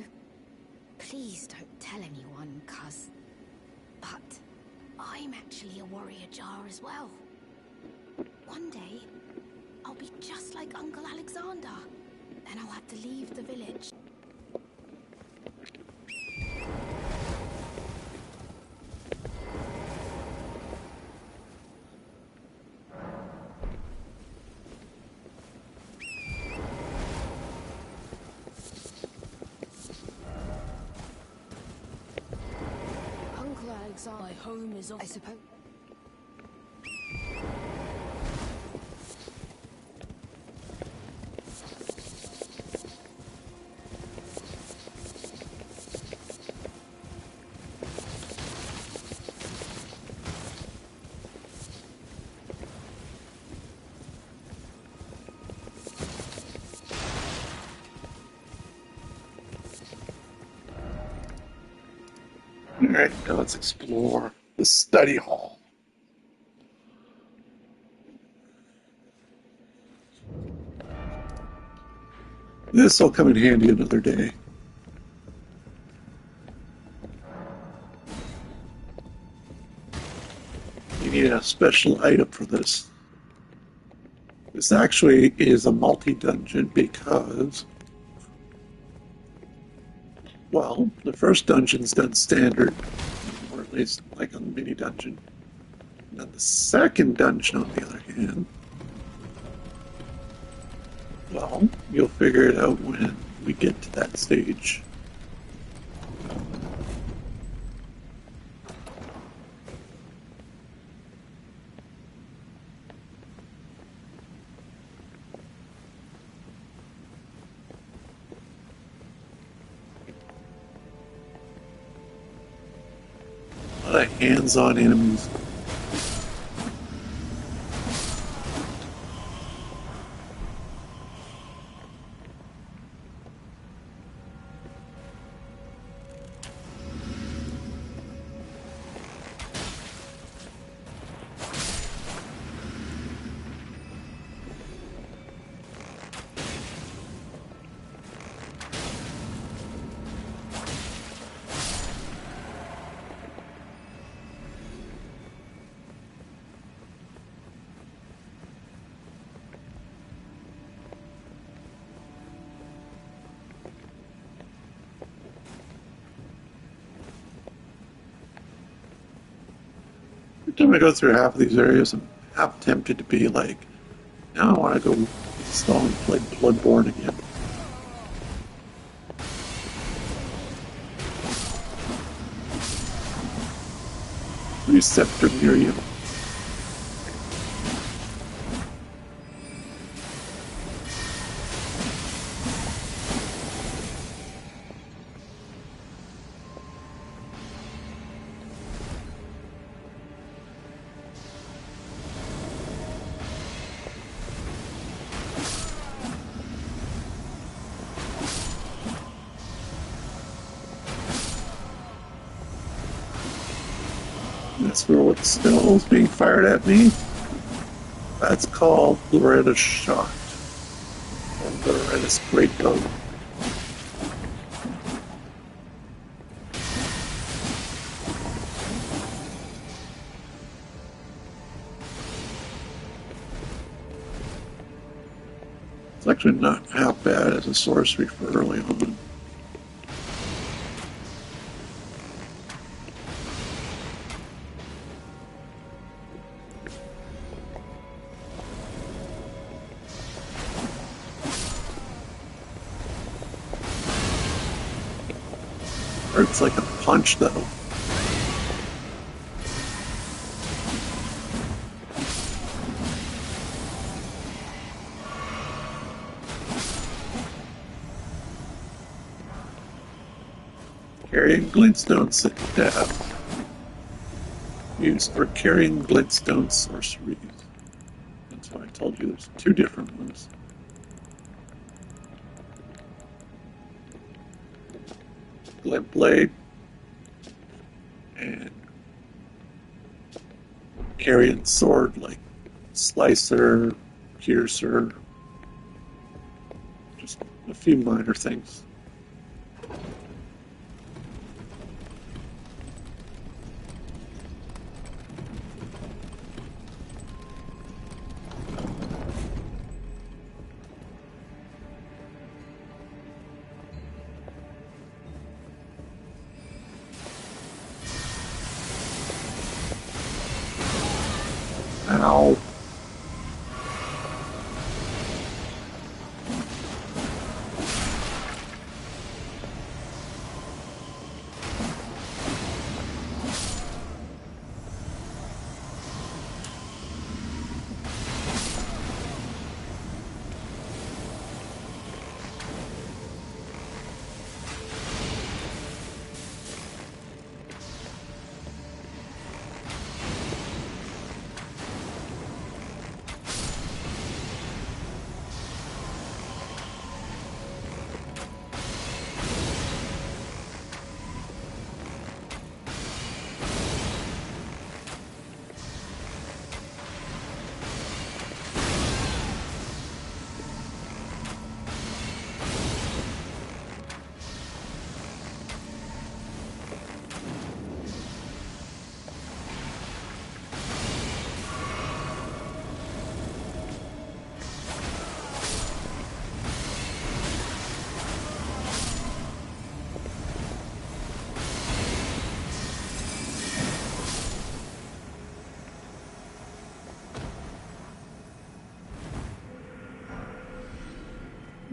please don't tell anyone, cuz. But I'm actually a warrior jar as well. One day, I'll be just like Uncle Alexander. Then I'll have to leave the village. Uncle Alexander, My home is of... I suppose. Alright, now let's explore the study hall. This will come in handy another day. You need a special item for this. This actually is a multi-dungeon because, well, the first dungeon's done standard, or at least like a mini dungeon. And then the second dungeon, on the other hand, well, you'll figure it out when we get to that stage. A lot of hands-on enemies. Every time I go through half of these areas, I'm half tempted to be like, now I want to go install and play Bloodborne again. Receptor near you. That's where what still is being fired at me. That's called Loretta's Shot. Or Loretta's Great Gun. It's actually not half bad as a sorcery for early on. Hurts like a punch, though. Carrying glintstone death. Used for carrying glintstone sorceries. That's why I told you there's two different ones. Glint blade and carrying sword like slicer, piercer, just a few minor things. Ow.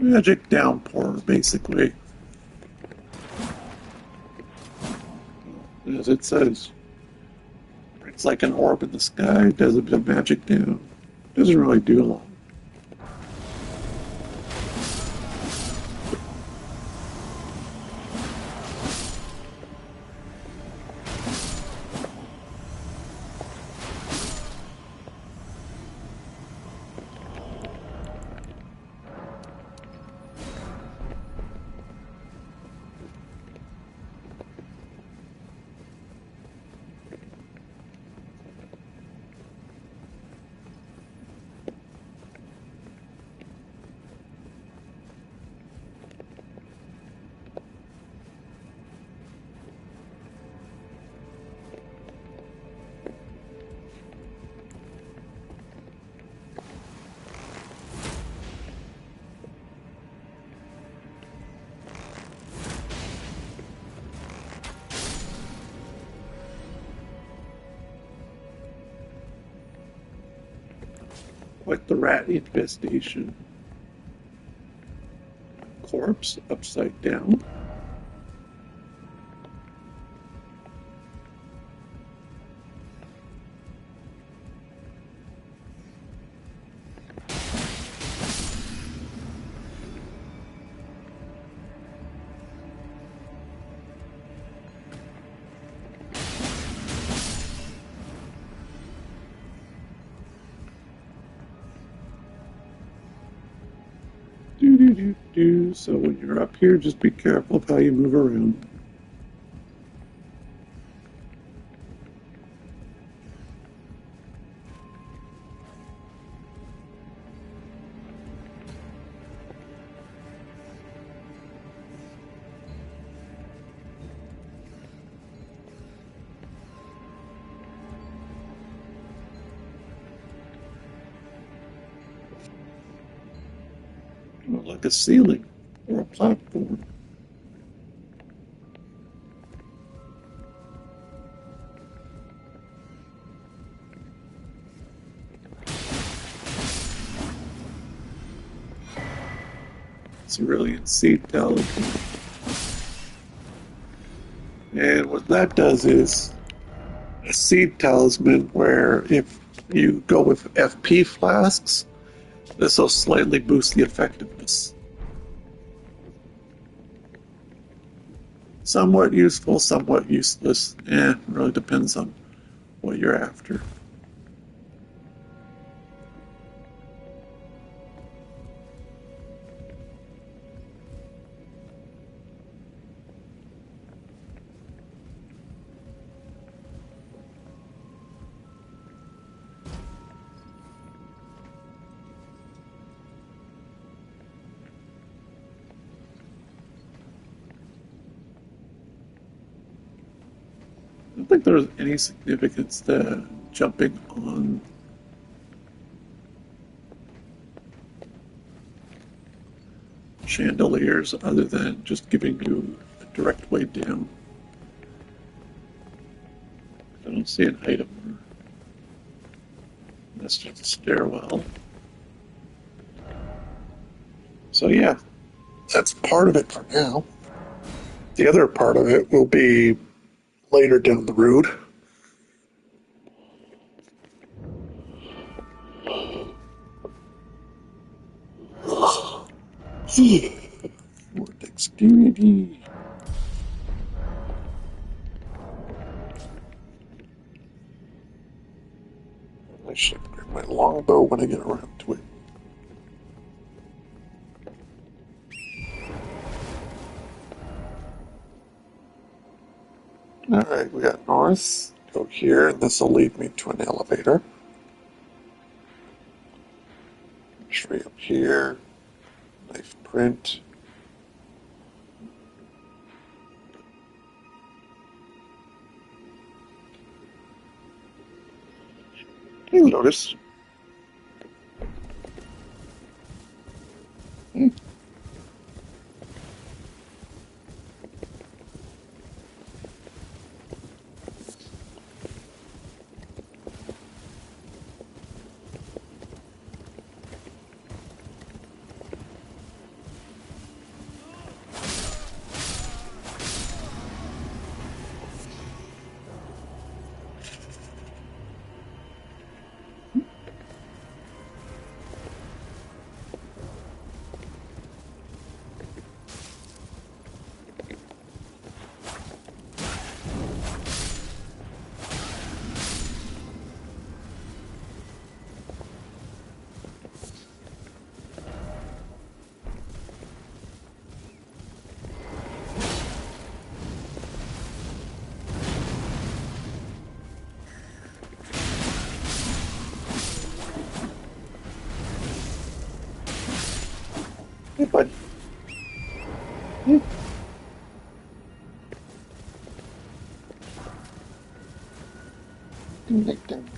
Magic downpour, basically. As it says, it's like an orb in the sky, does a bit of magic down. Doesn't really do a lot. quite the rat infestation. Corpse upside down. So when you're up here, just be careful of how you move around. Like a ceiling or a platform. Cerulean seed talisman. And what that does is a seed talisman where if you go with FP flasks, this will slightly boost the effectiveness. Somewhat useful, somewhat useless. Really depends on what you're after. I don't think there's any significance to jumping on chandeliers other than just giving you a direct way down. I don't see an item. That's just a stairwell. So yeah, that's part of it for now. The other part of it will be later down the road. More dexterity. I should grab my longbow when I get around to it. Alright, we got north. Go here, and this will lead me to an elevator. Tree up here. Knife print. You'll notice. Hey, bud. Ding, ding, ding.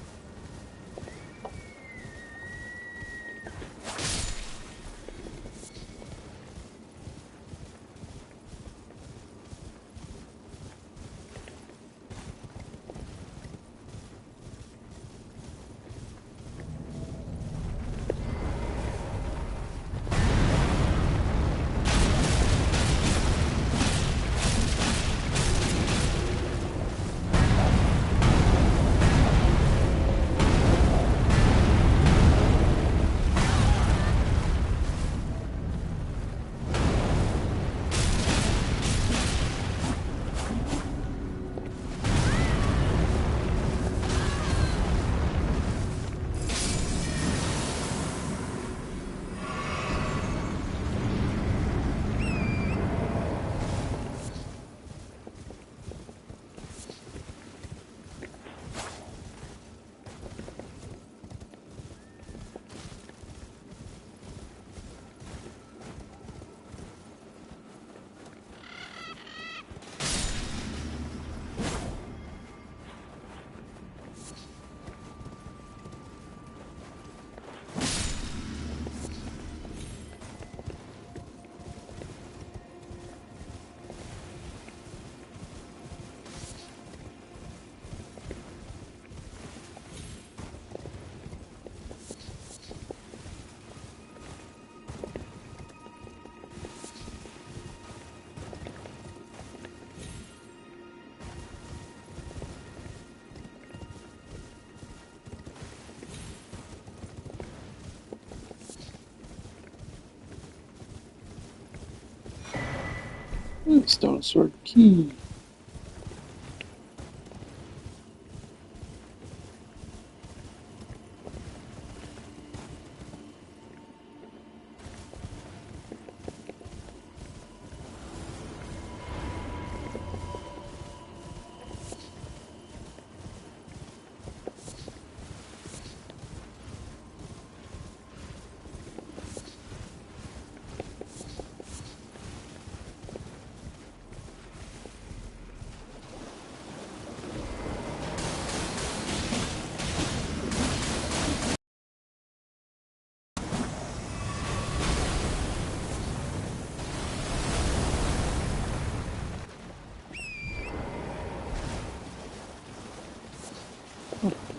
Stone sword key.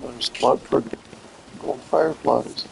Another spot for gold fireflies.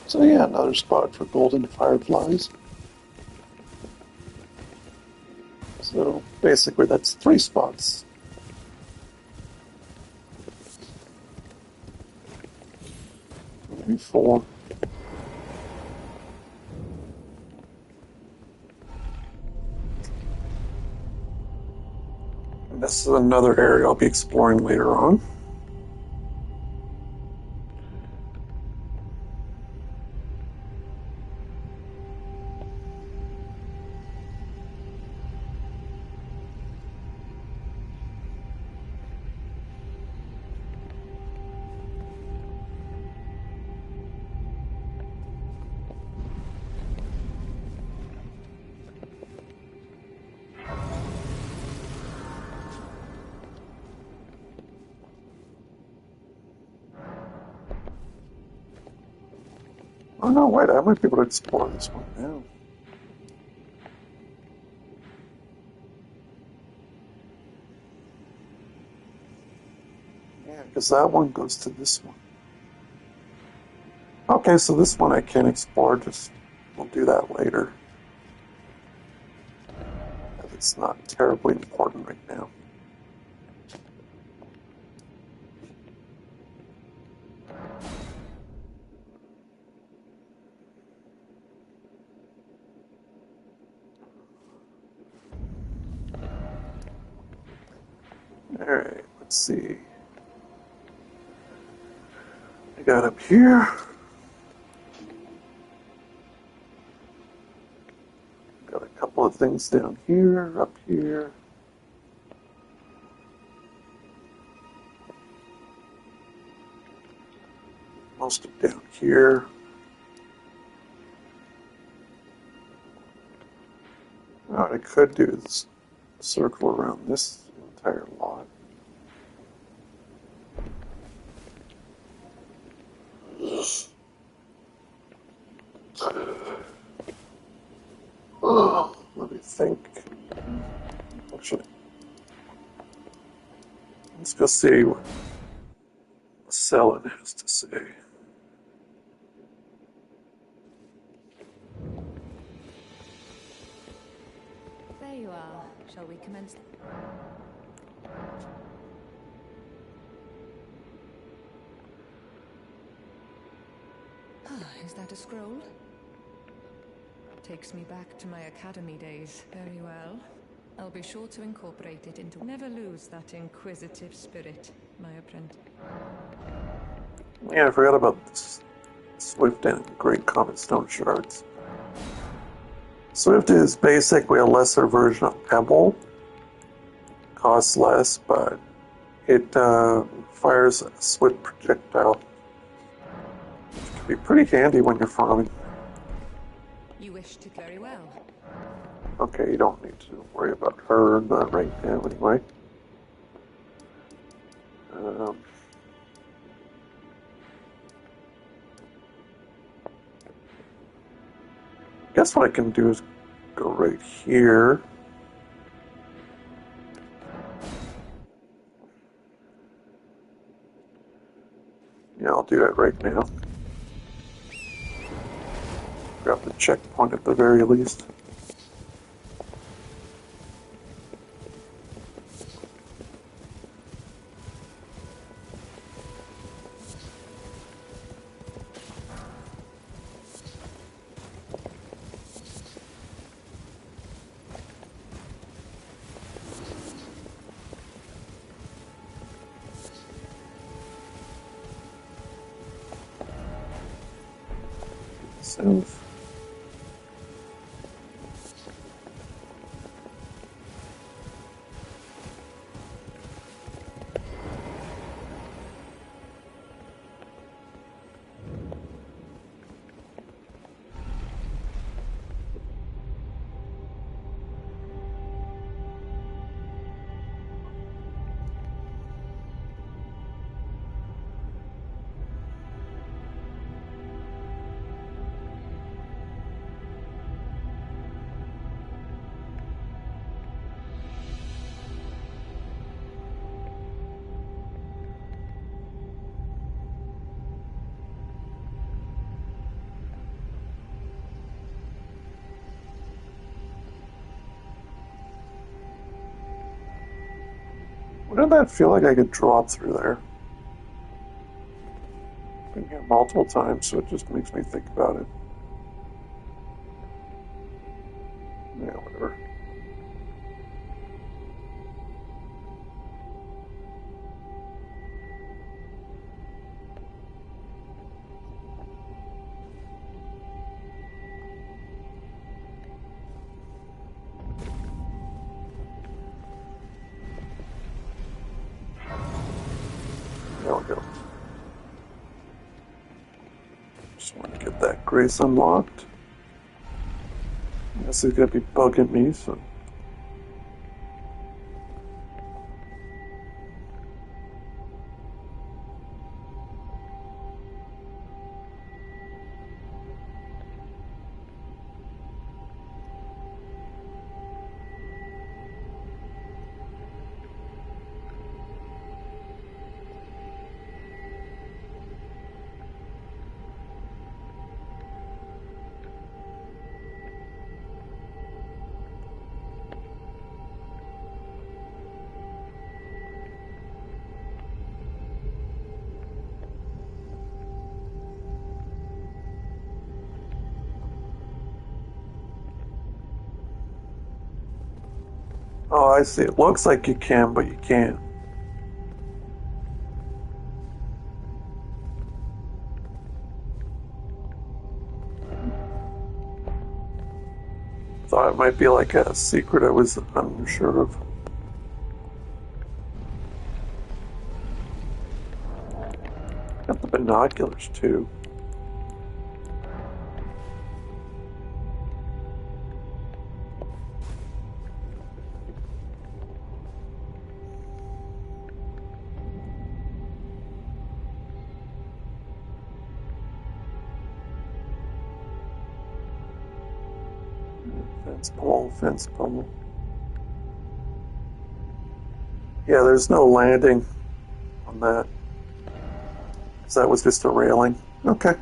So yeah, another spot for golden fireflies. So basically that's 3 spots. Maybe 4. And this is another area I'll be exploring later on. Oh no, wait, I might be able to explore this one now. Yeah, because that one goes to this one. Okay, so this one I can't explore, just we'll do that later. It's not terribly important right now. Alright, let's see. I got up here. Got a couple of things down here, up here. Most of down here. What I could do is circle around this entire lot. Oh, let me think. Actually, Let's go see what Selin has to say. There you are. Shall we commence? Is that a scroll? Takes me back to my academy days. Very well. I'll be sure to incorporate it into... Never lose that inquisitive spirit, my apprentice. Yeah, I forgot about this. Swift and Great Comet Stone Shards. Swift is basically a lesser version of Pebble. Costs less, but it fires a swift projectile. Which can be pretty handy when you're farming. You wish to very well. Okay, you don't need to worry about her right now anyway. Guess what I can do is go right here. Yeah, I'll do that right now. Grab the checkpoint at the very least. South. Wouldn't that feel like I could drop through there? I've been here multiple times, so it just makes me think about it. Yeah, whatever. There we go. Just want to get that grace unlocked. This is going to be bugging me, so... Oh, I see. It looks like you can, but you can't. Thought it might be like a secret I was unsure of. Got the binoculars, too. Fence pole. Yeah, there's no landing. on that. Because that was just a railing. Okay.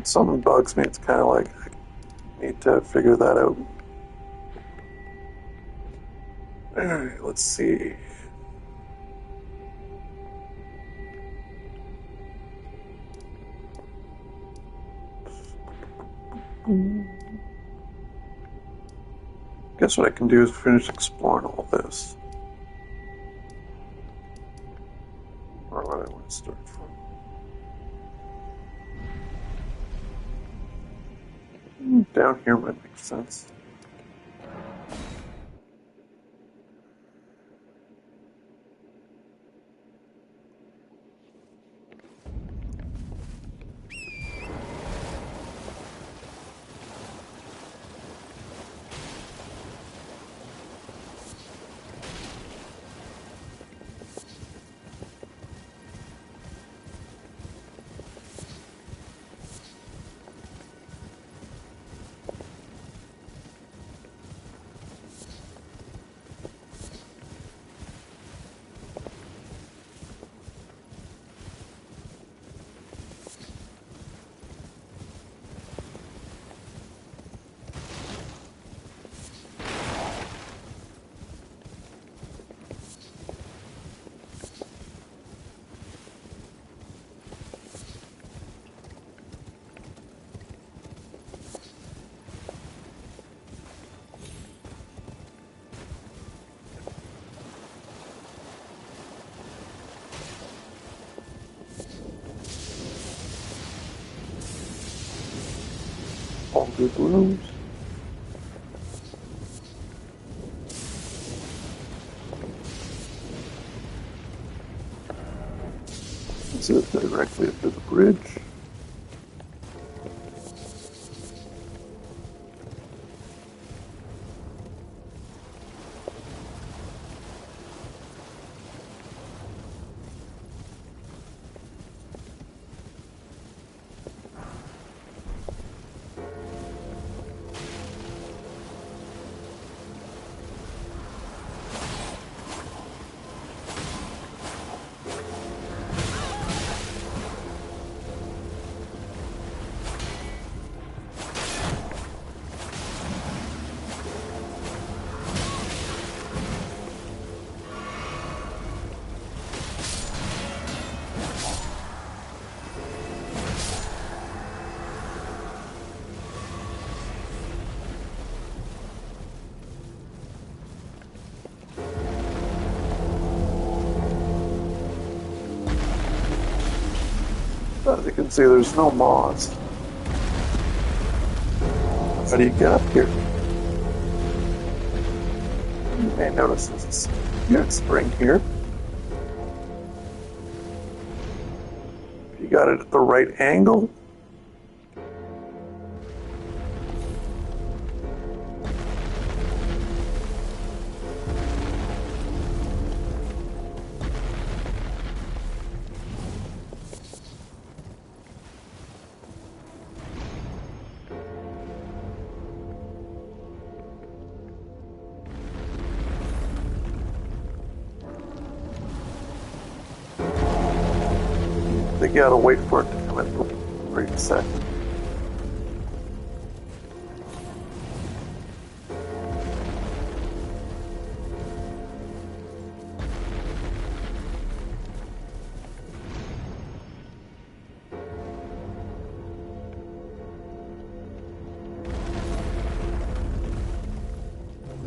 Something bugs me. It's kind of like I need to figure that out. Alright, let's see. Guess what I can do is finish exploring all this. Where would I want to start from? Down here might make sense. All good rooms. Is it directly up to the bridge? As you can see, there's no moss. How do you get up here? You may notice there's a spirit spring here. If you got it at the right angle, you gotta wait for it to come in for a second.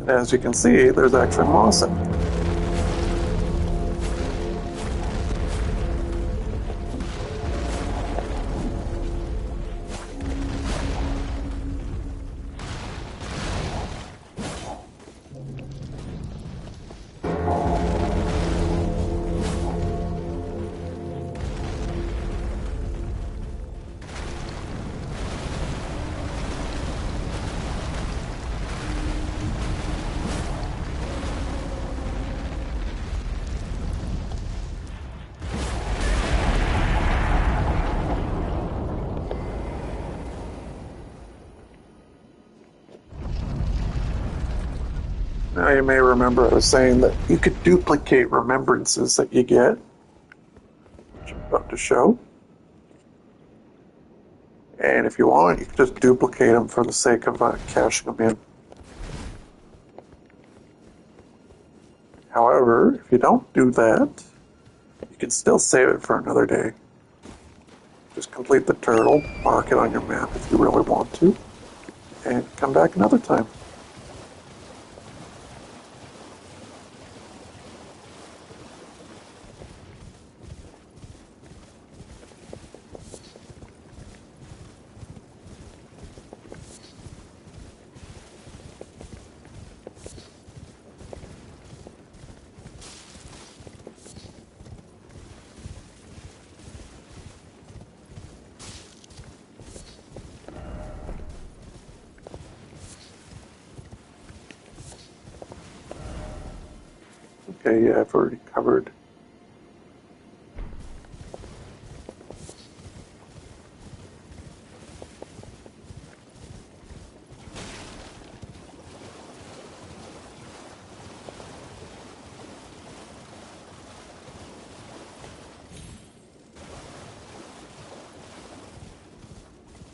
And as you can see, there's actually moss in it. you may remember I was saying that you could duplicate remembrances that you get, which I'm about to show. And if you want, you can just duplicate them for the sake of cashing them in. However, if you don't do that, you can still save it for another day. Just complete the turtle, mark it on your map if you really want to, and come back another time. Okay, yeah, I've already covered.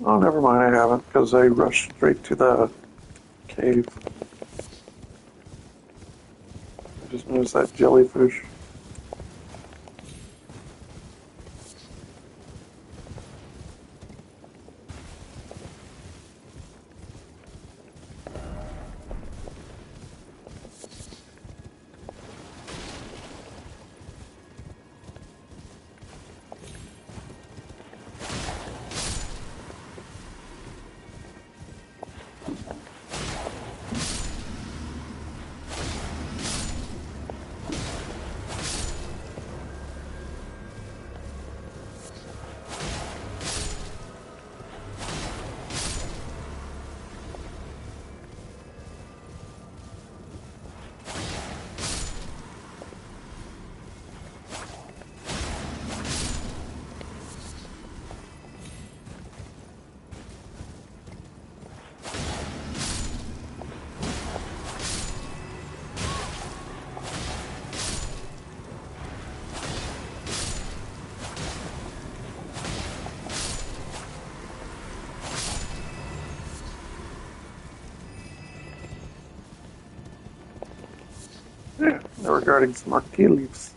Oh, never mind, I haven't, because I rushed straight to the cave. I just noticed that jellyfish. Yeah, regarding some arcade leaves.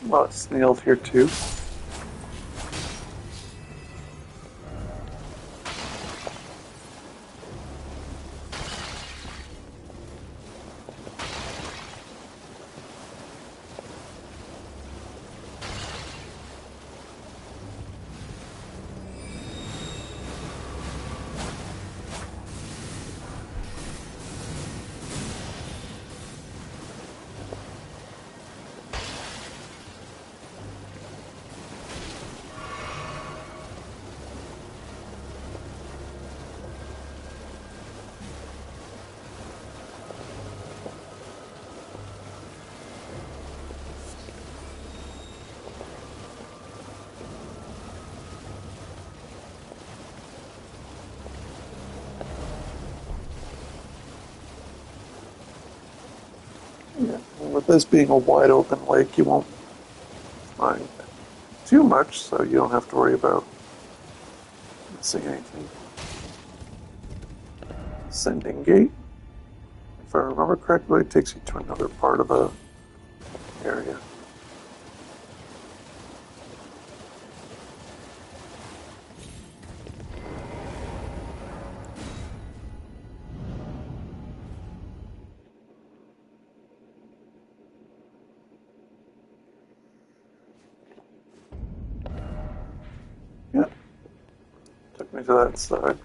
Well, it's snailed here too. Yeah. And with this being a wide open lake, you won't find too much, so you don't have to worry about missing anything. Ascending gate. If I remember correctly, it takes you to another part of the area. Yeah, took me to that side.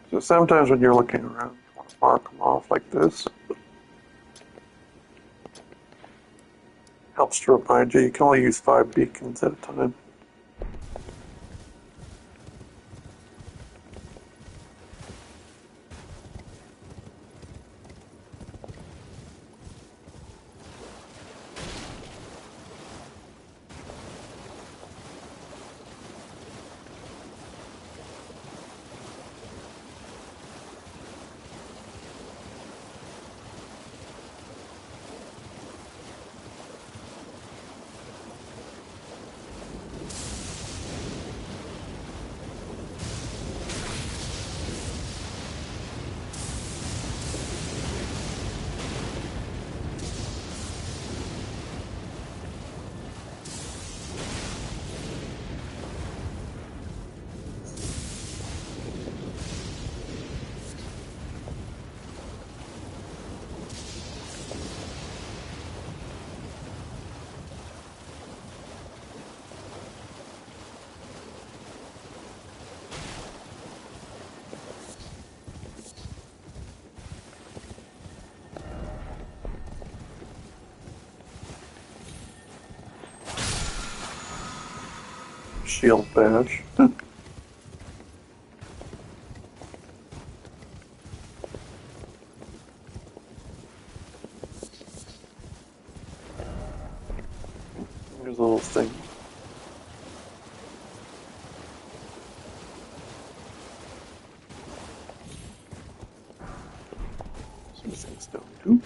So sometimes when you're looking around, you want to mark them off like this. Helps to remind you, you can only use 5 beacons at a time. Shield badge. Here's a little thing. It's missing stone too.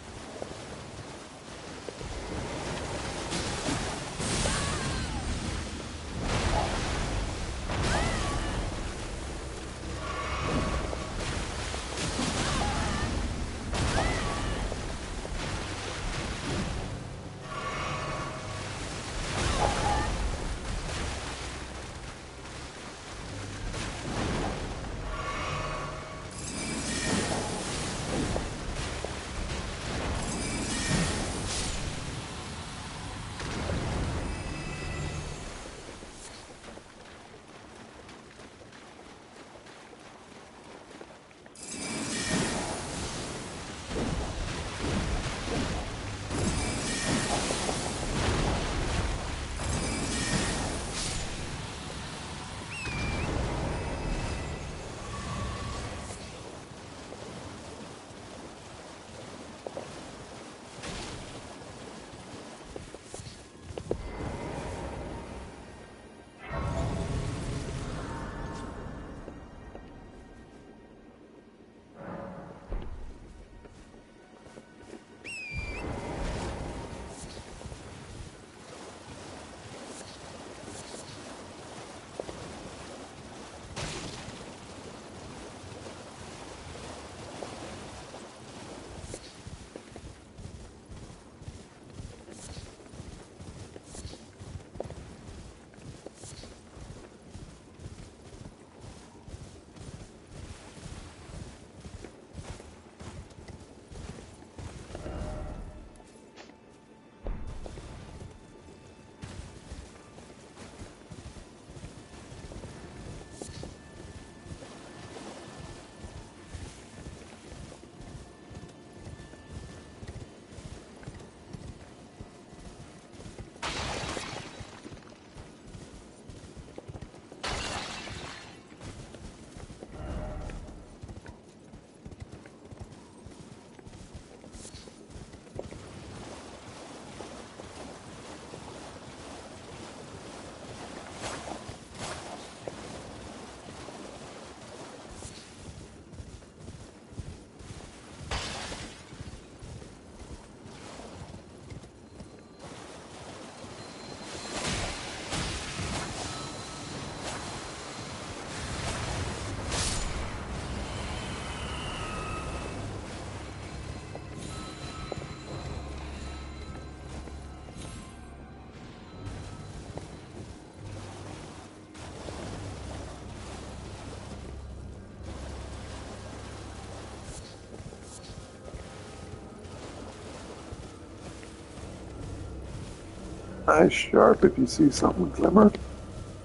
Eyes sharp. If you see something glimmer,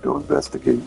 go investigate.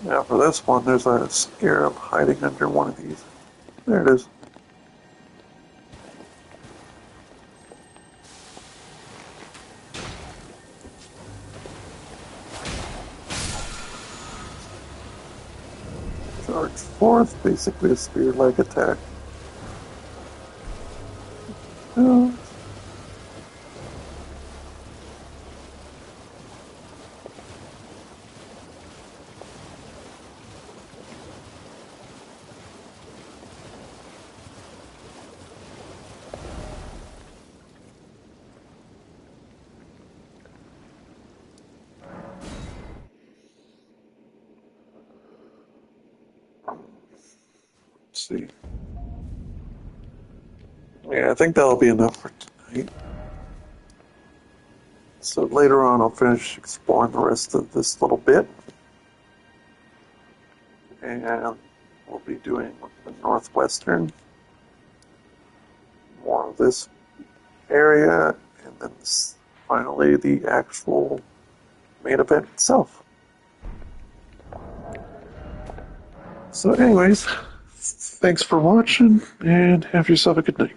Now for this one, there's a scarab hiding under one of these. There it is. Charge forth, basically a spear-like attack. Oh. Let's see. Yeah, I think that'll be enough for tonight. So later on, I'll finish exploring the rest of this little bit. And we'll be doing the northwestern, more of this area, and then finally the actual main event itself. So anyways, thanks for watching, and have yourself a good night.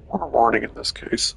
Or a morning in this case.